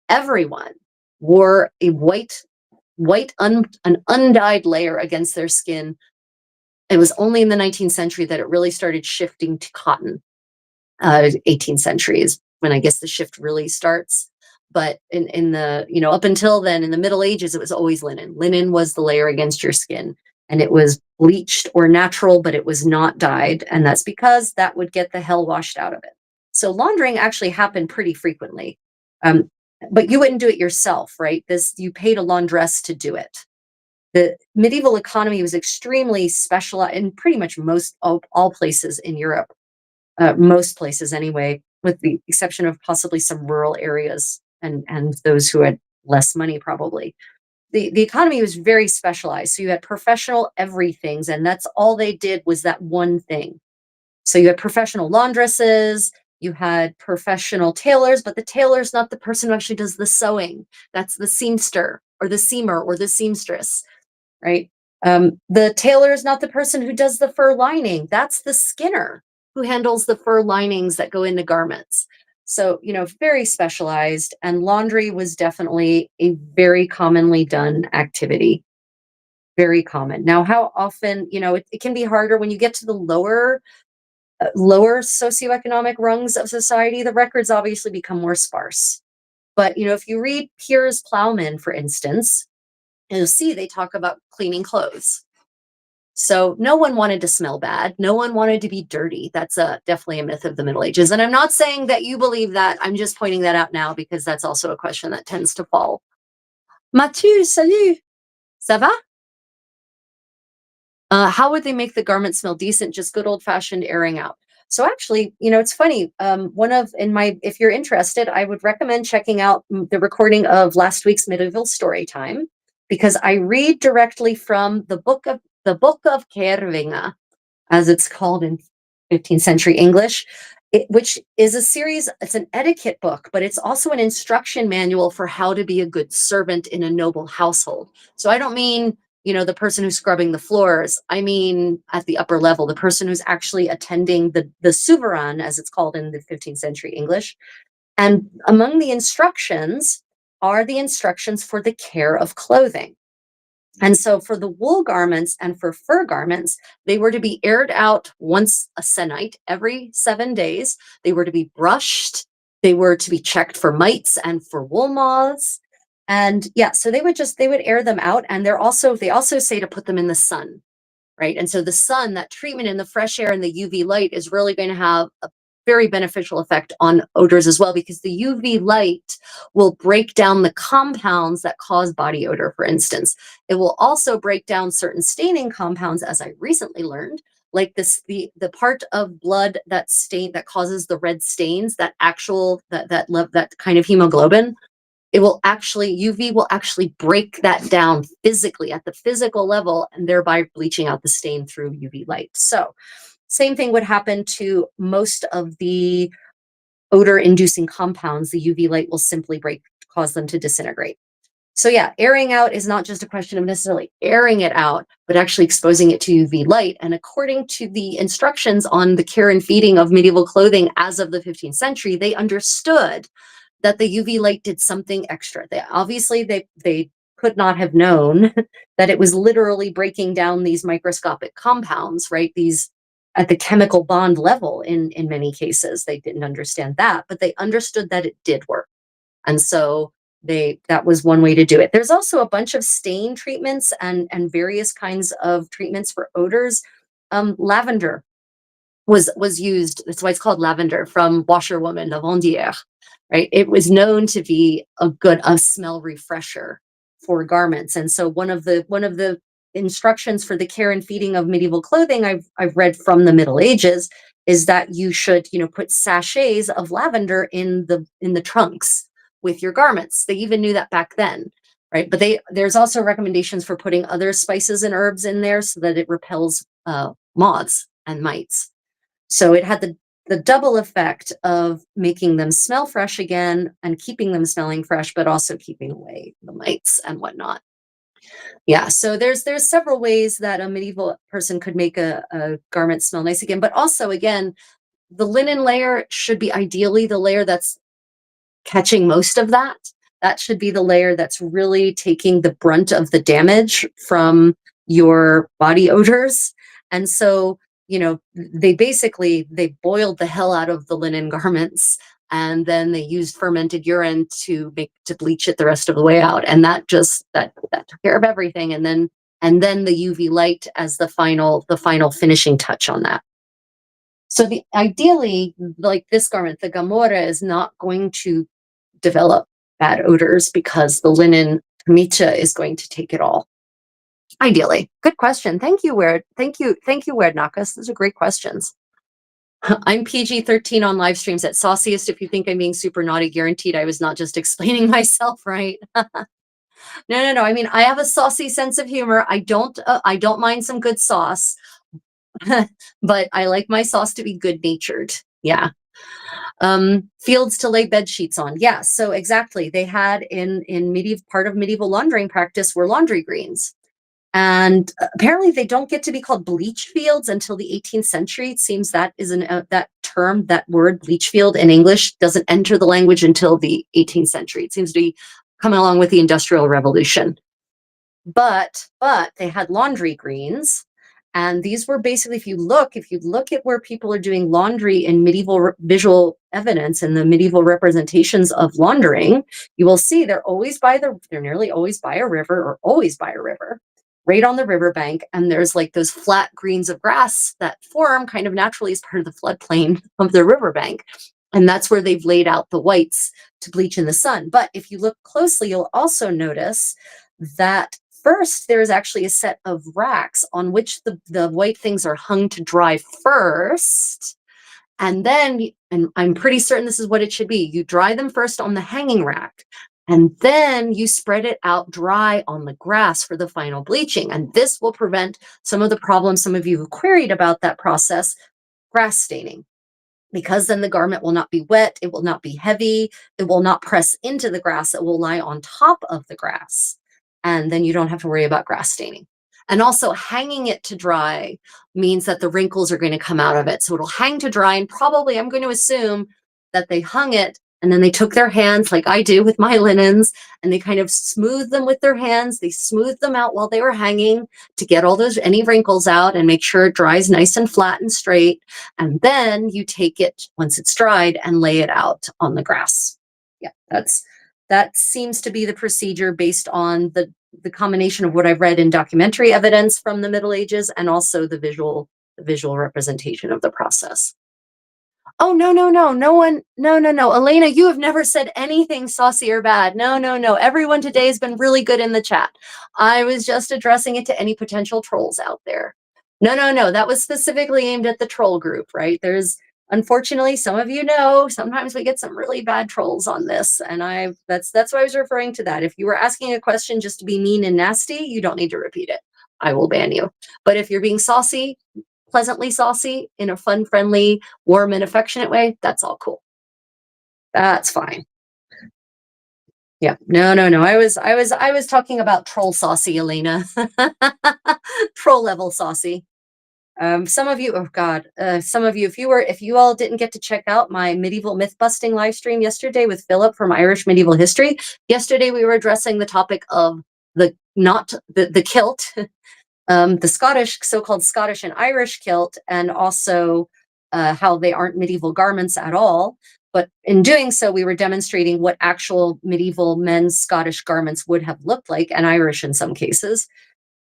[SPEAKER 1] everyone wore a an undyed layer against their skin. It was only in the 19th century that it really started shifting to cotton. 18th century is when I guess the shift really starts. But in the, up until then, in the Middle Ages, it was always linen. Linen was the layer against your skin, and it was bleached or natural, but it was not dyed. And that's because that would get the hell washed out of it. So laundering actually happened pretty frequently. but you wouldn't do it yourself, right? This, you paid a laundress to do it. The medieval economy was extremely specialized in pretty much most all places in Europe, most places anyway, with the exception of possibly some rural areas and those who had less money probably. The economy was very specialized. So you had professional everythings, and that's all they did was that one thing. So you had professional laundresses, you had professional tailors, but the tailor's not the person who actually does the sewing. That's the seamster or the seamer or the seamstress, right? The tailor is not the person who does the fur lining. That's the skinner who handles the fur linings that go into garments. So, very specialized, and laundry was definitely a very commonly done activity. Very common. Now, how often, it can be harder when you get to the lower socioeconomic rungs of society. The records obviously become more sparse. But, if you read Piers Plowman, for instance, you'll see they talk about cleaning clothes. So no one wanted to smell bad. No one wanted to be dirty. That's definitely a myth of the Middle Ages. And I'm not saying that you believe that. I'm just pointing that out now because that's also a question that tends to fall. Mathieu, salut. Ça va? How would they make the garment smell decent? Just good old fashioned airing out. So actually, it's funny. If you're interested, I would recommend checking out the recording of last week's medieval story time, because I read directly from the book of Kervinga, as it's called in 15th century English, which is a series. It's an etiquette book, but it's also an instruction manual for how to be a good servant in a noble household. So I don't mean, the person who's scrubbing the floors. I mean, at the upper level, the person who's actually attending the souverain, as it's called in the 15th century English. And among the instructions are the instructions for the care of clothing. And so for the wool garments and for fur garments, they were to be aired out once a sennight, every 7 days. They were to be brushed. They were to be checked for mites and for wool moths. And yeah, so they would air them out. And they also say to put them in the sun, right? And so the sun, that treatment in the fresh air and the UV light is really going to have a very beneficial effect on odors as well, because the UV light will break down the compounds that cause body odor, for instance. It will also break down certain staining compounds, as I recently learned, like the part of blood that causes the red stains, that kind of hemoglobin. UV will actually break that down physically at the physical level, and thereby bleaching out the stain through UV light. So same thing would happen to most of the odor inducing compounds. The UV light will simply cause them to disintegrate. So yeah, airing out is not just a question of necessarily airing it out, but actually exposing it to UV light. And according to the instructions on the care and feeding of medieval clothing as of the 15th century, they understood that the UV light did something extra. They could not have known that it was literally breaking down these microscopic compounds, right? These at the chemical bond level in many cases. They didn't understand that, but they understood that it did work. And so that was one way to do it. There's also a bunch of stain treatments and various kinds of treatments for odors. Lavender was used. That's why it's called lavender, from washerwoman, lavandière, right? It was known to be a smell refresher for garments. And so one of the instructions for the care and feeding of medieval clothing I've read from the Middle Ages is that you should, put sachets of lavender in the trunks with your garments. They even knew that back then, right? But there's also recommendations for putting other spices and herbs in there so that it repels moths and mites. So it had the double effect of making them smell fresh again and keeping them smelling fresh, but also keeping away the mites and whatnot. Yeah, so there's several ways that a medieval person could make a garment smell nice again. But also, again, the linen layer should be ideally the layer that's catching most of that. That should be the layer that's really taking the brunt of the damage from your body odors. And so, they boiled the hell out of the linen garments, and then they used fermented urine to bleach it the rest of the way out. And that took care of everything. And then the UV light as the final finishing touch on that. So ideally, like this garment, the Gamora is not going to develop bad odors because the linen micha is going to take it all. Ideally. Good question. Thank you, Weird. Thank you, Weird Nakas. Those are great questions. I'm PG-13 on live streams at Sauciest. If you think I'm being super naughty, guaranteed I was not just explaining myself right. No. I mean, I have a saucy sense of humor. I don't mind some good sauce, but I like my sauce to be good natured. Yeah. Fields to lay bed sheets on. Yeah. So exactly. They had in medieval part of medieval laundering practice were laundry greens. And apparently they don't get to be called bleach fields until the 18th century. It seems that is that term, that word bleach field in English doesn't enter the language until the 18th century. It seems to be coming along with the Industrial Revolution. But they had laundry greens. And these were basically, if you look at where people are doing laundry in medieval visual evidence and the medieval representations of laundering, you will see they're nearly always by a river, or always by a river, right on the riverbank. And there's like those flat greens of grass that form kind of naturally as part of the floodplain of the riverbank. And that's where they've laid out the whites to bleach in the sun. But if you look closely, you'll also notice that first, there is actually a set of racks on which the white things are hung to dry first. And then, and I'm pretty certain this is what it should be, you dry them first on the hanging rack, and then you spread it out dry on the grass for the final bleaching. And this will prevent some of the problems some of you have queried about that process, grass staining. Because then the garment will not be wet, it will not be heavy, it will not press into the grass, it will lie on top of the grass. And then you don't have to worry about grass staining. And also hanging it to dry means that the wrinkles are going to come out of it. So it'll hang to dry, and probably I'm going to assume that they hung it and then they took their hands like I do with my linens and they kind of smoothed them with their hands. They smoothed them out while they were hanging to get all any wrinkles out and make sure it dries nice and flat and straight. And then you take it once it's dried and lay it out on the grass. Yeah, that seems to be the procedure based on the combination of what I've read in documentary evidence from the Middle Ages and also the visual representation of the process. Oh, no one, no. Elena, you have never said anything saucy or bad. No. Everyone today has been really good in the chat. I was just addressing it to any potential trolls out there. No. That was specifically aimed at the troll group, right? Unfortunately, some of you know, sometimes we get some really bad trolls on this. And that's why I was referring to that. If you were asking a question just to be mean and nasty, you don't need to repeat it. I will ban you. But if you're being saucy, pleasantly saucy in a fun, friendly, warm, and affectionate way, that's all cool. That's fine. Yeah, no. I was talking about troll saucy, Elena. Troll level saucy. Some of you, oh God, if you all didn't get to check out my medieval myth busting live stream yesterday with Philip from Irish Medieval History, yesterday we were addressing the topic of the kilt, the Scottish, so-called Scottish and Irish kilt, and also how they aren't medieval garments at all. But in doing so, we were demonstrating what actual medieval men's Scottish garments would have looked like, and Irish in some cases.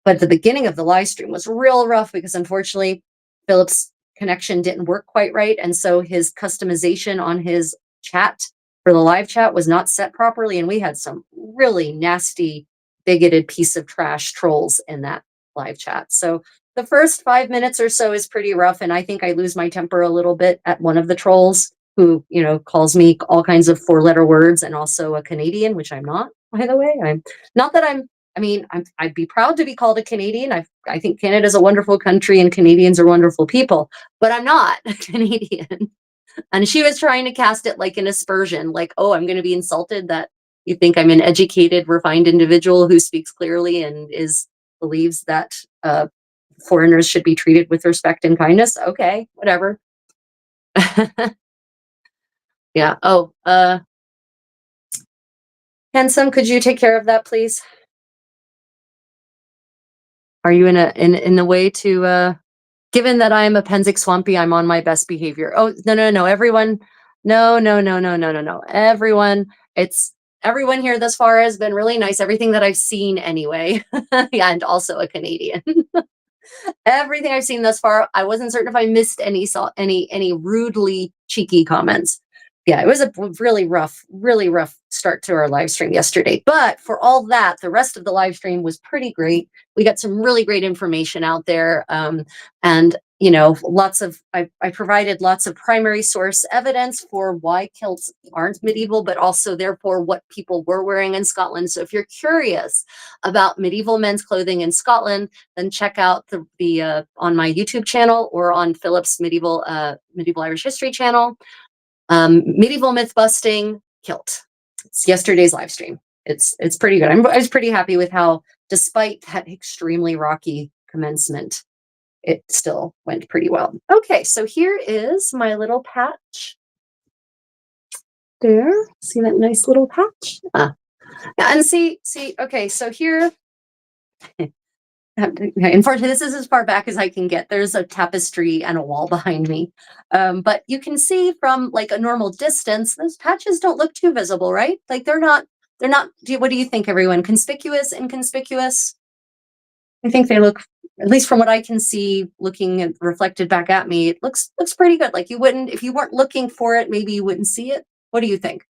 [SPEAKER 1] But the beginning of the live stream was real rough because unfortunately, Philip's connection didn't work quite right. And so his customization on his chat for the live chat was not set properly. And we had some really nasty, bigoted piece of trash trolls in that live chat. So the first 5 minutes or so is pretty rough. And I think I lose my temper a little bit at one of the trolls who, calls me all kinds of 4-letter words and also a Canadian, which I'm not, by the way. I'd be proud to be called a Canadian. I think Canada's a wonderful country and Canadians are wonderful people, but I'm not a Canadian. And she was trying to cast it like an aspersion, like, oh, I'm going to be insulted that you think I'm an educated, refined individual who speaks clearly and believes that foreigners should be treated with respect and kindness. Okay, whatever. Yeah. Oh, Handsome, could you take care of that, please? Are you in a way to, given that I am a Penzic Swampy, I'm on my best behavior. Oh, no, everyone. No. Everyone here thus far has been really nice. Everything that I've seen anyway. Yeah, and also a Canadian. Everything I've seen thus far, I wasn't certain if I missed any rudely cheeky comments. Yeah, it was a really rough start to our live stream yesterday. But for all that, the rest of the live stream was pretty great. We got some really great information out there. And I provided lots of primary source evidence for why kilts aren't medieval, but also therefore what people were wearing in Scotland. So if you're curious about medieval men's clothing in Scotland, then check out the on my YouTube channel or on Philip's medieval Irish history channel. Medieval myth busting kilt. It's yesterday's live stream. It's pretty good. I was pretty happy with how, despite that extremely rocky commencement, it still went pretty well. Okay, so here is my little patch. There, see that nice little patch? And see. Okay, so here. Unfortunately, this is as far back as I can get. There's a tapestry and a wall behind me. But you can see from like a normal distance, those patches don't look too visible, right? Like they're not, what do you think, everyone? Conspicuous, inconspicuous? I think they look, at least from what I can see, looking and reflected back at me, it looks pretty good. Like you wouldn't, if you weren't looking for it, maybe you wouldn't see it. What do you think?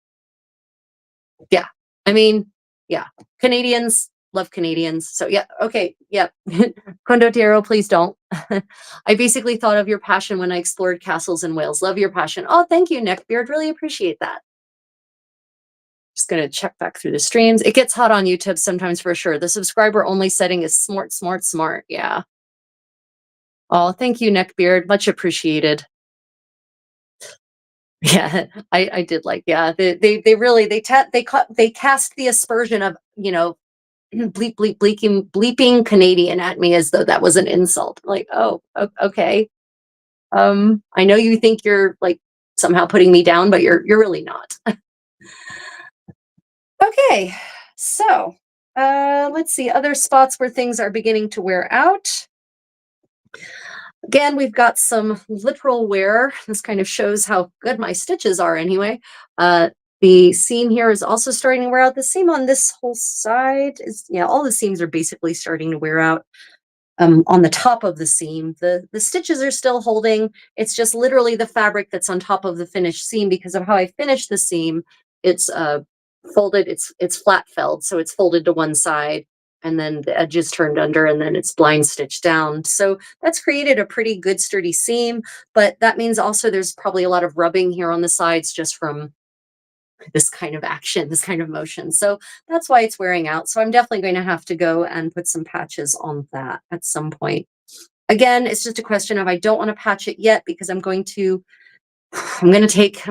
[SPEAKER 1] Yeah. I mean, yeah. Canadians love Canadians. So yeah, okay, yeah. Condottiero, please don't. I basically thought of your passion when I explored castles in Wales. Love your passion. Oh, thank you, Neckbeard. Really appreciate that. Just gonna check back through the streams. It gets hot on YouTube sometimes for sure. The subscriber only setting is smart, smart, smart. Yeah. Oh, thank you, Neckbeard. Much appreciated. Yeah, I did like, yeah. They really they cast the aspersion of, bleep bleep bleeping Canadian at me as though that was an insult. Like, oh, okay. I know you think you're like somehow putting me down, but you're really not. Okay, so let's see other spots where things are beginning to wear out. Again, we've got some literal wear. This kind of shows how good my stitches are anyway. The seam here is also starting to wear out. The seam on this whole side is, yeah, all the seams are basically starting to wear out. On the top of the seam, the stitches are still holding. It's just literally the fabric that's on top of the finished seam. Because of how I finished the seam, it's folded, it's flat felled, so it's folded to one side, and then the edges turned under, and then it's blind stitched down. So that's created a pretty good sturdy seam, but that means also there's probably a lot of rubbing here on the sides just from this kind of action, this kind of motion. So that's why it's wearing out. So I'm definitely going to have to go and put some patches on that at some point. Again, it's just a question of, I don't want to patch it yet because I'm going to take, I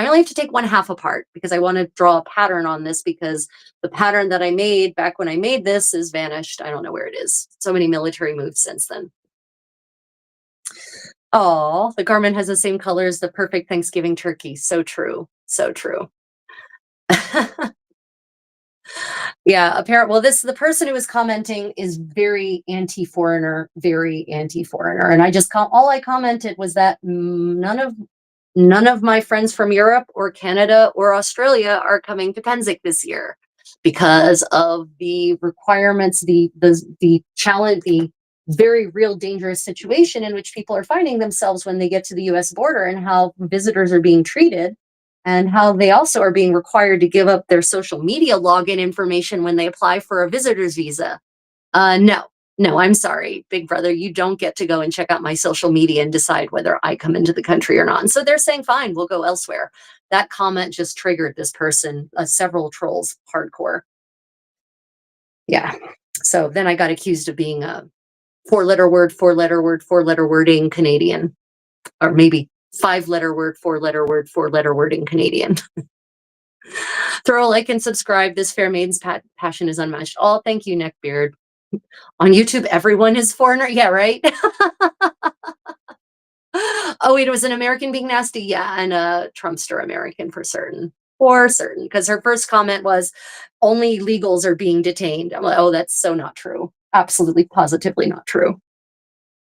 [SPEAKER 1] only have to take one half apart because I want to draw a pattern on this, because the pattern that I made back when I made this is vanished. I don't know where it is. So many military moves since then. Oh, the garment has the same color as the perfect Thanksgiving turkey. So true. So true. Yeah, apparently, well, the person who was commenting is very anti-foreigner, and I just all I commented was that none of my friends from Europe or Canada or Australia are coming to Penzic this year because of the requirements, the challenge, the very real dangerous situation in which people are finding themselves when they get to the US border, and how visitors are being treated, and how they also are being required to give up their social media login information when they apply for a visitor's visa. No, I'm sorry, big brother, you don't get to go and check out my social media and decide whether I come into the country or not. And so they're saying, fine, we'll go elsewhere. That comment just triggered this person, several trolls, hardcore. Yeah. So then I got accused of being a four-letter wording Canadian, or maybe five-letter word, four-letter wording Canadian. Throw a like and subscribe. This fair maiden's passion is unmatched. Oh, thank you, Neckbeard. On YouTube, everyone is foreigner. Yeah, right. Oh wait, it was an American being nasty. Yeah, and a Trumpster American for certain. For certain, because her first comment was, only legals are being detained. I'm like, oh, that's so not true. Absolutely, positively not true.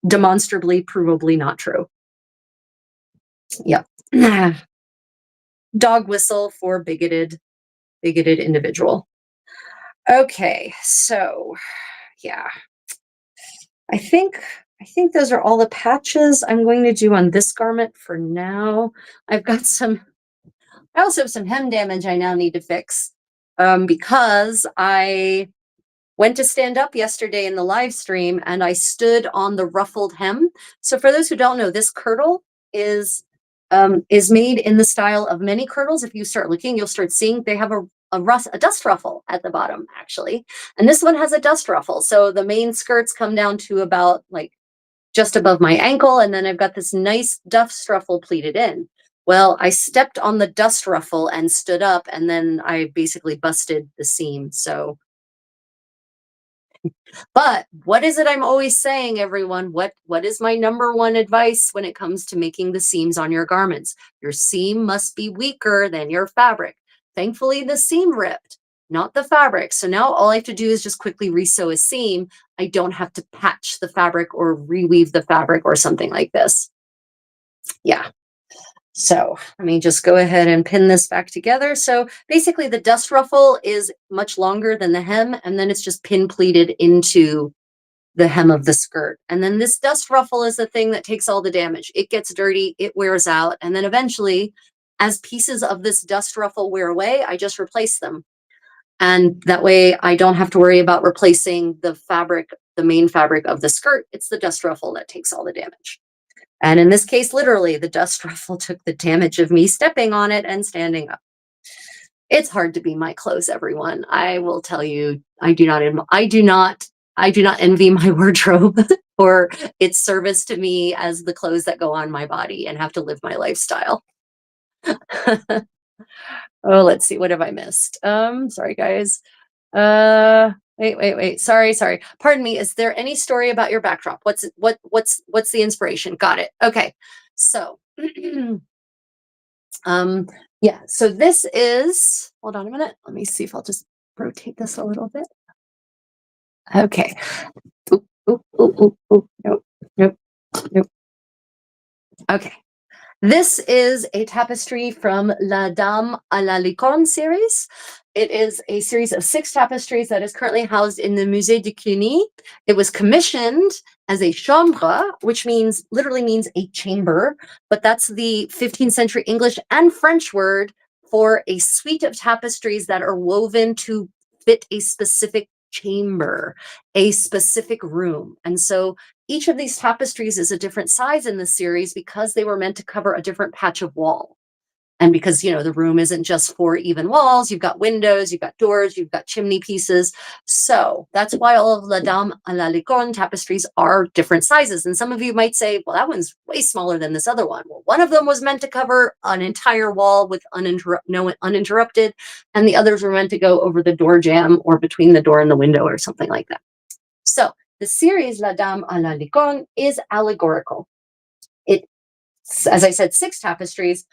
[SPEAKER 1] Demonstrably, provably not true. Yep. Dog whistle for bigoted individual. Okay, so yeah, I think those are all the patches I'm going to do on this garment for now. I've got some I also have some hem damage I now need to fix because I went to stand up yesterday in the live stream and I stood on the ruffled hem. So for those who don't know, this kirtle is made in the style of many kirtles. If you start looking, you'll start seeing they have a dust ruffle at the bottom, actually. And this one has a dust ruffle. So the main skirts come down to about like just above my ankle, and then I've got this nice dust ruffle pleated in. Well, I stepped on the dust ruffle and stood up, and then I basically busted the seam. So, but what is it I'm always saying, everyone? What is my number one advice when it comes to making the seams on your garments? Your seam must be weaker than your fabric. Thankfully, the seam ripped, not the fabric. So now all I have to do is just quickly resew a seam. I don't have to patch the fabric or reweave the fabric or something like this. Yeah. So let me just go ahead and pin this back together. So basically the dust ruffle is much longer than the hem, and then it's just pin pleated into the hem of the skirt. And then this dust ruffle is the thing that takes all the damage. It gets dirty, it wears out, and then eventually, as pieces of this dust ruffle wear away, I just replace them. And that way I don't have to worry about replacing the fabric, the main fabric of the skirt. It's the dust ruffle that takes all the damage. And in this case, literally, the dust ruffle took the damage of me stepping on it and standing up. It's hard to be my clothes, everyone. I will tell you, I do not envy my wardrobe for its service to me as the clothes that go on my body and have to live my lifestyle. Oh, let's see. What have I missed? Sorry, guys. Wait. Sorry. Pardon me. Is there any story about your backdrop? What's the inspiration? Got it. Okay. So, yeah. So this is, hold on a minute. Let me see if I'll just rotate this a little bit. Okay. Nope. Okay. This is a tapestry from La Dame à la Licorne series. It is a series of 6 tapestries that is currently housed in the Musée de Cluny. It was commissioned as a chambre, which literally means a chamber, but that's the 15th century English and French word for a suite of tapestries that are woven to fit a specific chamber, a specific room. And so each of these tapestries is a different size in the series because they were meant to cover a different patch of wall. And because, the room isn't just 4 even walls, you've got windows, you've got doors, you've got chimney pieces. So that's why all of La Dame à la Licorne tapestries are different sizes. And some of you might say, well, that one's way smaller than this other one. Well, one of them was meant to cover an entire wall with uninterrupted, and the others were meant to go over the door jamb or between the door and the window or something like that. So the series La Dame à la Licorne is allegorical. It's, as I said, 6 tapestries,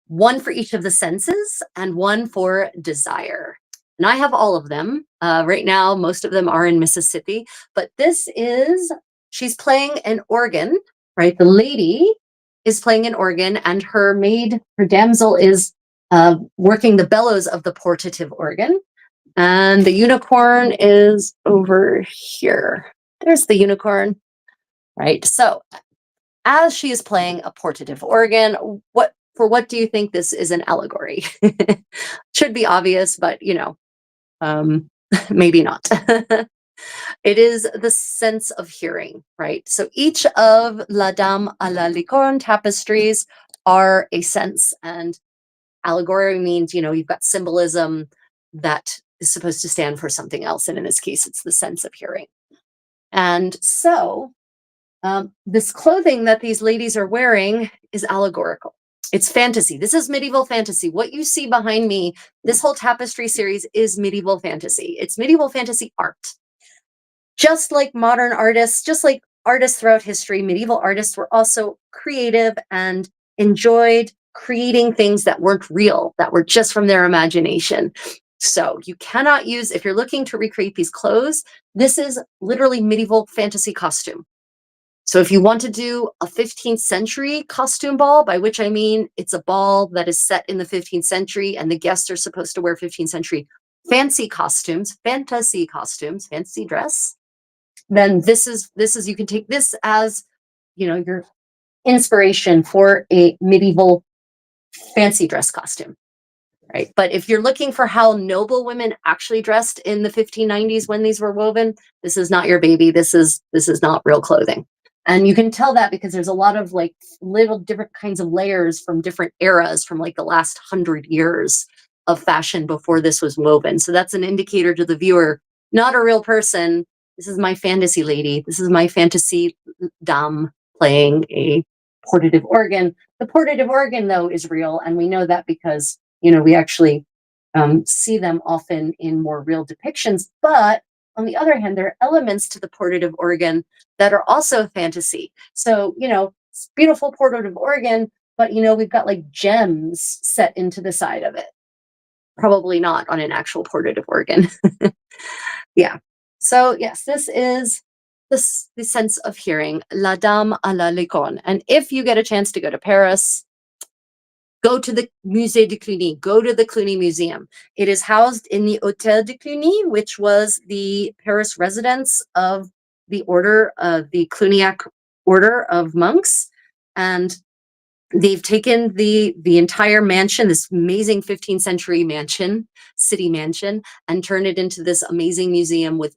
[SPEAKER 1] 1 for each of the senses and 1 for desire. And I have all of them. Right now, most of them are in Mississippi, but she's playing an organ, right? The lady is playing an organ, and her damsel is working the bellows of the portative organ. And the unicorn is over here. There's the unicorn, right? So as she is playing a portative organ, what do you think this is an allegory? Should be obvious, but maybe not. It is the sense of hearing, right? So each of La Dame à la Licorne tapestries are a sense, and allegory means, you've got symbolism that is supposed to stand for something else. And in this case, it's the sense of hearing. And so this clothing that these ladies are wearing is allegorical. It's fantasy. This is medieval fantasy. What you see behind me, this whole tapestry series is medieval fantasy. It's medieval fantasy art. Just like modern artists, just like artists throughout history, medieval artists were also creative and enjoyed creating things that weren't real, that were just from their imagination. So you cannot use, if you're looking to recreate these clothes, this is literally medieval fantasy costume. So if you want to do a 15th century costume ball, by which I mean it's a ball that is set in the 15th century and the guests are supposed to wear 15th century fancy costumes, fantasy costumes, fancy dress, then this is you can take this as, your inspiration for a medieval fancy dress costume. right? But if you're looking for how noble women actually dressed in the 1590s when these were woven, this is not your baby. This is not real clothing. And you can tell that because there's a lot of like little different kinds of layers from different eras from like the last 100 years of fashion before this was woven. So that's an indicator to the viewer, not a real person. This is my fantasy lady. This is my fantasy dame playing a portative organ. The portative organ, though, is real. And we know that because, we actually see them often in more real depictions. But on the other hand, there are elements to the portative organ that are also fantasy. So, it's beautiful portative organ, but, we've got like gems set into the side of it. Probably not on an actual portative organ. Yeah. So, yes, this is the sense of hearing, La Dame à la Licorne. And if you get a chance to go to Paris, go to the Musée de Cluny, go to the Cluny Museum. It is housed in the Hôtel de Cluny, which was the Paris residence of the order of the Cluniac order of monks. And they've taken the entire mansion, this amazing 15th century mansion, city mansion, and turned it into this amazing museum with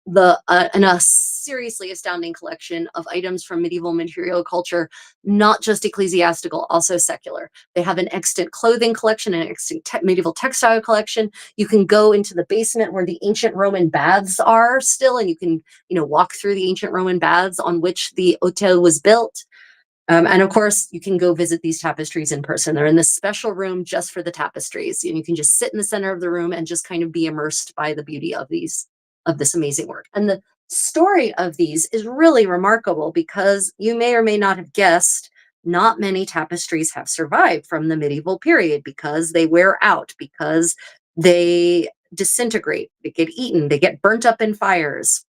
[SPEAKER 1] and a seriously astounding collection of items from medieval material culture, not just ecclesiastical, also secular. They have an extant clothing collection, an extant medieval textile collection. You can go into the basement where the ancient Roman baths are still, and you can, walk through the ancient Roman baths on which the hotel was built. And of course, you can go visit these tapestries in person. They're in this special room just for the tapestries, and you can just sit in the center of the room and just kind of be immersed by the beauty of this amazing work. And the story of these is really remarkable because you may or may not have guessed, not many tapestries have survived from the medieval period because they wear out, because they disintegrate, they get eaten, they get burnt up in fires.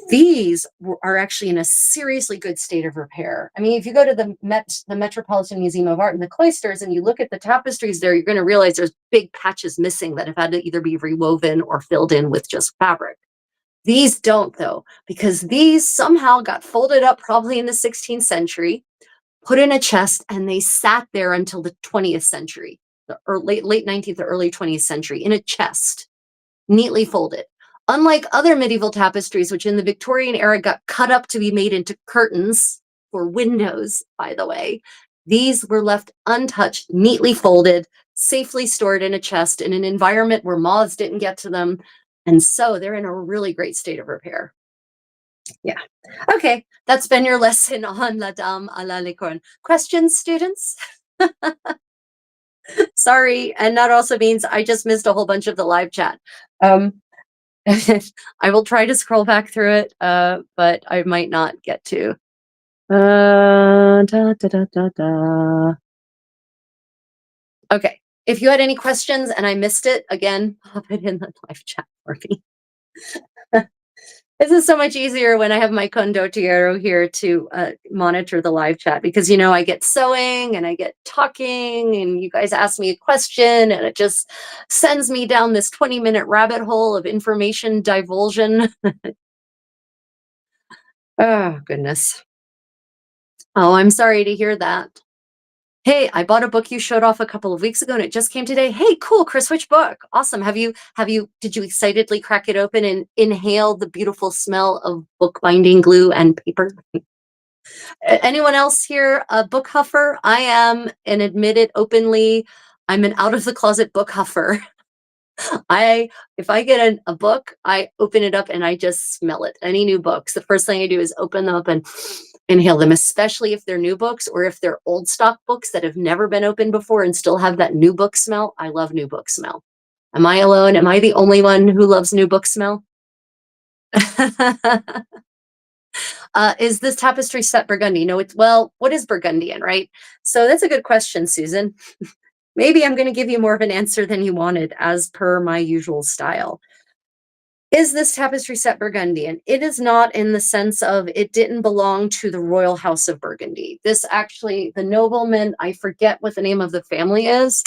[SPEAKER 1] These are actually in a seriously good state of repair. I mean, if you go to the Metropolitan Museum of Art in the Cloisters and you look at the tapestries there, you're going to realize there's big patches missing that have had to either be rewoven or filled in with just fabric. These don't, though, because these somehow got folded up probably in the 16th century, put in a chest, and they sat there until the 20th century, or late 19th or early 20th century, in a chest, neatly folded. Unlike other medieval tapestries, which in the Victorian era got cut up to be made into curtains for windows, by the way, these were left untouched, neatly folded, safely stored in a chest in an environment where moths didn't get to them. And so they're in a really great state of repair. Yeah. Okay, that's been your lesson on La Dame à la Licorne. Questions, students? Sorry, and that also means I just missed a whole bunch of the live chat. I will try to scroll back through it, but I might not get to. Da, da, da, da, da. Okay, if you had any questions and I missed it, again, pop it in the live chat for me. This is so much easier when I have my condottiero here to monitor the live chat because, I get sewing and I get talking and you guys ask me a question and it just sends me down this 20-minute rabbit hole of information divulsion. Oh, goodness. Oh, I'm sorry to hear that. Hey, I bought a book you showed off a couple of weeks ago and it just came today. Hey, cool, Chris, which book? Awesome. Did you excitedly crack it open and inhale the beautiful smell of bookbinding glue and paper? Anyone else here a book huffer? I am, and admit it openly, I'm an out of the closet book huffer. If I get a book, I open it up and I just smell it. Any new books, the first thing I do is open them up and inhale them, especially if they're new books or if they're old stock books that have never been opened before and still have that new book smell. I love new book smell. Am I alone? Am I the only one who loves new book smell? Is this tapestry set Burgundy? No, what is Burgundian, right? So that's a good question, Susan. Maybe I'm going to give you more of an answer than you wanted, as per my usual style. Is this tapestry set Burgundian? It is not, in the sense of it didn't belong to the royal house of Burgundy. This actually, the nobleman, I forget what the name of the family is,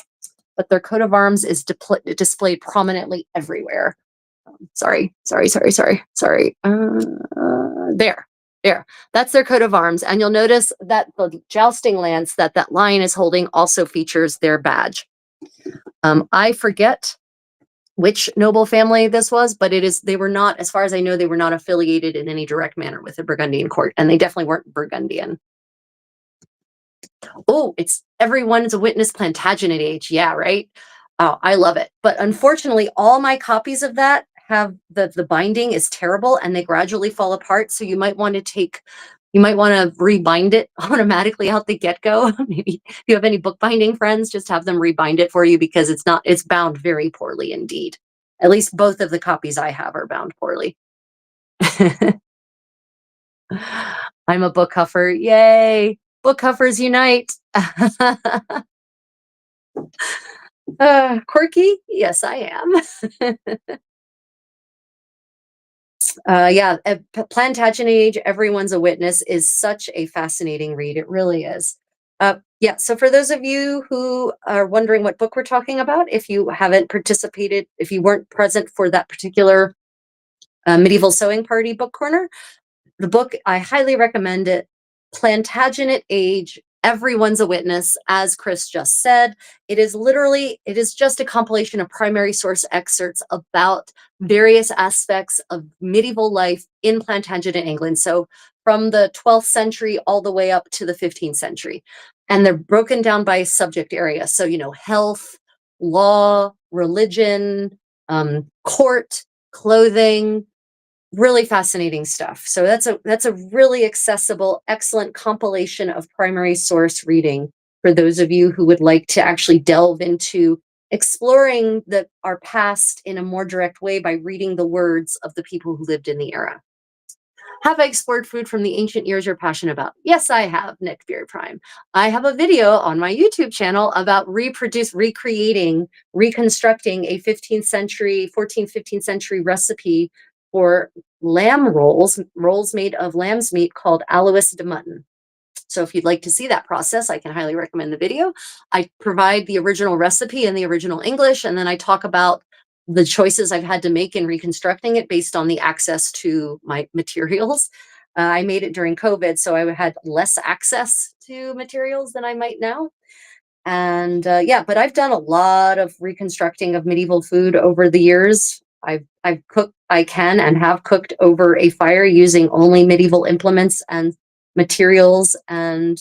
[SPEAKER 1] but their coat of arms is displayed prominently everywhere. Sorry. There. That's their coat of arms. And you'll notice that the jousting lance that lion is holding also features their badge. I forget which noble family this was, but they were not, as far as I know, they were not affiliated in any direct manner with the Burgundian court, and they definitely weren't Burgundian. Oh, it's everyone's a witness Plantagenet age. Yeah, right. Oh, I love it. But unfortunately, all my copies of that have the binding is terrible and they gradually fall apart. So you might want to rebind it automatically out the get-go. Maybe if you have any bookbinding friends, just have them rebind it for you because it's bound very poorly indeed. At least both of the copies I have are bound poorly. I'm a book huffer. Yay. Book huffers unite. Quirky? Yes, I am. Yeah, Plantagenet Age, Everyone's a Witness is such a fascinating read. It really is. Yeah, so for those of you who are wondering what book we're talking about, if you haven't participated, if you weren't present for that particular medieval sewing party book corner, the book, I highly recommend it. Plantagenet Age, Everyone's a Witness, as Chris just said. It is just a compilation of primary source excerpts about various aspects of medieval life in Plantagenet, England. So from the 12th century all the way up to the 15th century. And they're broken down by subject area. So, health, law, religion, court, clothing, really fascinating stuff. So that's a really accessible, excellent compilation of primary source reading for those of you who would like to actually delve into exploring our past in a more direct way by reading the words of the people who lived in the era. Have I explored food from the ancient years you're passionate about? Yes, I have, Nick Beard Prime. I have a video on my YouTube channel about recreating, reconstructing a 15th century, 14th, 15th century recipe for lamb rolls made of lamb's meat called alois de mutton. So if you'd like to see that process, I can highly recommend the video. I provide the original recipe in the original English, and then I talk about the choices I've had to make in reconstructing it based on the access to my materials. I made it during COVID, so I had less access to materials than I might now. And yeah, but I've done a lot of reconstructing of medieval food over the years. I've cooked, I can and have cooked over a fire using only medieval implements and materials and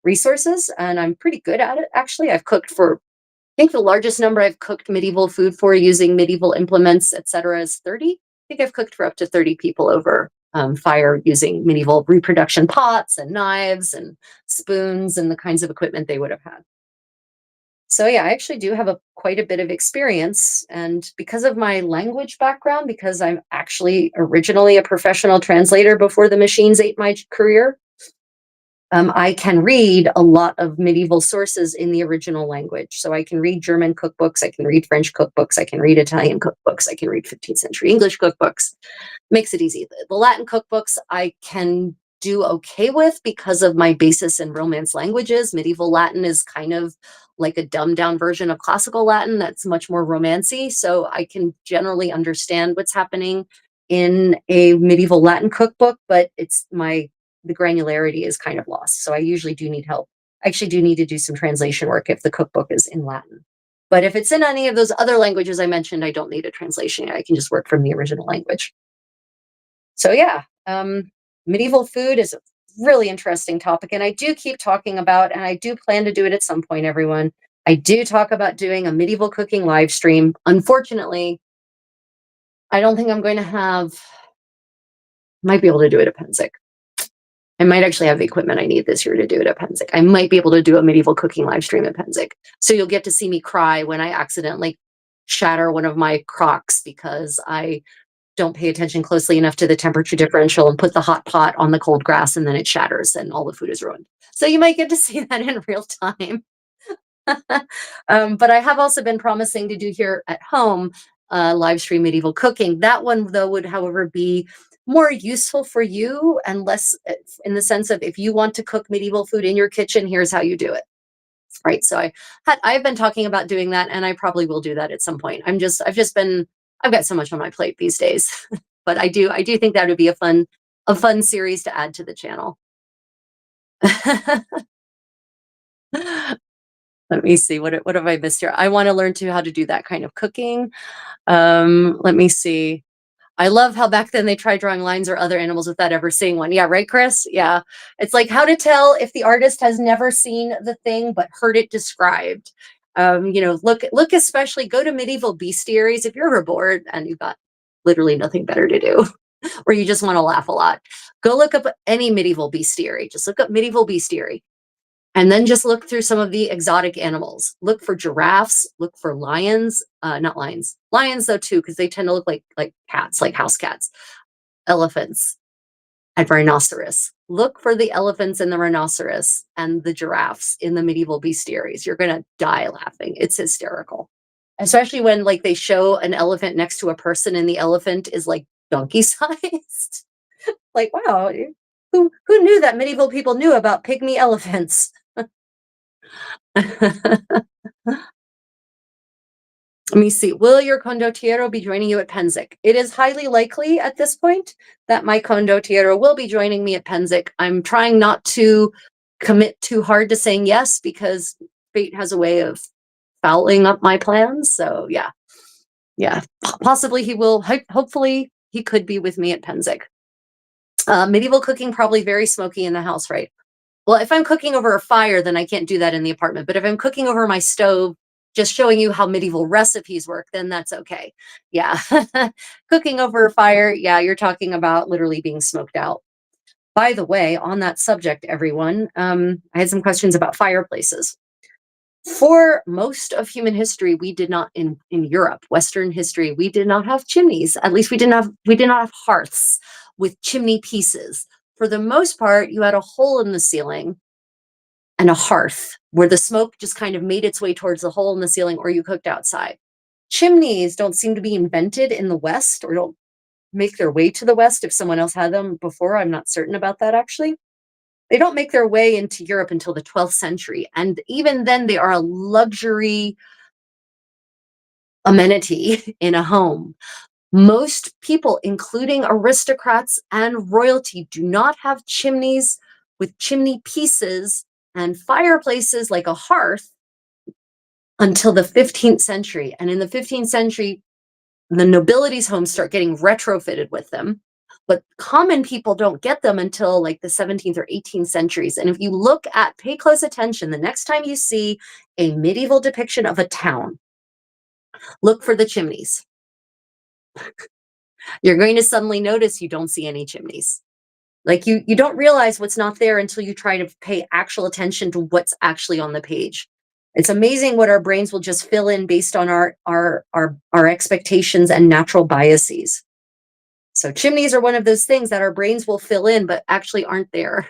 [SPEAKER 1] resources, and I'm pretty good at it. Actually, I've cooked for, I think the largest number I've cooked medieval food for using medieval implements, etc., is 30. I think I've cooked for up to 30 people over fire using medieval reproduction pots and knives and spoons and the kinds of equipment they would have had. So yeah, I actually do have quite a bit of experience, and because of my language background, because I'm actually originally a professional translator before the machines ate my career, I can read a lot of medieval sources in the original language. So I can read German cookbooks, I can read French cookbooks, I can read Italian cookbooks, I can read 15th century English cookbooks. Makes it easy. The Latin cookbooks I can do okay with because of my basis in Romance languages. Medieval Latin is kind of like a dumbed down version of classical Latin that's much more romancy. So I can generally understand what's happening in a medieval Latin cookbook, but the granularity is kind of lost. So I usually do need help. I actually do need to do some translation work if the cookbook is in Latin. But if it's in any of those other languages I mentioned, I don't need a translation. I can just work from the original language. So yeah, medieval food is a really interesting topic, and I do keep talking about, and I do plan to do it at some point, everyone. I do talk about doing a medieval cooking live stream. Unfortunately, I don't think I'm going to might be able to do it at Penzic. I might actually have the equipment I need this year to do it at Penzic. I might be able to do a medieval cooking live stream at Penzic. So you'll get to see me cry when I accidentally shatter one of my crocks because I don't pay attention closely enough to the temperature differential and put the hot pot on the cold grass and then it shatters and all the food is ruined. So you might get to see that in real time. But I have also been promising to do here at home live stream medieval cooking. That one, though, would, however, be more useful for you and less in the sense of if you want to cook medieval food in your kitchen, here's how you do it. Right. So I've been talking about doing that, and I probably will do that at some point. I've got so much on my plate these days. But I do think that would be a fun series to add to the channel. Let me see. What have I missed here? I want to learn to how to do that kind of cooking. Let me see. I love how back then they tried drawing lines or other animals without ever seeing one. Yeah, right, Chris? Yeah. It's like how to tell if the artist has never seen the thing but heard it described. Look especially go to medieval bestiaries if you're ever bored and you've got literally nothing better to do or you just want to laugh a lot. Go look up any medieval bestiary. Just look up medieval bestiary. And then just look through some of the exotic animals. Look for giraffes, look for lions, not lions. Lions though too, because they tend to look like cats, like house cats, elephants, and rhinoceros. Look for the elephants and the rhinoceros and the giraffes in the medieval bestiaries. You're gonna die laughing. It's hysterical. Especially when like they show an elephant next to a person and the elephant is like donkey sized. Like, wow, who knew that medieval people knew about pygmy elephants? Let me see. Will your condottiero be joining you at Penzic? It is highly likely at this point that my condottiero will be joining me at Penzic. I'm trying not to commit too hard to saying yes because fate has a way of fouling up my plans. So yeah, possibly he will. Hopefully he could be with me at Penzic. Medieval cooking probably very smoky in the house, right? Well, if I'm cooking over a fire, then I can't do that in the apartment. But if I'm cooking over my stove, just showing you how medieval recipes work, then that's okay. Yeah. Cooking over a fire, yeah, you're talking about literally being smoked out. By the way, on that subject, everyone, I had some questions about fireplaces. For most of human history, we did not in Europe, Western history, we did not have chimneys. At least we did not have hearths with chimney pieces. For the most part, you had a hole in the ceiling and a hearth where the smoke just kind of made its way towards the hole in the ceiling or you cooked outside. Chimneys don't seem to be invented in the West or don't make their way to the West if someone else had them before. I'm not certain about that actually. They don't make their way into Europe until the 12th century. And even then, they are a luxury amenity in a home. Most people, including aristocrats and royalty, do not have chimneys with chimney pieces and fireplaces like a hearth until the 15th century. And in the 15th century, the nobility's homes start getting retrofitted with them. But common people don't get them until like the 17th or 18th centuries. And if you pay close attention, the next time you see a medieval depiction of a town, look for the chimneys. You're going to suddenly notice you don't see any chimneys. Like you don't realize what's not there until you try to pay actual attention to what's actually on the page. It's amazing what our brains will just fill in based on our expectations and natural biases. So chimneys are one of those things that our brains will fill in, but actually aren't there.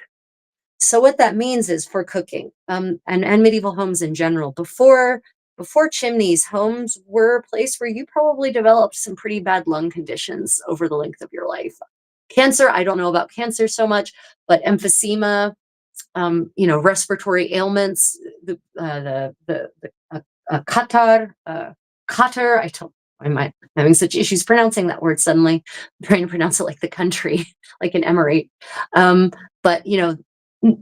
[SPEAKER 1] So what that means is for cooking, and medieval homes in general, before chimneys, homes were a place where you probably developed some pretty bad lung conditions over the length of your life. Cancer, I don't know about cancer so much, but emphysema, respiratory ailments, Qatar, Qatar. I'm having such issues pronouncing that word suddenly. I'm trying to pronounce it like the country, like an emirate. But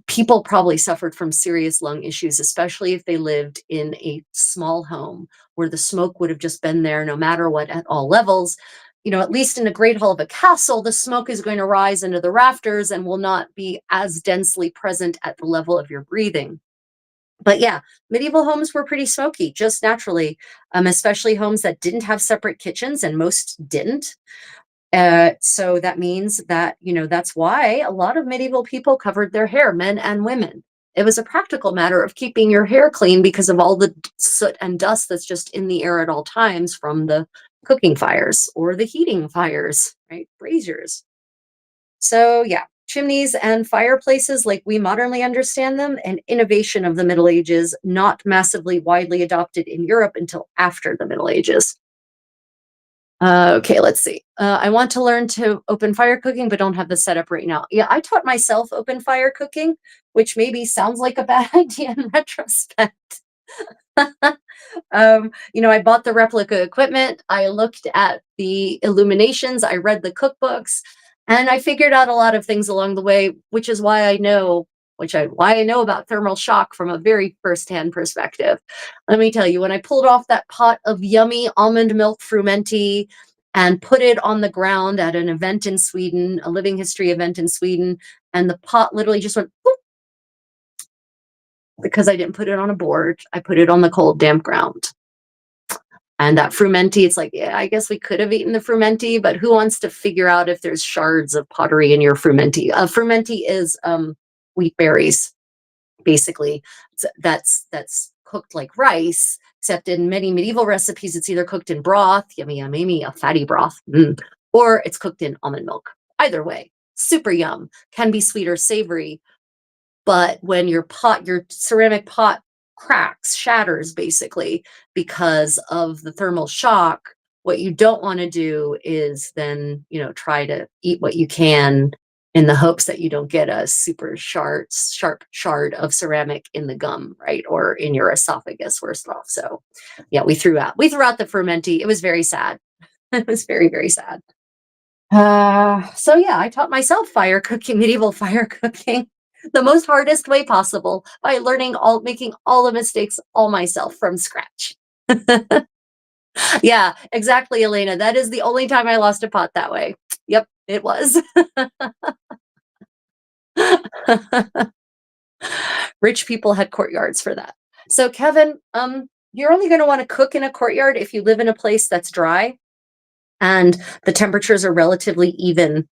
[SPEAKER 1] people probably suffered from serious lung issues, especially if they lived in a small home where the smoke would have just been there no matter what at all levels. At least in a great hall of a castle, the smoke is going to rise into the rafters and will not be as densely present at the level of your breathing. But yeah, medieval homes were pretty smoky, just naturally, especially homes that didn't have separate kitchens, and most didn't. So that means that, that's why a lot of medieval people covered their hair, men and women. It was a practical matter of keeping your hair clean because of all the soot and dust that's just in the air at all times from the cooking fires or the heating fires, right? Braziers. So yeah, chimneys and fireplaces like we modernly understand them, an innovation of the Middle Ages, not massively widely adopted in Europe until after the Middle Ages. Okay, let's see. I want to learn to open fire cooking, but don't have the setup right now. Yeah, I taught myself open fire cooking, which maybe sounds like a bad idea in retrospect. I bought the replica equipment. I looked at the illuminations. I read the cookbooks, and I figured out a lot of things along the way, which is why I know why I know about thermal shock from a very firsthand perspective. Let me tell you, when I pulled off that pot of yummy almond milk frumenti and put it on the ground at an event in Sweden, a living history event in Sweden, and the pot literally just went boop, because I didn't put it on a board. I put it on the cold, damp ground. And that frumenti, it's like, yeah, I guess we could have eaten the frumenti, but who wants to figure out if there's shards of pottery in your frumenti? Frumenti is wheat berries, basically. That's cooked like rice, except in many medieval recipes, it's either cooked in broth, yummy, yummy, a fatty broth, or it's cooked in almond milk. Either way, super yum. Can be sweet or savory. But when your ceramic pot cracks, shatters basically because of the thermal shock, what you don't want to do is then, try to eat what you can in the hopes that you don't get a super sharp shard of ceramic in the gum, right? Or in your esophagus, worst off. So yeah, we threw out the frumenti. It was very sad. It was very, very sad. So yeah, I taught myself medieval fire cooking, the most hardest way possible by making all the mistakes all myself from scratch. Yeah, exactly, Elena. That is the only time I lost a pot that way. Yep, it was. Rich people had courtyards for that. So Kevin, you're only going to want to cook in a courtyard if you live in a place that's dry and the temperatures are relatively even,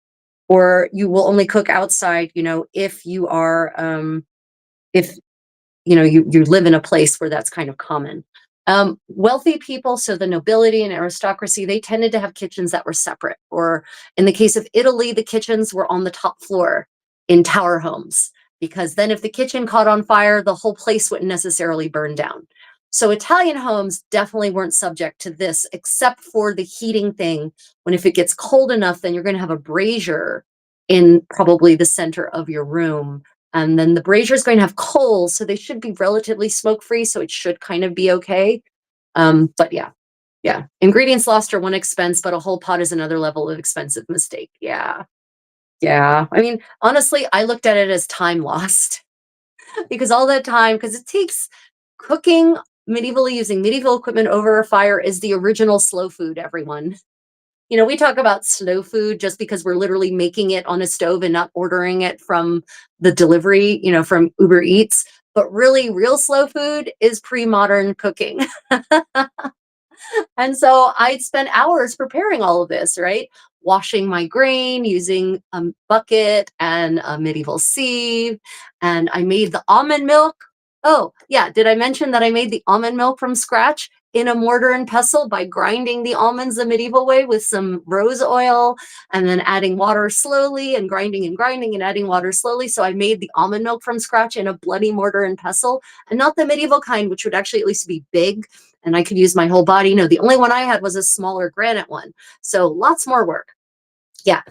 [SPEAKER 1] or you will only cook outside, if you are if you live in a place where that's kind of common. Wealthy people, so the nobility and aristocracy, they tended to have kitchens that were separate, or in the case of Italy, the kitchens were on the top floor in tower homes, because then if the kitchen caught on fire, the whole place wouldn't necessarily burn down. So Italian homes definitely weren't subject to this, except for the heating thing. When if it gets cold enough, then you're going to have a brazier in probably the center of your room, and then the brazier is going to have coals, so they should be relatively smoke free. So it should kind of be okay. But yeah, yeah. Ingredients lost are one expense, but a whole pot is another level of expensive mistake. Yeah. Yeah. I mean, honestly, I looked at it as time lost because all that time, because it takes cooking medievally using medieval equipment over a fire is the original slow food, everyone. We talk about slow food just because we're literally making it on a stove and not ordering it from the delivery, from Uber Eats. But really, real slow food is pre-modern cooking. And so I'd spend hours preparing all of this, right? Washing my grain using a bucket and a medieval sieve. And I made the almond milk. Oh, yeah. Did I mention that I made the almond milk from scratch in a mortar and pestle by grinding the almonds the medieval way with some rose oil and then adding water slowly and grinding and adding water slowly? So I made the almond milk from scratch in a bloody mortar and pestle, and not the medieval kind, which would actually at least be big and I could use my whole body. No, the only one I had was a smaller granite one. So lots more work. Yeah,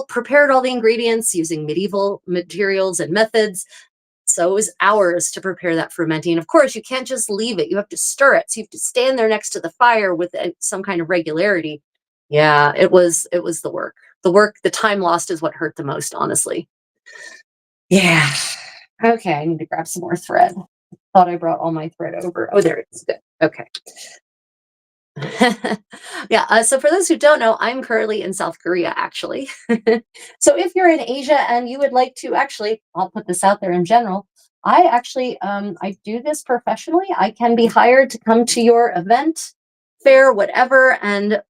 [SPEAKER 1] prepared all the ingredients using medieval materials and methods. So it was hours to prepare that frumenti. And of course, you can't just leave it. You have to stir it. So you have to stand there next to the fire with some kind of regularity. Yeah, it was the work. The time lost is what hurt the most, honestly. Yeah. Okay, I need to grab some more thread. Thought I brought all my thread over. Oh, there it is. Good. Okay. Yeah. So for those who don't know, I'm currently in South Korea, actually. So if you're in Asia and you would like to, actually, I'll put this out there in general. I do this professionally. I can be hired to come to your event, fair, whatever, and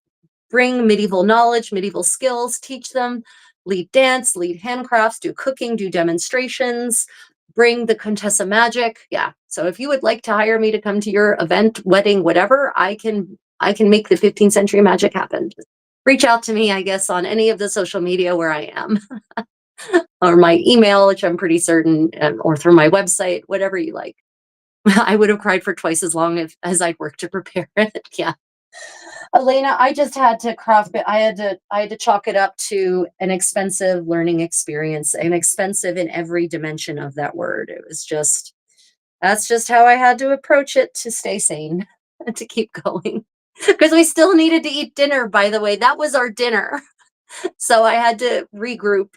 [SPEAKER 1] bring medieval knowledge, medieval skills, teach them, lead dance, lead handcrafts, do cooking, do demonstrations, bring the Contessa magic. Yeah. So if you would like to hire me to come to your event, wedding, whatever, I can make the 15th century magic happen. Just reach out to me, I guess, on any of the social media where I am, or my email, which I'm pretty certain, or through my website, whatever you like. I would have cried for twice as long as I'd worked to prepare it. Yeah. Elena, I just had to craft it. I had to chalk it up to an expensive learning experience, and expensive in every dimension of that word. That's just how I had to approach it to stay sane and to keep going. Because we still needed to eat dinner, by the way. That was our dinner. So I had to regroup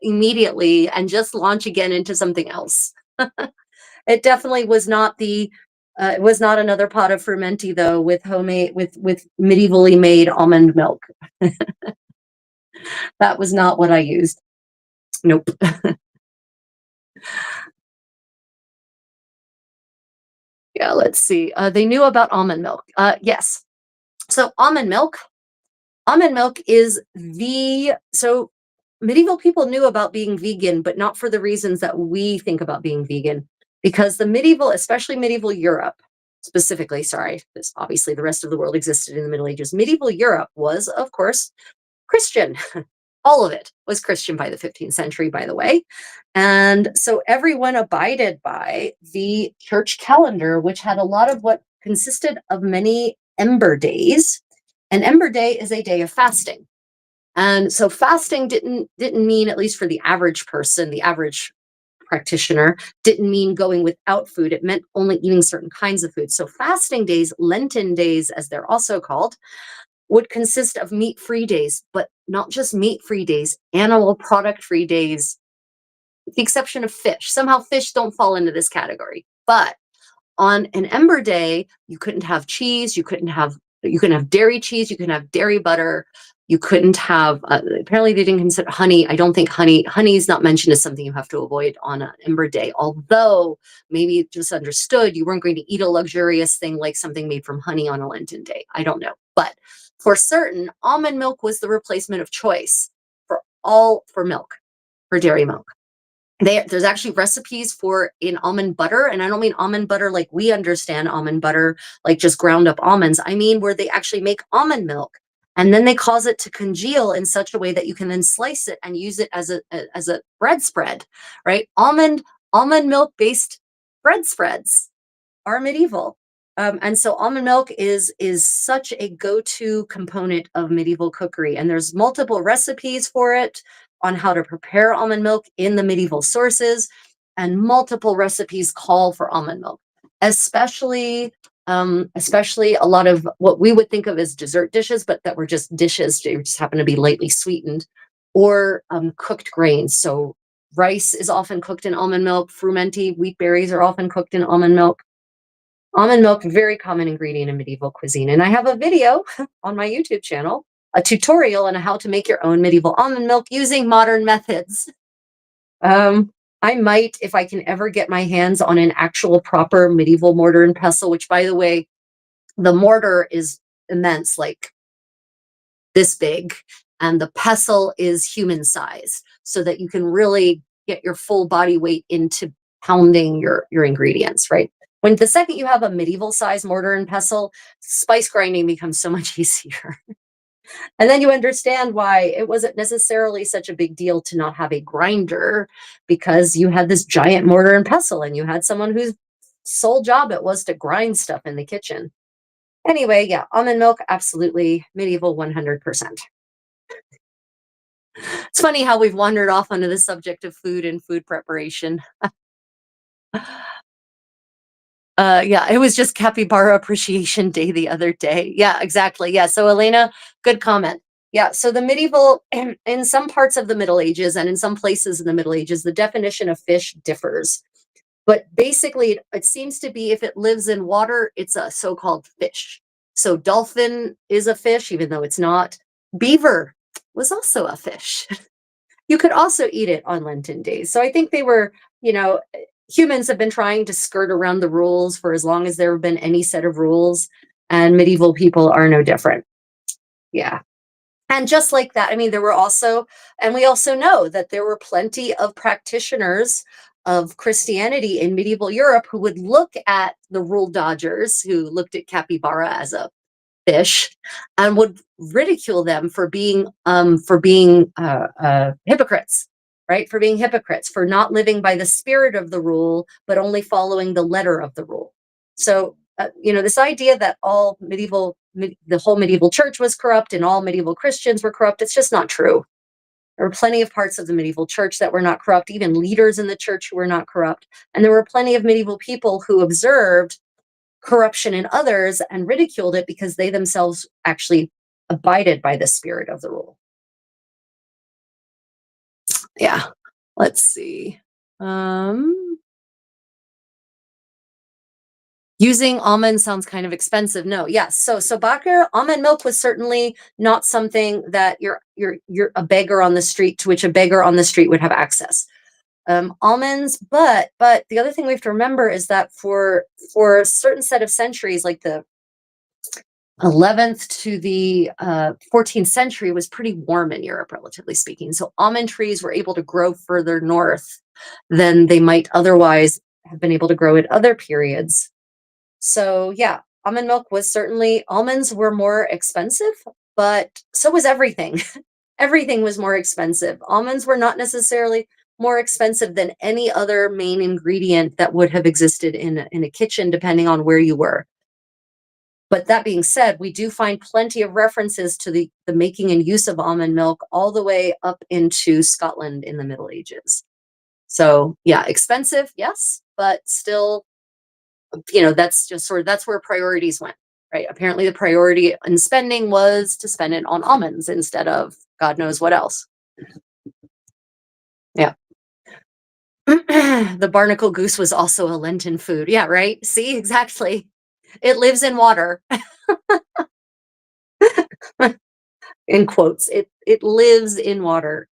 [SPEAKER 1] immediately and just launch again into something else. It definitely was not it was not another pot of fermenti though with homemade with medievally made almond milk. That was not what I used. Nope. Yeah, let's see. They knew about almond milk. Yes. So almond milk is the so medieval people knew about being vegan, but not for the reasons that we think about being vegan. Because the medieval, especially medieval Europe, specifically, sorry, this obviously the rest of the world existed in the Middle Ages. Medieval Europe was, of course, Christian. All of it was Christian by the 15th century, by the way. And so everyone abided by the church calendar, which had a lot of what consisted of many ember days. An ember day is a day of fasting. And so fasting didn't mean, at least for the average person, the average practitioner, didn't mean going without food. It meant only eating certain kinds of food. So fasting days, Lenten days, as they're also called, would consist of meat-free days, but not just meat-free days, animal product-free days, with the exception of fish. Somehow fish don't fall into this category. But on an ember day, you couldn't have cheese, you couldn't have dairy cheese, you couldn't have dairy butter, you couldn't have apparently they didn't consider honey. I don't think honey is not mentioned as something you have to avoid on an ember day. Although maybe it just understood you weren't going to eat a luxurious thing like something made from honey on a Lenten day. I don't know. But for certain, almond milk was the replacement of choice for milk, for dairy milk. There's actually recipes for in almond butter, and I don't mean almond butter like we understand almond butter, like just ground up almonds. I mean where they actually make almond milk, and then they cause it to congeal in such a way that you can then slice it and use it as a bread spread, right? Almond milk based bread spreads are medieval. And so almond milk is such a go-to component of medieval cookery, and there's multiple recipes for it on how to prepare almond milk in the medieval sources, and multiple recipes call for almond milk, especially especially a lot of what we would think of as dessert dishes, but that were just dishes, they just happen to be lightly sweetened, or cooked grains. So rice is often cooked in almond milk, frumenti, wheat berries are often cooked in almond milk. Almond milk, very common ingredient in medieval cuisine. And I have a video on my YouTube channel, a tutorial on how to make your own medieval almond milk using modern methods. I might, if I can ever get my hands on an actual proper medieval mortar and pestle, which by the way, the mortar is immense, like this big, and the pestle is human size, so that you can really get your full body weight into pounding your ingredients, right? When the second you have a medieval size mortar and pestle, spice grinding becomes so much easier. And then you understand why it wasn't necessarily such a big deal to not have a grinder, because you had this giant mortar and pestle and you had someone whose sole job it was to grind stuff in the kitchen. Anyway, yeah, almond milk, absolutely medieval 100%. It's funny how we've wandered off onto the subject of food and food preparation. Yeah, it was just Capybara Appreciation Day the other day. Yeah, exactly. Yeah. So, Elena, good comment. Yeah. So, the medieval, in some parts of the Middle Ages and in some places in the Middle Ages, the definition of fish differs. But basically, it seems to be if it lives in water, it's a so called fish. So, dolphin is a fish, even though it's not. Beaver was also a fish. You could also eat it on Lenten days. So I think they were, you know, humans have been trying to skirt around the rules for as long as there have been any set of rules, and medieval people are no different. Yeah. And just like that, I mean, there were also, and we also know that there were plenty of practitioners of Christianity in medieval Europe who would look at the rule dodgers, who looked at capybara as a fish, and would ridicule them for being hypocrites, right? For being hypocrites, for not living by the spirit of the rule, but only following the letter of the rule. So this idea that the whole medieval church was corrupt and all medieval Christians were corrupt, it's just not true. There were plenty of parts of the medieval church that were not corrupt, even leaders in the church who were not corrupt. And there were plenty of medieval people who observed corruption in others and ridiculed it because they themselves actually abided by the spirit of the rule. Yeah. Let's see. Um, Using almond sounds kind of expensive. No, yes. So Bakker almond milk was certainly not something that you're a beggar on the street to which a beggar on the street would have access. Almonds, but the other thing we have to remember is that for a certain set of centuries, like the 11th to the 14th century, was pretty warm in Europe, relatively speaking. So almond trees were able to grow further north than they might otherwise have been able to grow at other periods. So yeah, almond milk was certainly almonds were more expensive, but so was everything. Everything was more expensive. Almonds were not necessarily more expensive than any other main ingredient that would have existed in a kitchen, depending on where you were. But that being said, we do find plenty of references to the making and use of almond milk all the way up into Scotland in the Middle Ages. So yeah, expensive, yes, but still, that's just sort of that's where priorities went, right? Apparently the priority in spending was to spend it on almonds instead of God knows what else. Yeah. The barnacle goose was also a Lenten food. Yeah, right. See, exactly. It lives in water. In quotes. It lives in water.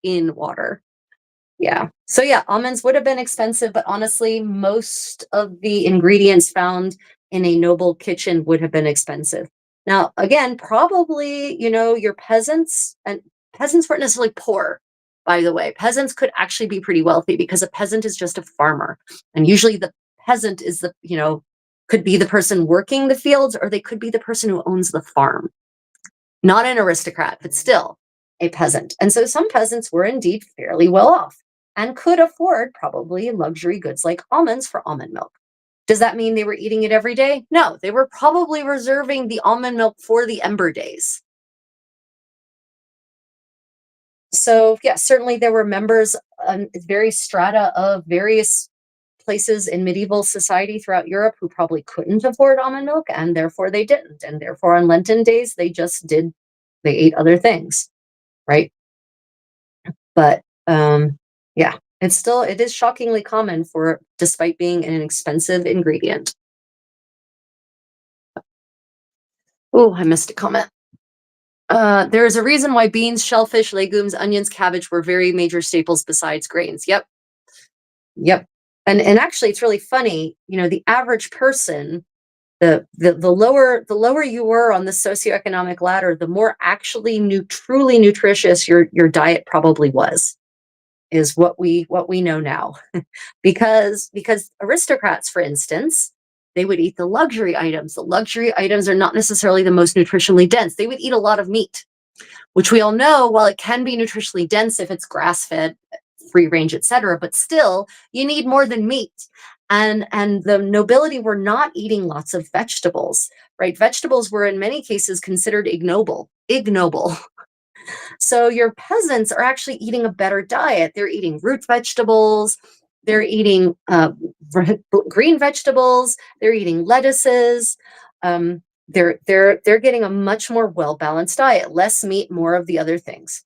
[SPEAKER 1] Yeah. So yeah, almonds would have been expensive, but honestly, most of the ingredients found in a noble kitchen would have been expensive. Now, again, probably, your peasants, and peasants weren't necessarily poor, by the way. Peasants could actually be pretty wealthy because a peasant is just a farmer. And usually the peasant is could be the person working the fields, or they could be the person who owns the farm. Not an aristocrat, but still a peasant. And so some peasants were indeed fairly well off and could afford probably luxury goods like almonds for almond milk. Does that mean they were eating it every day? No, they were probably reserving the almond milk for the ember days. So, yeah, certainly there were members, various strata of various places in medieval society throughout Europe who probably couldn't afford almond milk, and therefore they didn't. And therefore, on Lenten days, they ate other things, right? But yeah, it is shockingly common for despite being an expensive ingredient. Oh, I missed a comment. There is a reason why beans, shellfish, legumes, onions, cabbage were very major staples besides grains. Yep, yep. And actually, it's really funny. The average person, the lower you were on the socioeconomic ladder, the more actually truly nutritious your diet probably was. Is what we know now. Because aristocrats, for instance, they would eat the luxury items. The luxury items are not necessarily the most nutritionally dense. They would eat a lot of meat, which we all know, while it can be nutritionally dense if it's grass-fed, free range, etc., but still you need more than meat. And the nobility were not eating lots of vegetables, right? Vegetables were in many cases considered ignoble. So your peasants are actually eating a better diet. They're eating root vegetables. They're eating green vegetables. They're eating lettuces. They're getting a much more well balanced diet, less meat, more of the other things.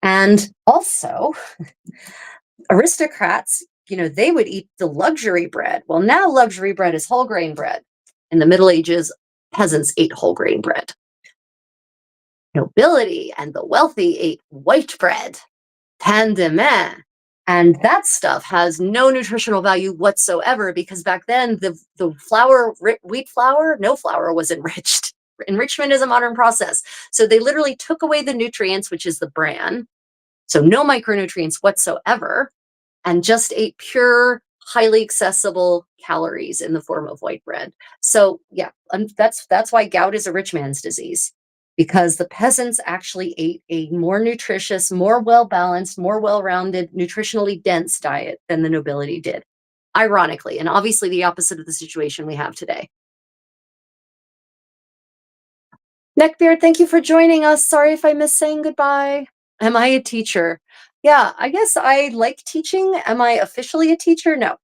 [SPEAKER 1] And also, aristocrats, they would eat the luxury bread. Well, now luxury bread is whole grain bread. In the Middle Ages, peasants ate whole grain bread. Nobility and the wealthy ate white bread, pain de main. And that stuff has no nutritional value whatsoever because back then the flour, wheat flour, no flour was enriched. Enrichment is a modern process. So they literally took away the nutrients, which is the bran. So no micronutrients whatsoever, and just ate pure, highly accessible calories in the form of white bread. So yeah, that's why gout is a rich man's disease, because the peasants actually ate a more nutritious, more well-balanced, more well-rounded, nutritionally dense diet than the nobility did. Ironically, and obviously the opposite of the situation we have today. Neckbeard, thank you for joining us. Sorry if I missed saying goodbye. Am I a teacher? Yeah, I guess I like teaching. Am I officially a teacher? No.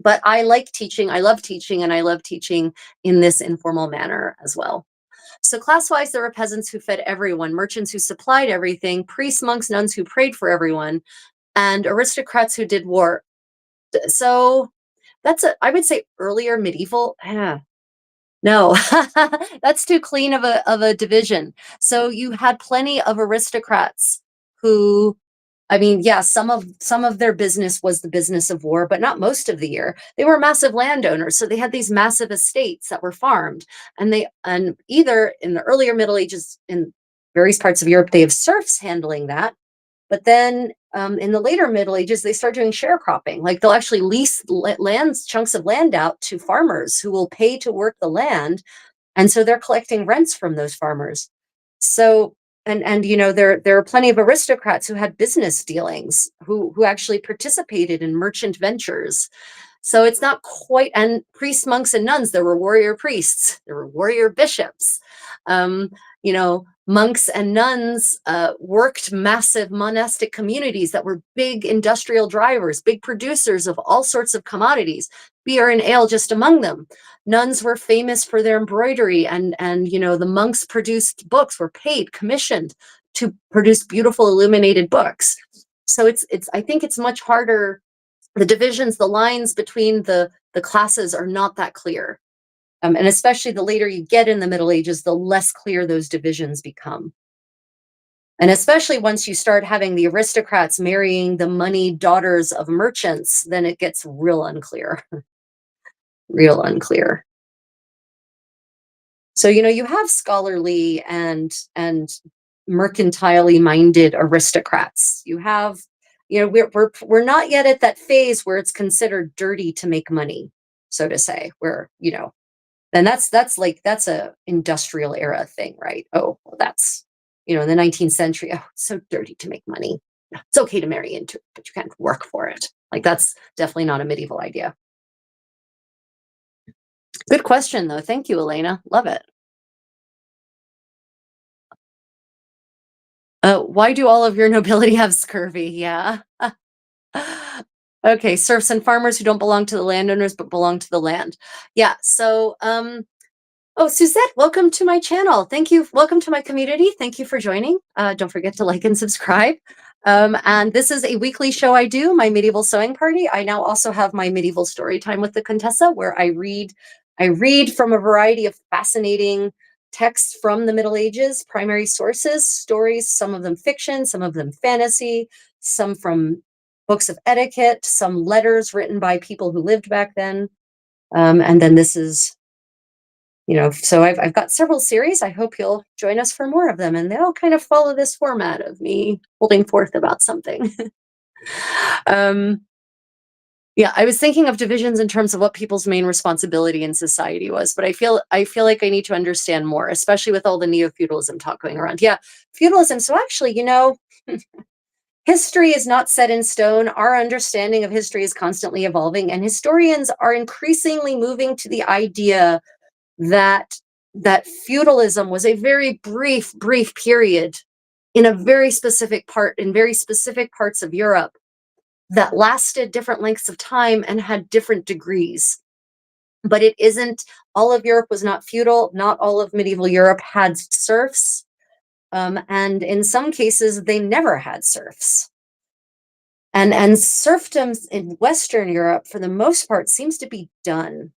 [SPEAKER 1] But I like teaching. I love teaching, and I love teaching in this informal manner as well. So class-wise, there were peasants who fed everyone, merchants who supplied everything, priests, monks, nuns who prayed for everyone, and aristocrats who did war. So that's I would say earlier medieval. No, that's too clean of a division. So you had plenty of aristocrats who, I mean, yeah, some of their business was the business of war, but not most of the year. They were massive landowners, so they had these massive estates that were farmed, and either in the earlier Middle Ages in various parts of Europe, they have serfs handling that, but then in the later Middle Ages, they start doing sharecropping. Like they'll actually lease lands, chunks of land out to farmers who will pay to work the land, and so they're collecting rents from those farmers. So and there are plenty of aristocrats who had business dealings who actually participated in merchant ventures. So it's not quite, and priests, monks, and nuns, there were warrior priests, there were warrior bishops. Monks and nuns worked massive monastic communities that were big industrial drivers, big producers of all sorts of commodities, beer and ale just among them. Nuns were famous for their embroidery, and the monks produced books, were paid, commissioned to produce beautiful illuminated books. So it's I think it's much harder. The divisions, the lines between the classes are not that clear. And especially the later you get in the Middle Ages, the less clear those divisions become. And especially once you start having the aristocrats marrying the moneyed daughters of merchants, then it gets real unclear, real unclear. So you have scholarly and mercantilely minded aristocrats. You have, we're not yet at that phase where it's considered dirty to make money, so to say, where and that's a industrial era thing, right? Oh, well, that's in the 19th century. Oh, it's so dirty to make money. No, it's okay to marry into it, but you can't work for it. Like that's definitely not a medieval idea. Good question, though. Thank you, Elena. Love it. Why do all of your nobility have scurvy? Yeah. Okay, serfs and farmers who don't belong to the landowners but belong to the land. Yeah. So, oh, Suzette, welcome to my channel. Thank you. Welcome to my community. Thank you for joining. Don't forget to like and subscribe. And this is a weekly show I do, my medieval sewing party. I now also have my medieval story time with the Contessa, where I read from a variety of fascinating texts from the Middle Ages, primary sources, stories, some of them fiction, some of them fantasy, some from books of etiquette, some letters written by people who lived back then. And then this is so I've got several series. I hope you'll join us for more of them, and they'll kind of follow this format of me holding forth about something. um, yeah, I was thinking of divisions in terms of what people's main responsibility in society was, but I feel like I need to understand more, especially with all the neo-feudalism talk going around. Yeah, feudalism. So actually, history is not set in stone. Our understanding of history is constantly evolving, and historians are increasingly moving to the idea that feudalism was a very brief period in a very specific part in very specific parts of Europe that lasted different lengths of time and had different degrees. But it isn't all of Europe was not feudal. Not all of medieval Europe had serfs, and in some cases they never had serfs. And serfdom in Western Europe, for the most part, seems to be done.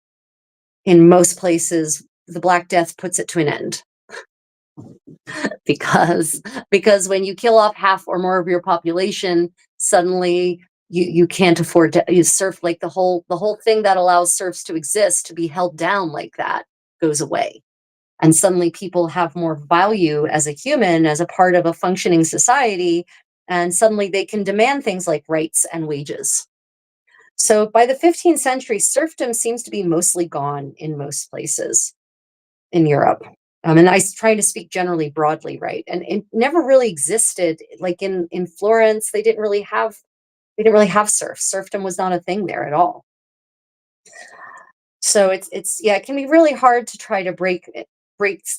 [SPEAKER 1] In most places, the Black Death puts it to an end. because when you kill off half or more of your population, suddenly you can't afford to you serf, like the whole thing that allows serfs to exist, to be held down like that, goes away. And suddenly people have more value as a human, as a part of a functioning society, and suddenly they can demand things like rights and wages. So by the 15th century, serfdom seems to be mostly gone in most places in Europe. And I try to speak generally broadly, right? And it never really existed. Like in Florence, they didn't really have serfs. Serfdom was not a thing there at all. So it's yeah, it can be really hard to try to break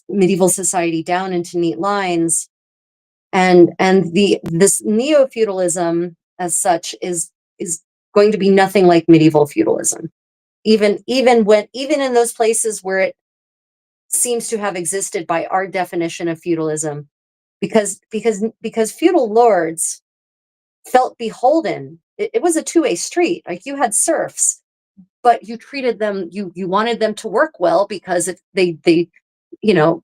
[SPEAKER 1] medieval society down into neat lines. And this neo-feudalism as such is going to be nothing like medieval feudalism. Even in those places where seems to have existed by our definition of feudalism, because feudal lords felt beholden. It was a two-way street. Like, you had serfs, but you treated them, you wanted them to work well, because if they you know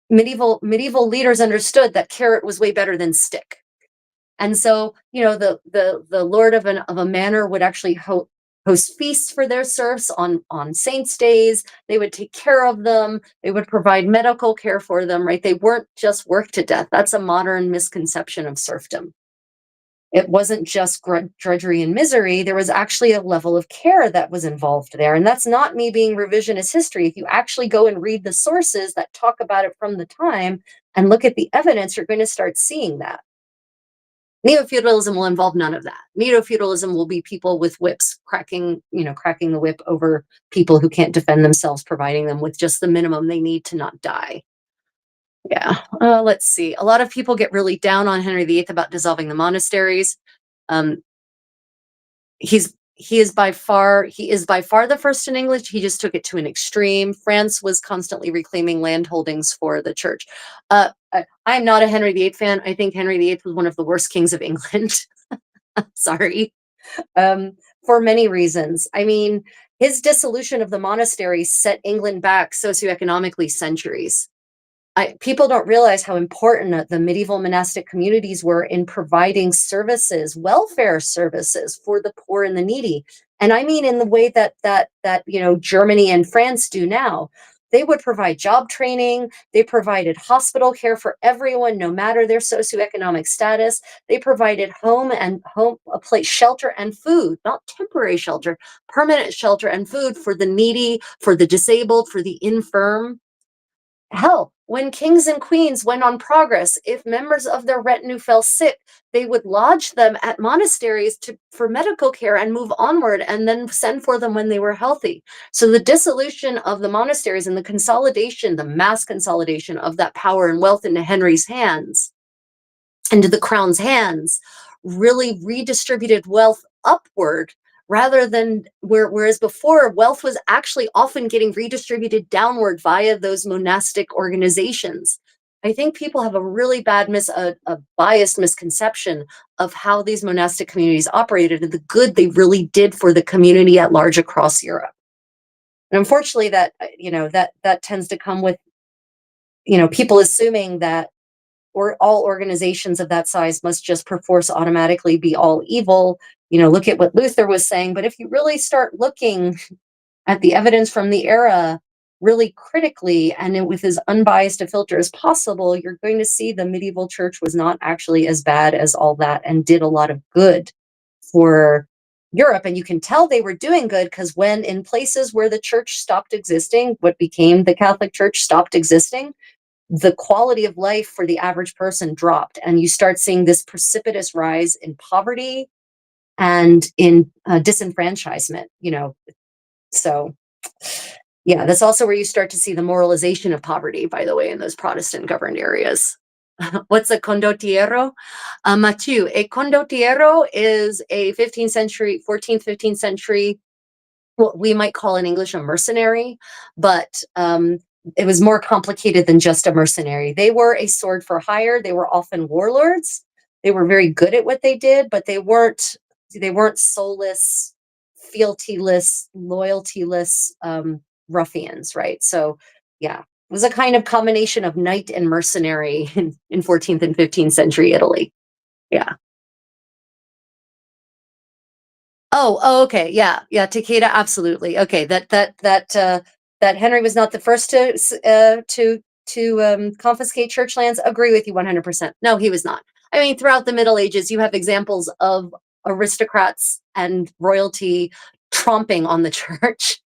[SPEAKER 1] medieval leaders understood that carrot was way better than stick. And so, the lord of a manor would actually host feasts for their serfs on saints' days. They would take care of them. They would provide medical care for them. Right? They weren't just worked to death. That's a modern misconception of serfdom. It wasn't just drudgery and misery. There was actually a level of care that was involved there. And that's not me being revisionist history. If you actually go and read the sources that talk about it from the time and look at the evidence, you're going to start seeing that. Neo-feudalism will involve none of that. Neo-feudalism will be people with whips cracking the whip over people who can't defend themselves, providing them with just the minimum they need to not die. Yeah. Let's see. A lot of people get really down on Henry VIII about dissolving the monasteries. Um, he is by far the first in English. He just took it to an extreme. France was constantly reclaiming land holdings for the church. I'm not a Henry VIII fan. I think Henry VIII was one of the worst kings of England. Sorry. For many reasons. I mean, his dissolution of the monasteries set England back socioeconomically centuries. People don't realize how important the medieval monastic communities were in providing services, welfare services for the poor and the needy. And I mean, in the way that Germany and France do now. They would provide job training. They provided hospital care for everyone, no matter their socioeconomic status. They provided a place, shelter and food, not temporary shelter, permanent shelter and food for the needy, for the disabled, for the infirm. Hell, when kings and queens went on progress, if members of their retinue fell sick, they would lodge them at monasteries for medical care and move onward, and then send for them when they were healthy. So the dissolution of the monasteries and the mass consolidation of that power and wealth into Henry's hands, into the crown's hands, really redistributed wealth upward, rather than whereas before, wealth was actually often getting redistributed downward via those monastic organizations. I think people have a really bad a biased misconception of how these monastic communities operated and the good they really did for the community at large across Europe. And unfortunately, that tends to come with people assuming that all organizations of that size must just perforce automatically be all evil. Look at what Luther was saying. But if you really start looking at the evidence from the era really critically and with as unbiased a filter as possible, you're going to see the medieval church was not actually as bad as all that and did a lot of good for Europe. And you can tell they were doing good because when in places where the church stopped existing, what became the Catholic Church stopped existing, the quality of life for the average person dropped. And you start seeing this precipitous rise in poverty and in disenfranchisement, So, yeah, that's also where you start to see the moralization of poverty, by the way, in those Protestant governed areas. What's a condottiero? Mathieu, a condottiero is a 14th, 15th century, what we might call in English a mercenary, but it was more complicated than just a mercenary. They were a sword for hire. They were often warlords. They were very good at what they did, but they weren't soulless, fealtyless, loyaltyless ruffians, right? So, yeah, it was a kind of combination of knight and mercenary in 14th and 15th century Italy. Yeah. Okay. Yeah. Takeda, absolutely. Okay. That Henry was not the first to confiscate church lands. Agree with you 100%. No, he was not. I mean, throughout the Middle Ages, you have examples of aristocrats and royalty tromping on the church.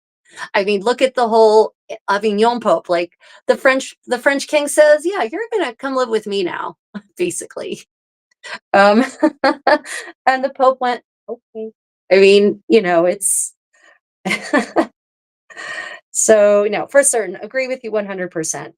[SPEAKER 1] I mean, look at the whole Avignon Pope. Like the French king says, "Yeah, you're gonna come live with me now," basically. Um, and the Pope went, "Okay." I mean, it's so, for certain, agree with you 100%.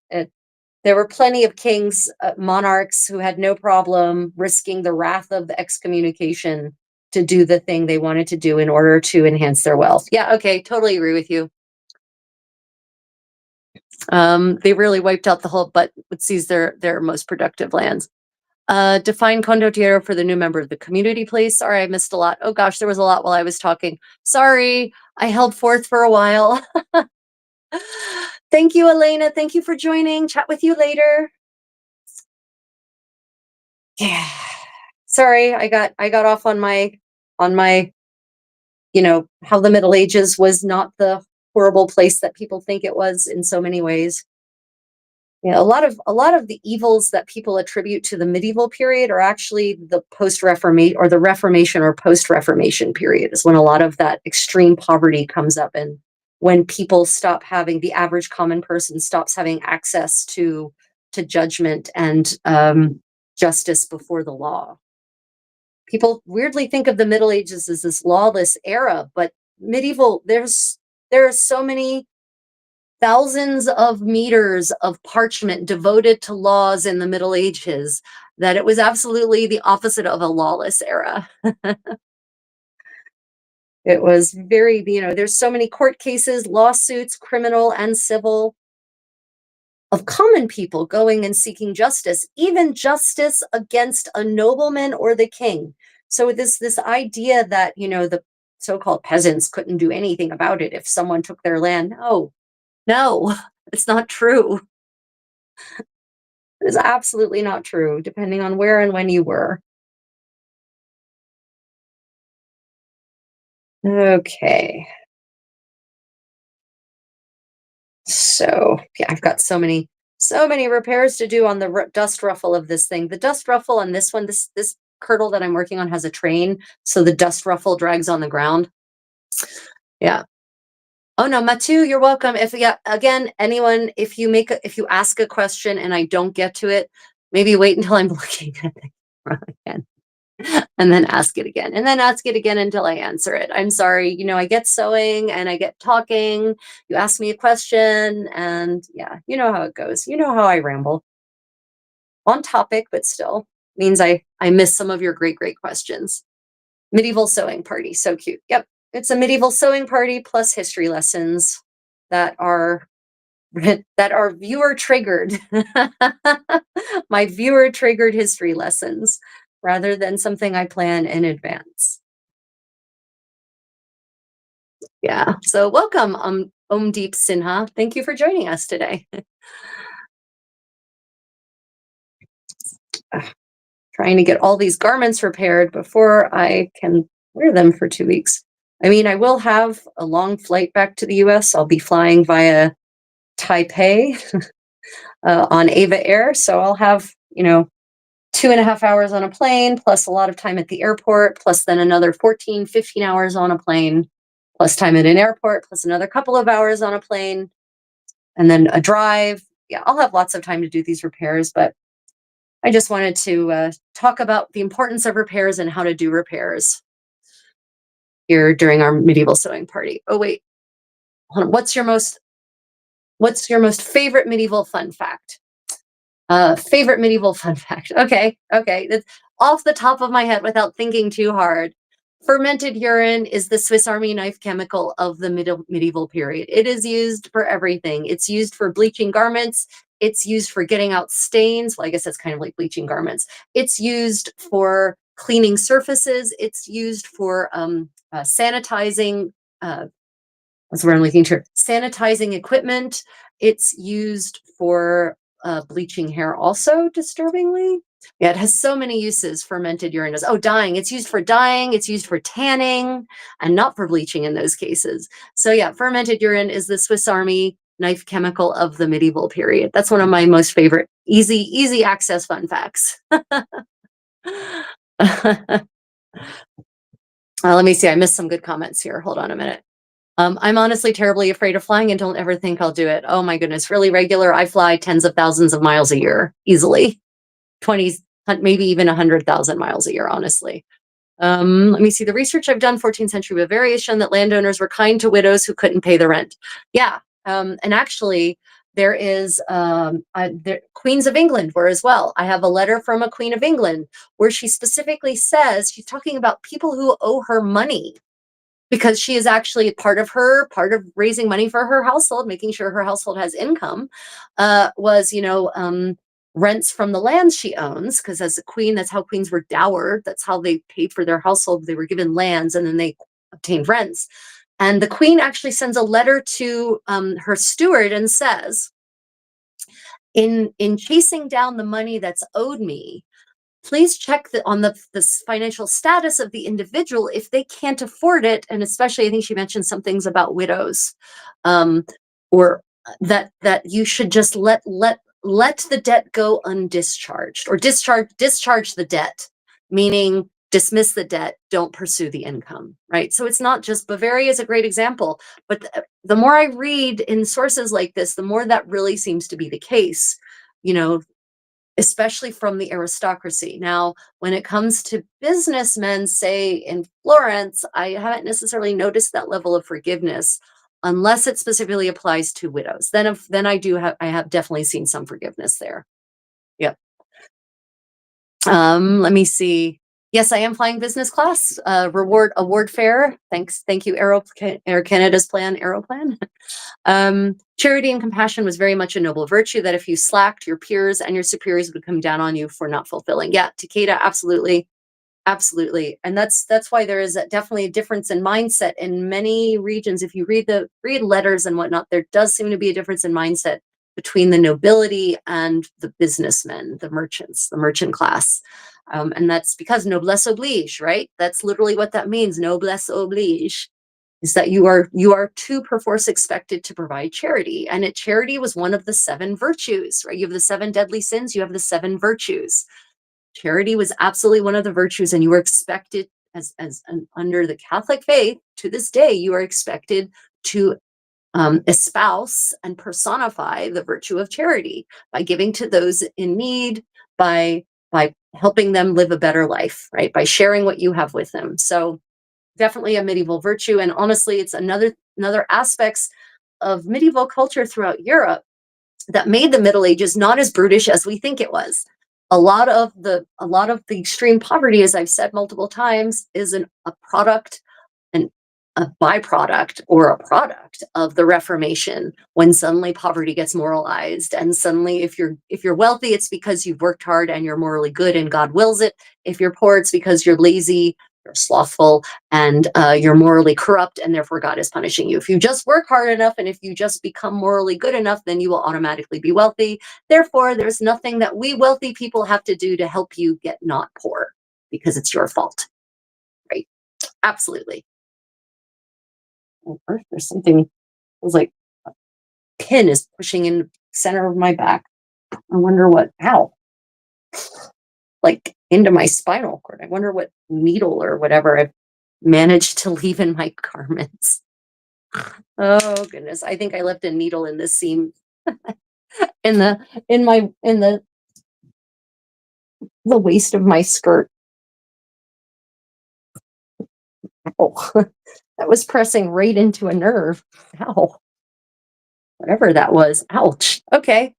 [SPEAKER 1] There were plenty of kings, monarchs who had no problem risking the wrath of the excommunication to do the thing they wanted to do in order to enhance their wealth. Yeah, okay, totally agree with you. They really wiped out the whole, but would seize their most productive lands. Define condottiero for the new member of the community, please. Sorry, I missed a lot. Oh gosh, there was a lot while I was talking. Sorry, I held forth for a while. Thank you, Elena. Thank you for joining. Chat with you later. Yeah. Sorry, I got off on my how the Middle Ages was not the horrible place that people think it was in so many ways. Yeah, a lot of the evils that people attribute to the medieval period are actually the post-Reformation or the Reformation or post-Reformation period is when a lot of that extreme poverty comes up, and when people stop having the average common person stops having access to judgment and justice before the law. People weirdly think of the Middle Ages as this lawless era, but medieval there are so many thousands of meters of parchment devoted to laws in the Middle Ages that it was absolutely the opposite of a lawless era. It was very, there's so many court cases, lawsuits, criminal and civil, of common people going and seeking justice, even justice against a nobleman or the king. So this idea that, the so-called peasants couldn't do anything about it if someone took their land. No, no, it's not true. It is absolutely not true, depending on where and when you were. Okay. So, yeah, I've got so many repairs to do on the dust ruffle of this thing. The dust ruffle on this one, this kirtle that I'm working on has a train, so the dust ruffle drags on the ground. Yeah. Oh no, Matu, you're welcome. If yeah, again, anyone, if you ask a question and I don't get to it, maybe wait until I'm looking at it again. And then ask it again, and then ask it again until I answer it. I'm sorry, I get sewing and I get talking. You ask me a question, and yeah, you know how it goes. You know how I ramble. On topic, but still means I miss some of your great questions. Medieval sewing party, so cute. Yep, it's a medieval sewing party plus history lessons that are that are viewer triggered. My viewer triggered history lessons rather than something I plan in advance. Yeah. So welcome, Deep Sinha. Thank you for joining us today. Trying to get all these garments repaired before I can wear them for 2 weeks. I mean, I will have a long flight back to the US. I'll be flying via Taipei on Ava Air. So I'll have, 2.5 hours on a plane, plus a lot of time at the airport, plus then another 14, 15 hours on a plane, plus time at an airport, plus another couple of hours on a plane, and then a drive. Yeah, I'll have lots of time to do these repairs, but I just wanted to talk about the importance of repairs and how to do repairs here during our medieval sewing party. Oh wait, hold on. What's your most favorite medieval fun fact? Favorite medieval fun fact. Okay. That's off the top of my head without thinking too hard. Fermented urine is the Swiss Army knife chemical of the medieval period. It is used for everything. It's used for bleaching garments. It's used for getting out stains. Well, I guess that's kind of like bleaching garments. It's used for cleaning surfaces. It's used for sanitizing. That's what I'm looking for. Sanitizing equipment. It's used for bleaching hair also, disturbingly. Yeah, it has so many uses, fermented urine does. Oh, dyeing. It's used for dyeing. It's used for tanning and not for bleaching in those cases. So yeah, fermented urine is the Swiss Army knife chemical of the medieval period. That's one of my most favorite easy access fun facts. Let me see. I missed some good comments here. Hold on a minute. I'm honestly terribly afraid of flying and don't ever think I'll do it. Oh my goodness, really regular. I fly tens of thousands of miles a year, easily. 20, maybe even 100,000 miles a year, honestly. Let me see. The research I've done, 14th century Bavaria, has shown that landowners were kind to widows who couldn't pay the rent. Yeah. And actually, there is Queens of England were as well. I have a letter from a Queen of England where she specifically says, she's talking about people who owe her money. because she is actually part of raising money for her household, making sure her household has income, was, rents from the lands she owns. Because as a queen, that's how queens were dowered. That's how they paid for their household. They were given lands and then they obtained rents. And the queen actually sends a letter to her steward and says, in chasing down the money that's owed me, please check on the financial status of the individual if they can't afford it. And especially, I think she mentioned some things about widows, or that you should just let the debt go undischarged, or discharge the debt, meaning dismiss the debt, don't pursue the income, right? So it's not just, Bavaria is a great example, but the more I read in sources like this, the more that really seems to be the case, especially from the aristocracy. Now, when it comes to businessmen, say in Florence, I haven't necessarily noticed that level of forgiveness unless it specifically applies to widows. Then I have definitely seen some forgiveness there. Yep. Let me see. Yes, I am flying business class. Award fare. Thank you, Air Canada's plan, Aeroplan. Charity and compassion was very much a noble virtue that if you slacked, your peers and your superiors would come down on you for not fulfilling. Yeah, Takeda, absolutely. Absolutely. And that's why there is definitely a difference in mindset in many regions. If you read letters and whatnot, there does seem to be a difference in mindset between the nobility and the businessmen, the merchants, the merchant class. And that's because noblesse oblige, right? That's literally what that means. Noblesse oblige is that you are to perforce expected to provide charity. And charity was one of the 7 virtues, right? You have the 7 deadly sins, you have the 7 virtues. Charity was absolutely one of the virtues, and you were expected, under the Catholic faith, to this day, you are expected to espouse and personify the virtue of charity by giving to those in need, by helping them live a better life, right? By sharing what you have with them. So definitely a medieval virtue. And honestly, it's another aspects of medieval culture throughout Europe that made the Middle Ages not as brutish as we think it was. A lot of the extreme poverty, as I've said multiple times, is a product, and a byproduct or a product of the Reformation, when suddenly poverty gets moralized, and suddenly if you're wealthy, it's because you've worked hard and you're morally good and God wills it. If you're poor, it's because you're lazy, you're slothful, and you're morally corrupt, and therefore God is punishing you. If you just work hard enough and if you just become morally good enough, then you will automatically be wealthy. Therefore, there's nothing that we wealthy people have to do to help you get not poor, because it's your fault, right? Absolutely. On earth, there's something, it was like a pin is pushing in the center of my back. I wonder what, ow, like into my spinal cord. I wonder what needle or whatever I've managed to leave in my garments. Oh goodness, I think I left a needle in the seam in the waist of my skirt. Oh, that was pressing right into a nerve. Ow. Whatever that was. Ouch. Okay.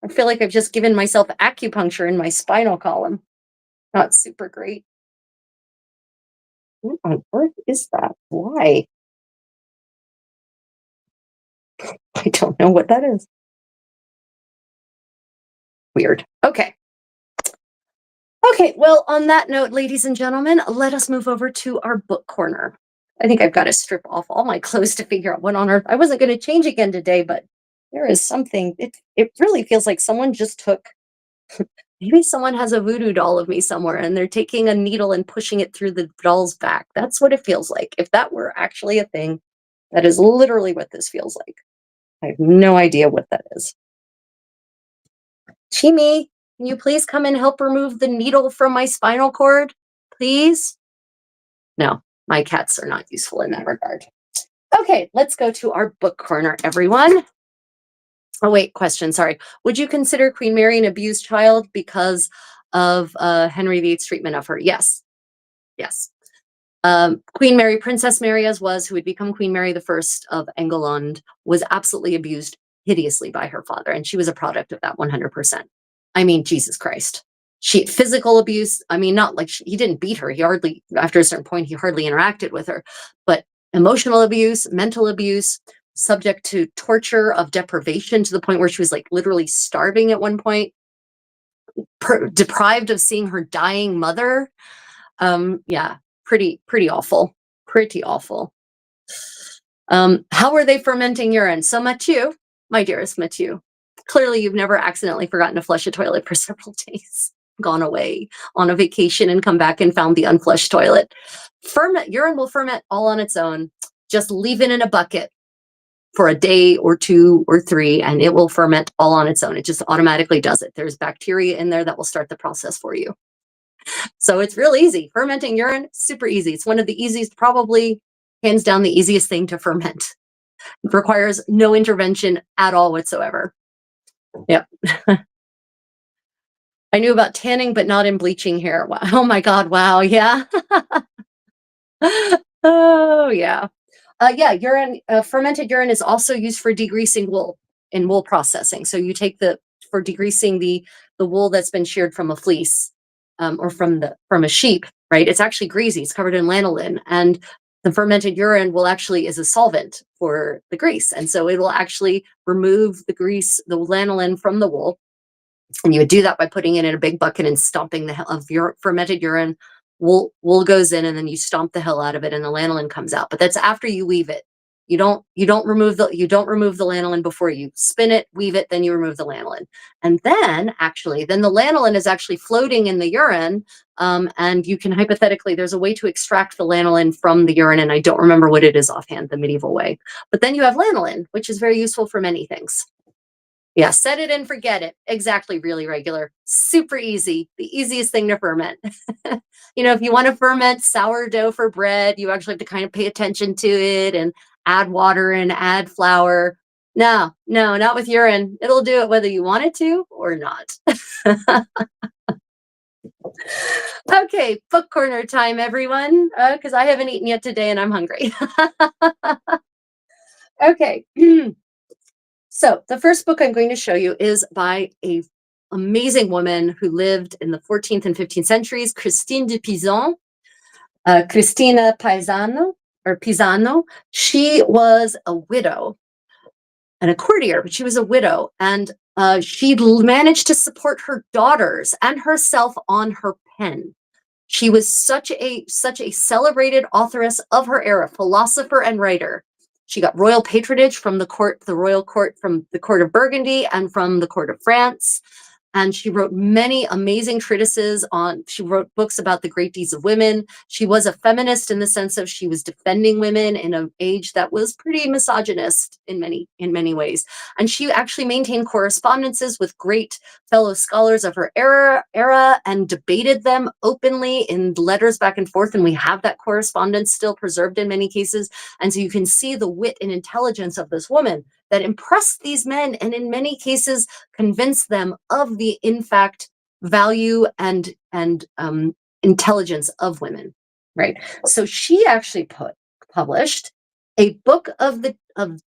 [SPEAKER 1] I feel like I've just given myself acupuncture in my spinal column. Not super great. What on earth is that? Why? I don't know what that is. Weird. Okay. Okay, well, on that note, ladies and gentlemen, let us move over to our book corner. I think I've got to strip off all my clothes to figure out what on earth. I wasn't going to change again today, but there is something. It really feels like someone just took, maybe someone has a voodoo doll of me somewhere and they're taking a needle and pushing it through the doll's back. That's what it feels like. If that were actually a thing, that is literally what this feels like. I have no idea what that is. Chimi, can you please come and help remove the needle from my spinal cord? Please? No, my cats are not useful in that regard. Okay, let's go to our book corner, everyone. Oh, wait, question, sorry. Would you consider Queen Mary an abused child because of Henry VIII's treatment of her? Yes. Yes. Queen Mary, Princess Mary as was, who would become Queen Mary the First of England, was absolutely abused hideously by her father, and she was a product of that 100%. I mean, Jesus Christ. Physical abuse, I mean, not like he didn't beat her. He hardly, after a certain point, he hardly interacted with her. But emotional abuse, mental abuse, subject to torture of deprivation to the point where she was like literally starving at one point, deprived of seeing her dying mother. Yeah, pretty awful, pretty awful. How were they fermenting urine? So Mathieu, my dearest Mathieu, clearly you've never accidentally forgotten to flush a toilet for several days, gone away on a vacation and come back and found the unflushed toilet. Urine will ferment all on its own. Just leave it in a bucket for a day or 2 or 3, and it will ferment all on its own. It just automatically does it. There's bacteria in there that will start the process for you. So it's real easy. Fermenting urine, super easy. It's one of the easiest, probably hands down the easiest thing to ferment. It requires no intervention at all whatsoever. Yep. I knew about tanning, but not in bleaching hair. Wow. Oh my God. Wow. Yeah. Oh yeah. Yeah, urine, fermented urine is also used for degreasing wool in wool processing. So you take for degreasing the wool that's been sheared from a fleece, or from a sheep, right? It's actually greasy. It's covered in lanolin, and the fermented urine is a solvent for the grease, and so it will actually remove the grease, the lanolin from the wool. And you would do that by putting it in a big bucket and stomping the hell of your fermented urine. Wool goes in, and then you stomp the hell out of it, and the lanolin comes out. But that's after you weave it. You don't remove the lanolin before you spin it, weave it, then you remove the lanolin. And then the lanolin is actually floating in the urine. And you can hypothetically, there's a way to extract the lanolin from the urine, and I don't remember what it is offhand, the medieval way. But then you have lanolin, which is very useful for many things. Yeah, set it and forget it. Exactly, really regular. Super easy. The easiest thing to ferment. If you want to ferment sourdough for bread, you actually have to kind of pay attention to it and add water and add flour. No, not with urine. It'll do it whether you want it to or not. Okay, book corner time, everyone, because I haven't eaten yet today and I'm hungry. Okay. So the first book I'm going to show you is by a amazing woman who lived in the 14th and 15th centuries, Christine de Pizan, Cristina Pisano. She was a widow, and a courtier, but she was a widow, and she managed to support her daughters and herself on her pen. She was such a celebrated authoress of her era, philosopher and writer. She got royal patronage from the royal court, from the court of Burgundy and from the court of France. And she wrote many amazing treatises she wrote books about the great deeds of women. She was a feminist in the sense of she was defending women in an age that was pretty misogynist in many ways. And she actually maintained correspondences with great fellow scholars of her era and debated them openly in letters back and forth. And we have that correspondence still preserved in many cases. And so you can see the wit and intelligence of this woman that impressed these men, and in many cases convinced them of the, in fact, value and intelligence of women, right? So she actually published a book of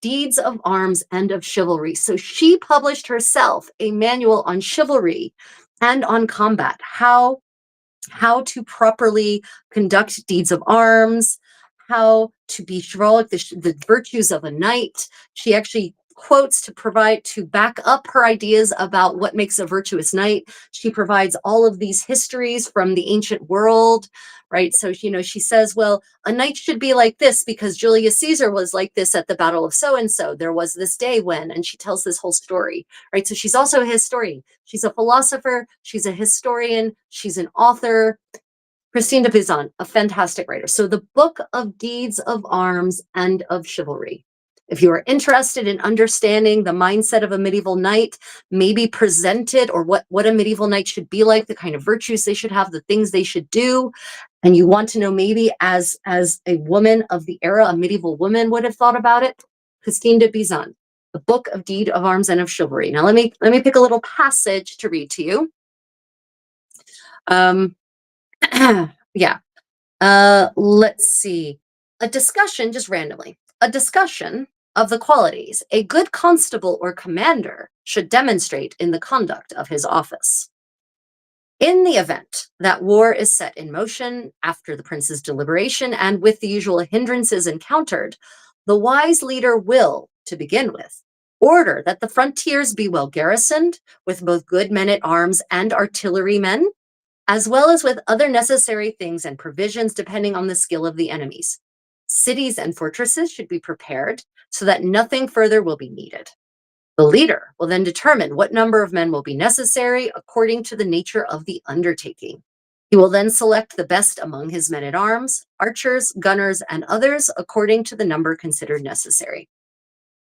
[SPEAKER 1] deeds of arms and of chivalry. So she published herself a manual on chivalry and on combat, how to properly conduct deeds of arms, how to be chivalric, the virtues of a knight. She actually quotes to back up her ideas about what makes a virtuous knight. She provides all of these histories from the ancient world, right? So, she says, well, a knight should be like this because Julius Caesar was like this at the Battle of so-and-so. There was this day when, and she tells this whole story, right? So she's also a historian. She's a philosopher. She's a historian. She's an author. Christine de Pizan, a fantastic writer. So the book of deeds of arms and of chivalry. If you are interested in understanding the mindset of a medieval knight, maybe presented, or what a medieval knight should be like, the kind of virtues they should have, the things they should do, and you want to know maybe as a woman of the era, a medieval woman would have thought about it, Christine de Pizan, the book of deed of arms and of chivalry. Now let me pick a little passage to read to you. Yeah. Let's see. A discussion, just randomly, a discussion of the qualities a good constable or commander should demonstrate in the conduct of his office. In the event that war is set in motion after the prince's deliberation and with the usual hindrances encountered, the wise leader will, to begin with, order that the frontiers be well garrisoned with both good men at arms and artillerymen, as well as with other necessary things and provisions depending on the skill of the enemies. Cities and fortresses should be prepared so that nothing further will be needed. The leader will then determine what number of men will be necessary according to the nature of the undertaking. He will then select the best among his men at arms, archers, gunners, and others according to the number considered necessary.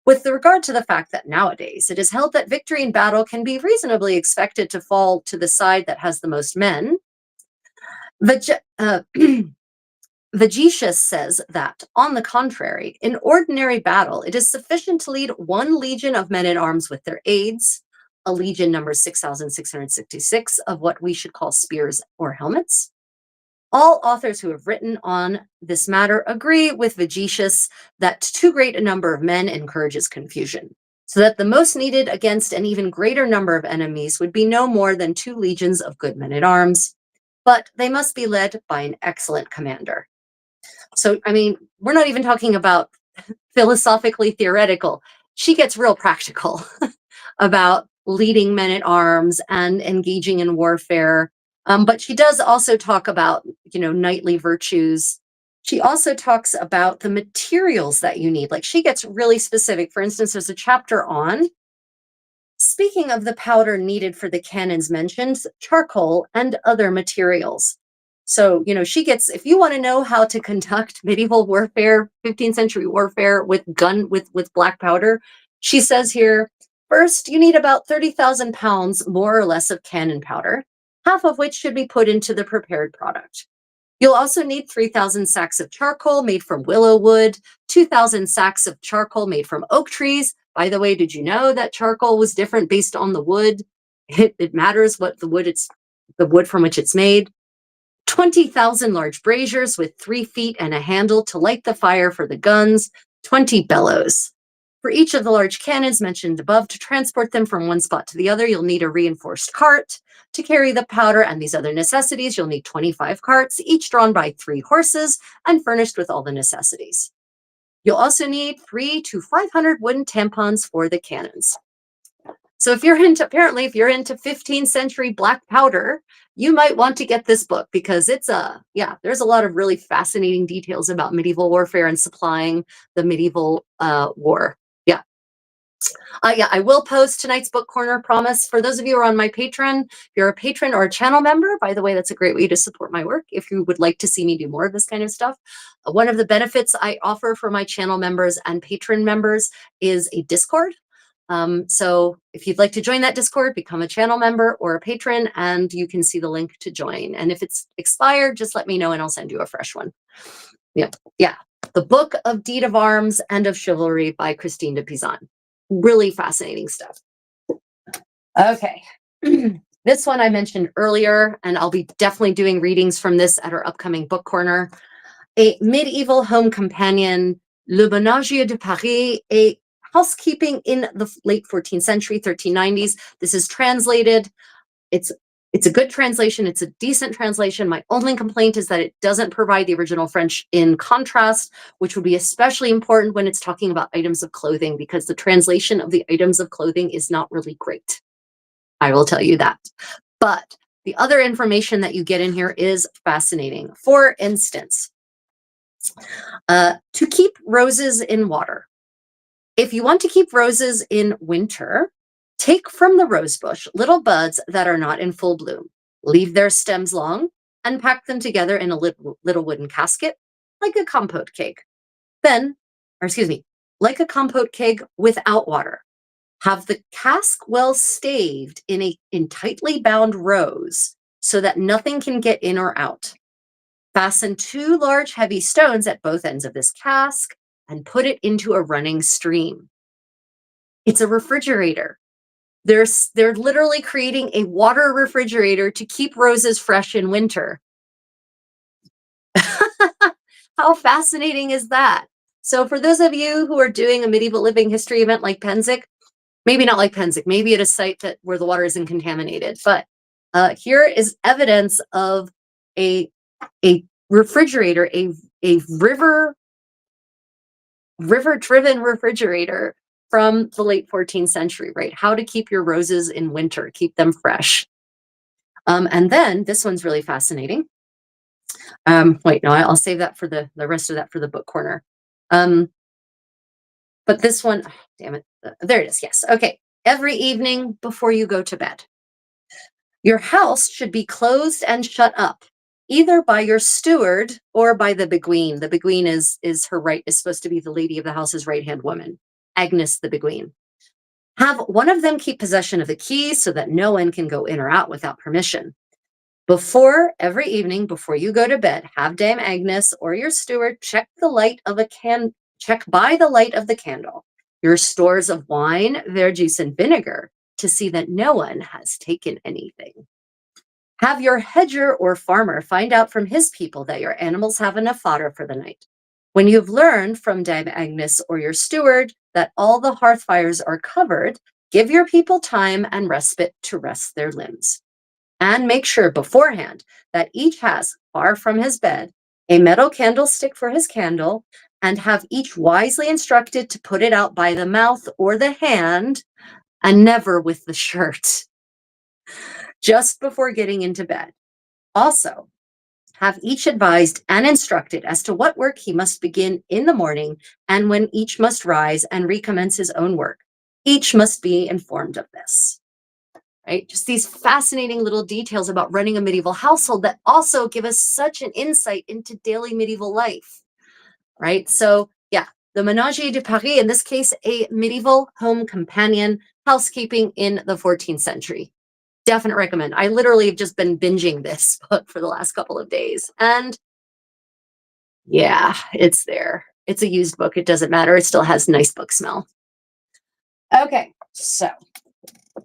[SPEAKER 1] With regard to the fact that nowadays it is held that victory in battle can be reasonably expected to fall to the side that has the most men, Vegetius says that, on the contrary, in ordinary battle, it is sufficient to lead one legion of men at arms with their aids, a legion numbers 6,666 of what we should call spears or helmets. All authors who have written on this matter agree with Vegetius that too great a number of men encourages confusion, so that the most needed against an even greater number of enemies would be no more than 2 legions of good men at arms, but they must be led by an excellent commander. So, I mean, we're not even talking about philosophically theoretical. She gets real practical about leading men at arms and engaging in warfare. But she does also talk about, knightly virtues. She also talks about the materials that you need. Like, she gets really specific. For instance, there's a chapter on, speaking of the powder needed for the cannons mentioned, charcoal and other materials. So, she gets, if you want to know how to conduct medieval warfare, 15th century warfare with black powder, she says here, first, you need about 30,000 pounds, more or less, of cannon powder, half of which should be put into the prepared product. You'll also need 3,000 sacks of charcoal made from willow wood, 2,000 sacks of charcoal made from oak trees. By the way, did you know that charcoal was different based on the wood? It matters what the wood from which it's made. 20,000 large braziers with 3 feet and a handle to light the fire for the guns, 20 bellows. For each of the large cannons mentioned above, to transport them from one spot to the other, you'll need a reinforced cart. To carry the powder and these other necessities, you'll need 25 carts, each drawn by 3 horses and furnished with all the necessities. You'll also need 300 to 500 wooden tampons for the cannons. So if you're into 15th century black powder, you might want to get this book because there's a lot of really fascinating details about medieval warfare and supplying the medieval war. I will post tonight's book corner, promise. For those of you who are on my Patreon, if you're a patron or a channel member, by the way, that's a great way to support my work if you would like to see me do more of this kind of stuff. One of the benefits I offer for my channel members and patron members is a Discord. So if you'd like to join that Discord, become a channel member or a patron, and you can see the link to join. And if it's expired, just let me know and I'll send you a fresh one. Yeah. The Book of Deed of Arms and of Chivalry by Christine de Pizan. Really fascinating stuff. Okay. This one I mentioned earlier, and I'll be definitely doing readings from this at our upcoming book corner. A medieval home companion, Le Ménagier de Paris, a housekeeping in the late 14th century, 1390s. This is translated. It's a good translation. It's a decent translation. My only complaint is that it doesn't provide the original French in contrast, which would be especially important when it's talking about items of clothing, because the translation of the items of clothing is not really great. I will tell you that. But the other information that you get in here is fascinating. For instance, to keep roses in water. If you want to keep roses in winter, take from the rose bush little buds that are not in full bloom, leave their stems long, and pack them together in a little wooden casket, like a compote keg. Like a compote keg without water. Have the cask well staved in tightly bound rows so that nothing can get in or out. Fasten 2 large heavy stones at both ends of this cask and put it into a running stream. It's a refrigerator. They're literally creating a water refrigerator to keep roses fresh in winter. How fascinating is that? So for those of you who are doing a medieval living history event like Pennsic, maybe not like Pennsic, maybe at a site where the water isn't contaminated, but Here is evidence of a a refrigerator, a river driven refrigerator from the late 14th century, right? How to keep your roses in winter, keep them fresh. And then this one's really fascinating. Wait, no, I'll save that for the rest of that for the book corner. Um, but this one, oh, damn it, there it is. Yes, okay. Every evening before you go to bed, your house should be closed and shut up, either by your steward or by the beguine. The beguine is her right, is supposed to be the lady of the house's right hand woman, Agnes the beguine. Have one of them keep possession of the keys so that no one can go in or out without permission. Every evening before you go to bed, have Dame Agnes or your steward check by the light of the candle your stores of wine, verjuice, and vinegar to see that no one has taken anything. Have your hedger or farmer find out from his people that your animals have enough fodder for the night. When you've learned from Dame Agnes or your steward that all the hearth fires are covered, give your people time and respite to rest their limbs. And make sure beforehand that each has, far from his bed, a metal candlestick for his candle, and have each wisely instructed to put it out by the mouth or the hand, and never with the shirt, just before getting into bed. Also, have each advised and instructed as to what work he must begin in the morning and when each must rise and recommence his own work. Each must be informed of this. Right? Just these fascinating little details about running a medieval household that also give us such an insight into daily medieval life, right? So yeah, the Ménagier de Paris, in this case, a medieval home companion, housekeeping in the 14th century. Definite recommend. I literally have just been binging this book for the last couple of days. And yeah, it's there. It's a used book. It doesn't matter. It still has nice book smell. Okay, so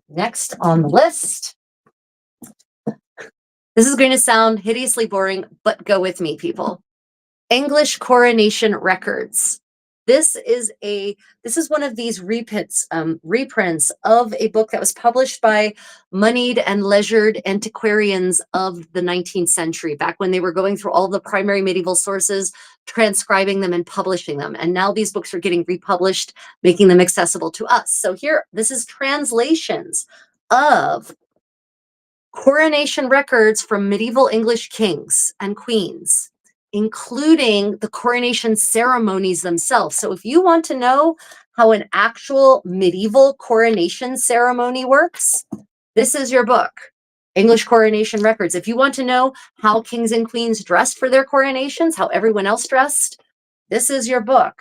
[SPEAKER 1] next on the list. This is going to sound hideously boring, but go with me, people. English coronation records. This is one of these reprints of a book that was published by moneyed and leisured antiquarians of the 19th century, back when they were going through all the primary medieval sources, transcribing them and publishing them. And now these books are getting republished, making them accessible to us. So here, this is translations of coronation records from medieval English kings and queens, including the coronation ceremonies themselves. So if you want to know how an actual medieval coronation ceremony works, this is your book, English Coronation Records. If you want to know how kings and queens dressed for their coronations, how everyone else dressed, this is your book.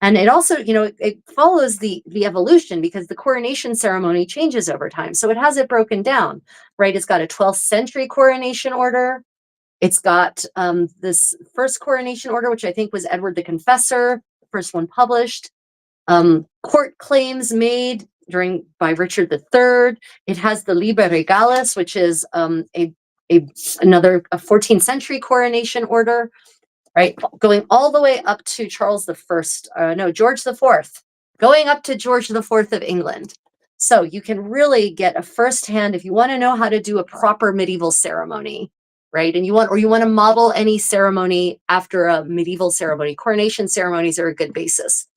[SPEAKER 1] And it also, it follows the evolution, because the coronation ceremony changes over time. So it has it broken down, right? It's got a 12th century coronation order. It's got this first coronation order, which I think was Edward the Confessor, the first one published. Court claims made by Richard III. It has the Liber Regalis, which is another 14th century coronation order, right? Going all the way up to George IV, going up to George IV of England. So you can really get a firsthand, if you want to know how to do a proper medieval ceremony, right? And you want to model any ceremony after a medieval ceremony. Coronation ceremonies are a good basis.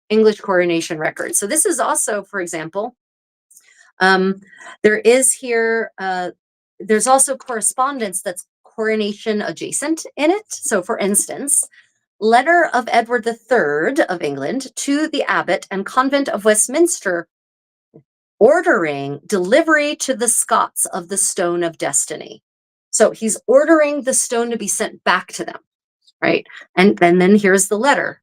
[SPEAKER 1] English coronation records. So this is also, for example, there's also correspondence that's coronation adjacent in it. So for instance, letter of Edward III of England to the abbot and convent of Westminster, ordering delivery to the Scots of the Stone of Destiny. So he's ordering the stone to be sent back to them, right? And then here's the letter.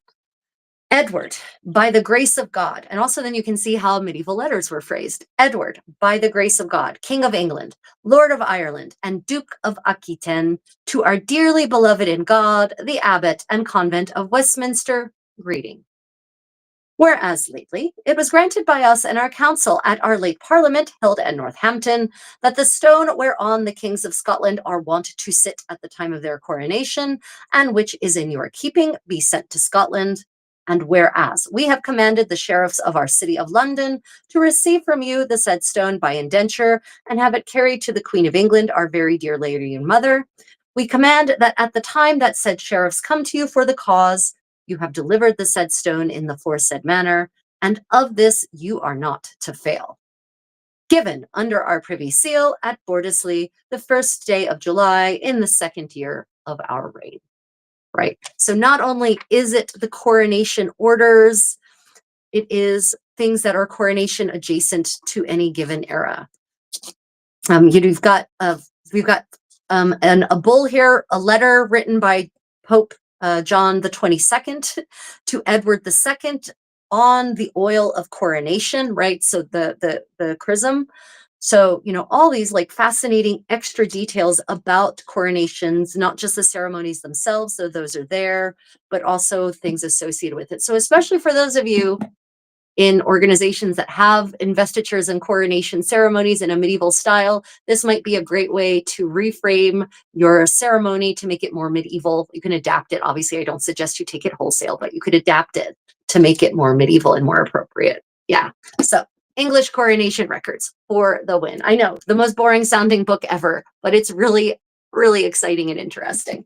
[SPEAKER 1] Edward, by the grace of God. And also then you can see how medieval letters were phrased. Edward, by the grace of God, King of England, Lord of Ireland, and Duke of Aquitaine, to our dearly beloved in God, the abbot and convent of Westminster, greeting. Whereas lately it was granted by us and our council at our late parliament held at Northampton, that the stone whereon the kings of Scotland are wont to sit at the time of their coronation, and which is in your keeping, be sent to Scotland, And whereas we have commanded the sheriffs of our city of London to receive from you the said stone by indenture and have it carried to the Queen of England, our very dear lady and mother, we command that at the time that said sheriffs come to you for the cause, you have delivered the said stone in the foresaid manner, and of this you are not to fail. Given under our privy seal at Bordesley, the 1st day of July in the 2nd year of our reign. Right. So not only is it the coronation orders, it is things that are coronation adjacent to any given era. We've got a bull here, a letter written by Pope John the 22nd to Edward II on the oil of coronation, right? So the chrism. So, all these like fascinating extra details about coronations, not just the ceremonies themselves, so those are there, but also things associated with it. So especially for those of you in organizations that have investitures and coronation ceremonies in a medieval style, this might be a great way to reframe your ceremony to make it more medieval. You can adapt it. Obviously, I don't suggest you take it wholesale, but you could adapt it to make it more medieval and more appropriate. Yeah. So English coronation records for the win. I know, the most boring sounding book ever, but it's really, really exciting and interesting.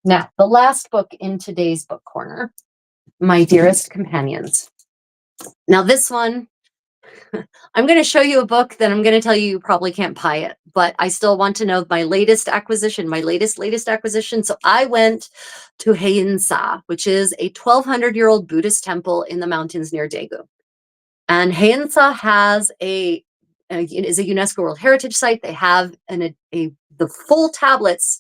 [SPEAKER 1] Now, the last book in today's book corner, My Dearest Companions. Now this one, I'm going to show you a book that I'm going to tell you probably can't buy it, but I still want to know my latest acquisition, my latest acquisition. So I went to Hansa, which is a 1,200-year-old Buddhist temple in the mountains near Daegu. And Hansa has is a UNESCO World Heritage Site. They have the full tablets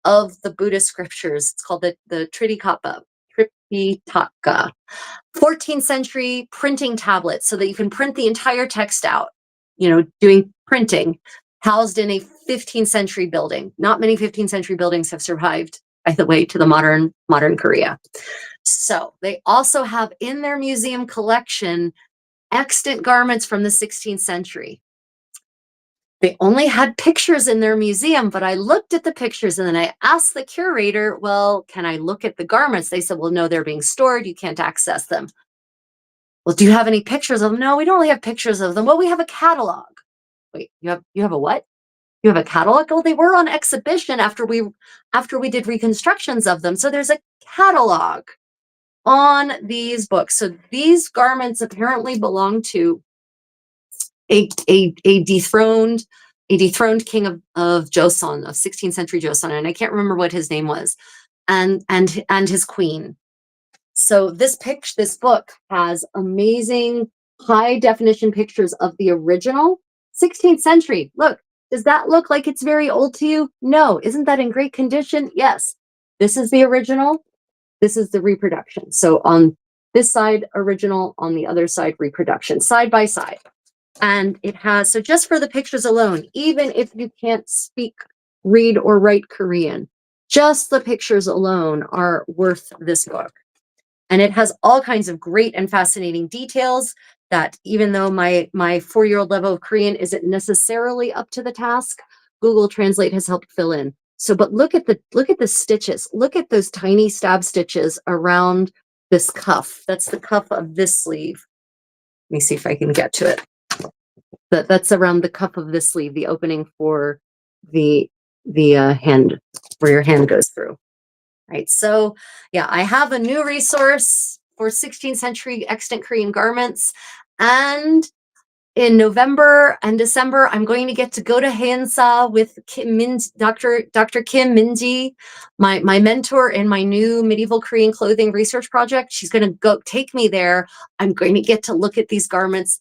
[SPEAKER 1] of the Buddhist scriptures. It's called the Tripitaka. 14th century printing tablets so that you can print the entire text out, doing printing, housed in a 15th century building. Not many 15th century buildings have survived, by the way, to the modern Korea. So they also have in their museum collection extant garments from the 16th century. They only had pictures in their museum, but I looked at the pictures and then I asked the curator, well, can I look at the garments? They said, well, no, they're being stored. You can't access them. Well, do you have any pictures of them? No, we don't really have pictures of them. Well, we have a catalog. Wait, you have a what? You have a catalog? Oh, they were on exhibition after we did reconstructions of them. So there's a catalog on these books. So these garments apparently belong to a dethroned king of Joseon, of 16th century Joseon, and I can't remember what his name was, and his queen. So this book has amazing high definition pictures of the original 16th century. Look, does that look like it's very old to you? No. Isn't that in great condition? Yes. This is the original. This is the reproduction. So on this side, original, on the other side, reproduction, side by side. And it has, so just for the pictures alone, even if you can't speak, read, or write Korean, just the pictures alone are worth this book. And it has all kinds of great and fascinating details that even though my 4-year-old level of Korean isn't necessarily up to the task, Google Translate has helped fill in. So, but look at the stitches. Look at those tiny stab stitches around this cuff. That's the cuff of this sleeve. Let me see if I can get to it. That's around the cuff of this sleeve, the opening for the hand, where your hand goes through. Right. So yeah, I have a new resource for 16th century extant Korean garments. And in November and December, I'm going to get to go to Hansa with Dr. Kim Min-ji, my mentor in my new medieval Korean clothing research project. She's going to go take me there. I'm going to get to look at these garments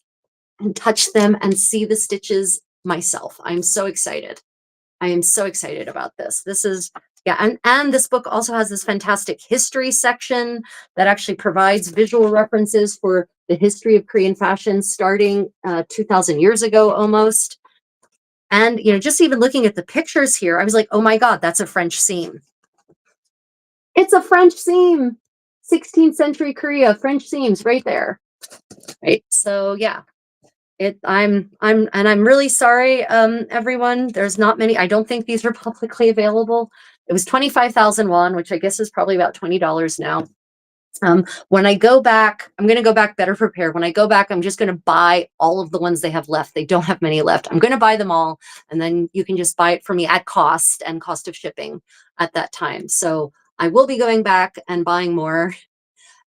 [SPEAKER 1] and touch them and see the stitches myself. I'm so excited. I am so excited about this. This is, yeah, and this book also has this fantastic history section that actually provides visual references for the history of Korean fashion starting 2,000 years ago almost. And, just even looking at the pictures here, I was like, oh my God, that's a French seam. It's a French seam. 16th century Korea, French seams right there. Right. So yeah. I'm really sorry, everyone. There's not many. I don't think these are publicly available. It was 25,000 won, which I guess is probably about $20 now. When I go back, I'm going to go back better prepared. When I go back, I'm just going to buy all of the ones they have left. They don't have many left. I'm going to buy them all, and then you can just buy it for me at cost and cost of shipping at that time. So I will be going back and buying more.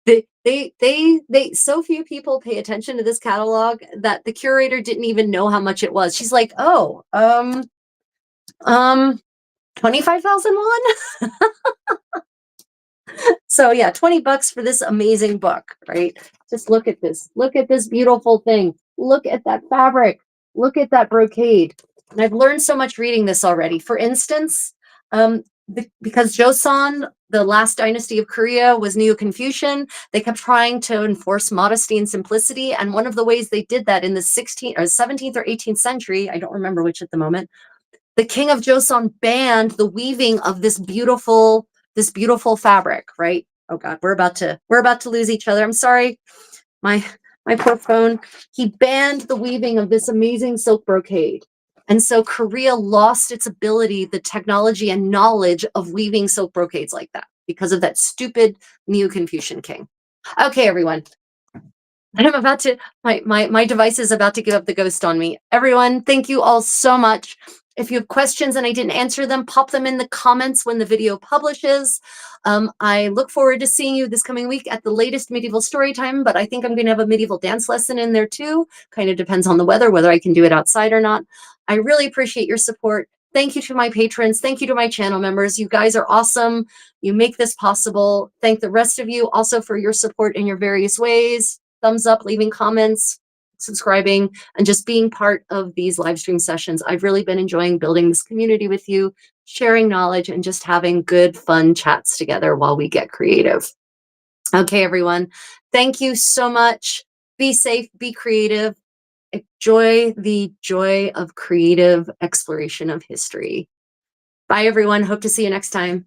[SPEAKER 1] So few people pay attention to this catalog that the curator didn't even know how much it was. She's like, oh, 25,000 won. So yeah, 20 bucks for this amazing book, right? Just look at this. Look at this beautiful thing. Look at that fabric. Look at that brocade. And I've learned so much reading this already. For instance, because Joseon, the last dynasty of Korea, was Neo-Confucian, they kept trying to enforce modesty and simplicity. And one of the ways they did that in the 16th or 17th or 18th century, I don't remember which at the moment, the king of Joseon banned the weaving of this beautiful fabric, right? Oh God, we're about to lose each other. I'm sorry. My poor phone. He banned the weaving of this amazing silk brocade. And so Korea lost its ability, the technology and knowledge of weaving silk brocades like that because of that stupid Neo-Confucian king. Okay, everyone. And I'm about to, my device is about to give up the ghost on me. Everyone, thank you all so much. If you have questions and I didn't answer them, pop them in the comments when the video publishes. I look forward to seeing you this coming week at the latest medieval story time, but I think I'm going to have a medieval dance lesson in there too. Kind of depends on the weather, whether I can do it outside or not. I really appreciate your support. Thank you to my patrons. Thank you to my channel members. You guys are awesome. You make this possible. Thank the rest of you also for your support in your various ways. Thumbs up, leaving comments, subscribing, and just being part of these live stream sessions. I've really been enjoying building this community with you, sharing knowledge, and just having good, fun chats together while we get creative. Okay, everyone. Thank you so much. Be safe, be creative. Enjoy the joy of creative exploration of history. Bye, everyone. Hope to see you next time.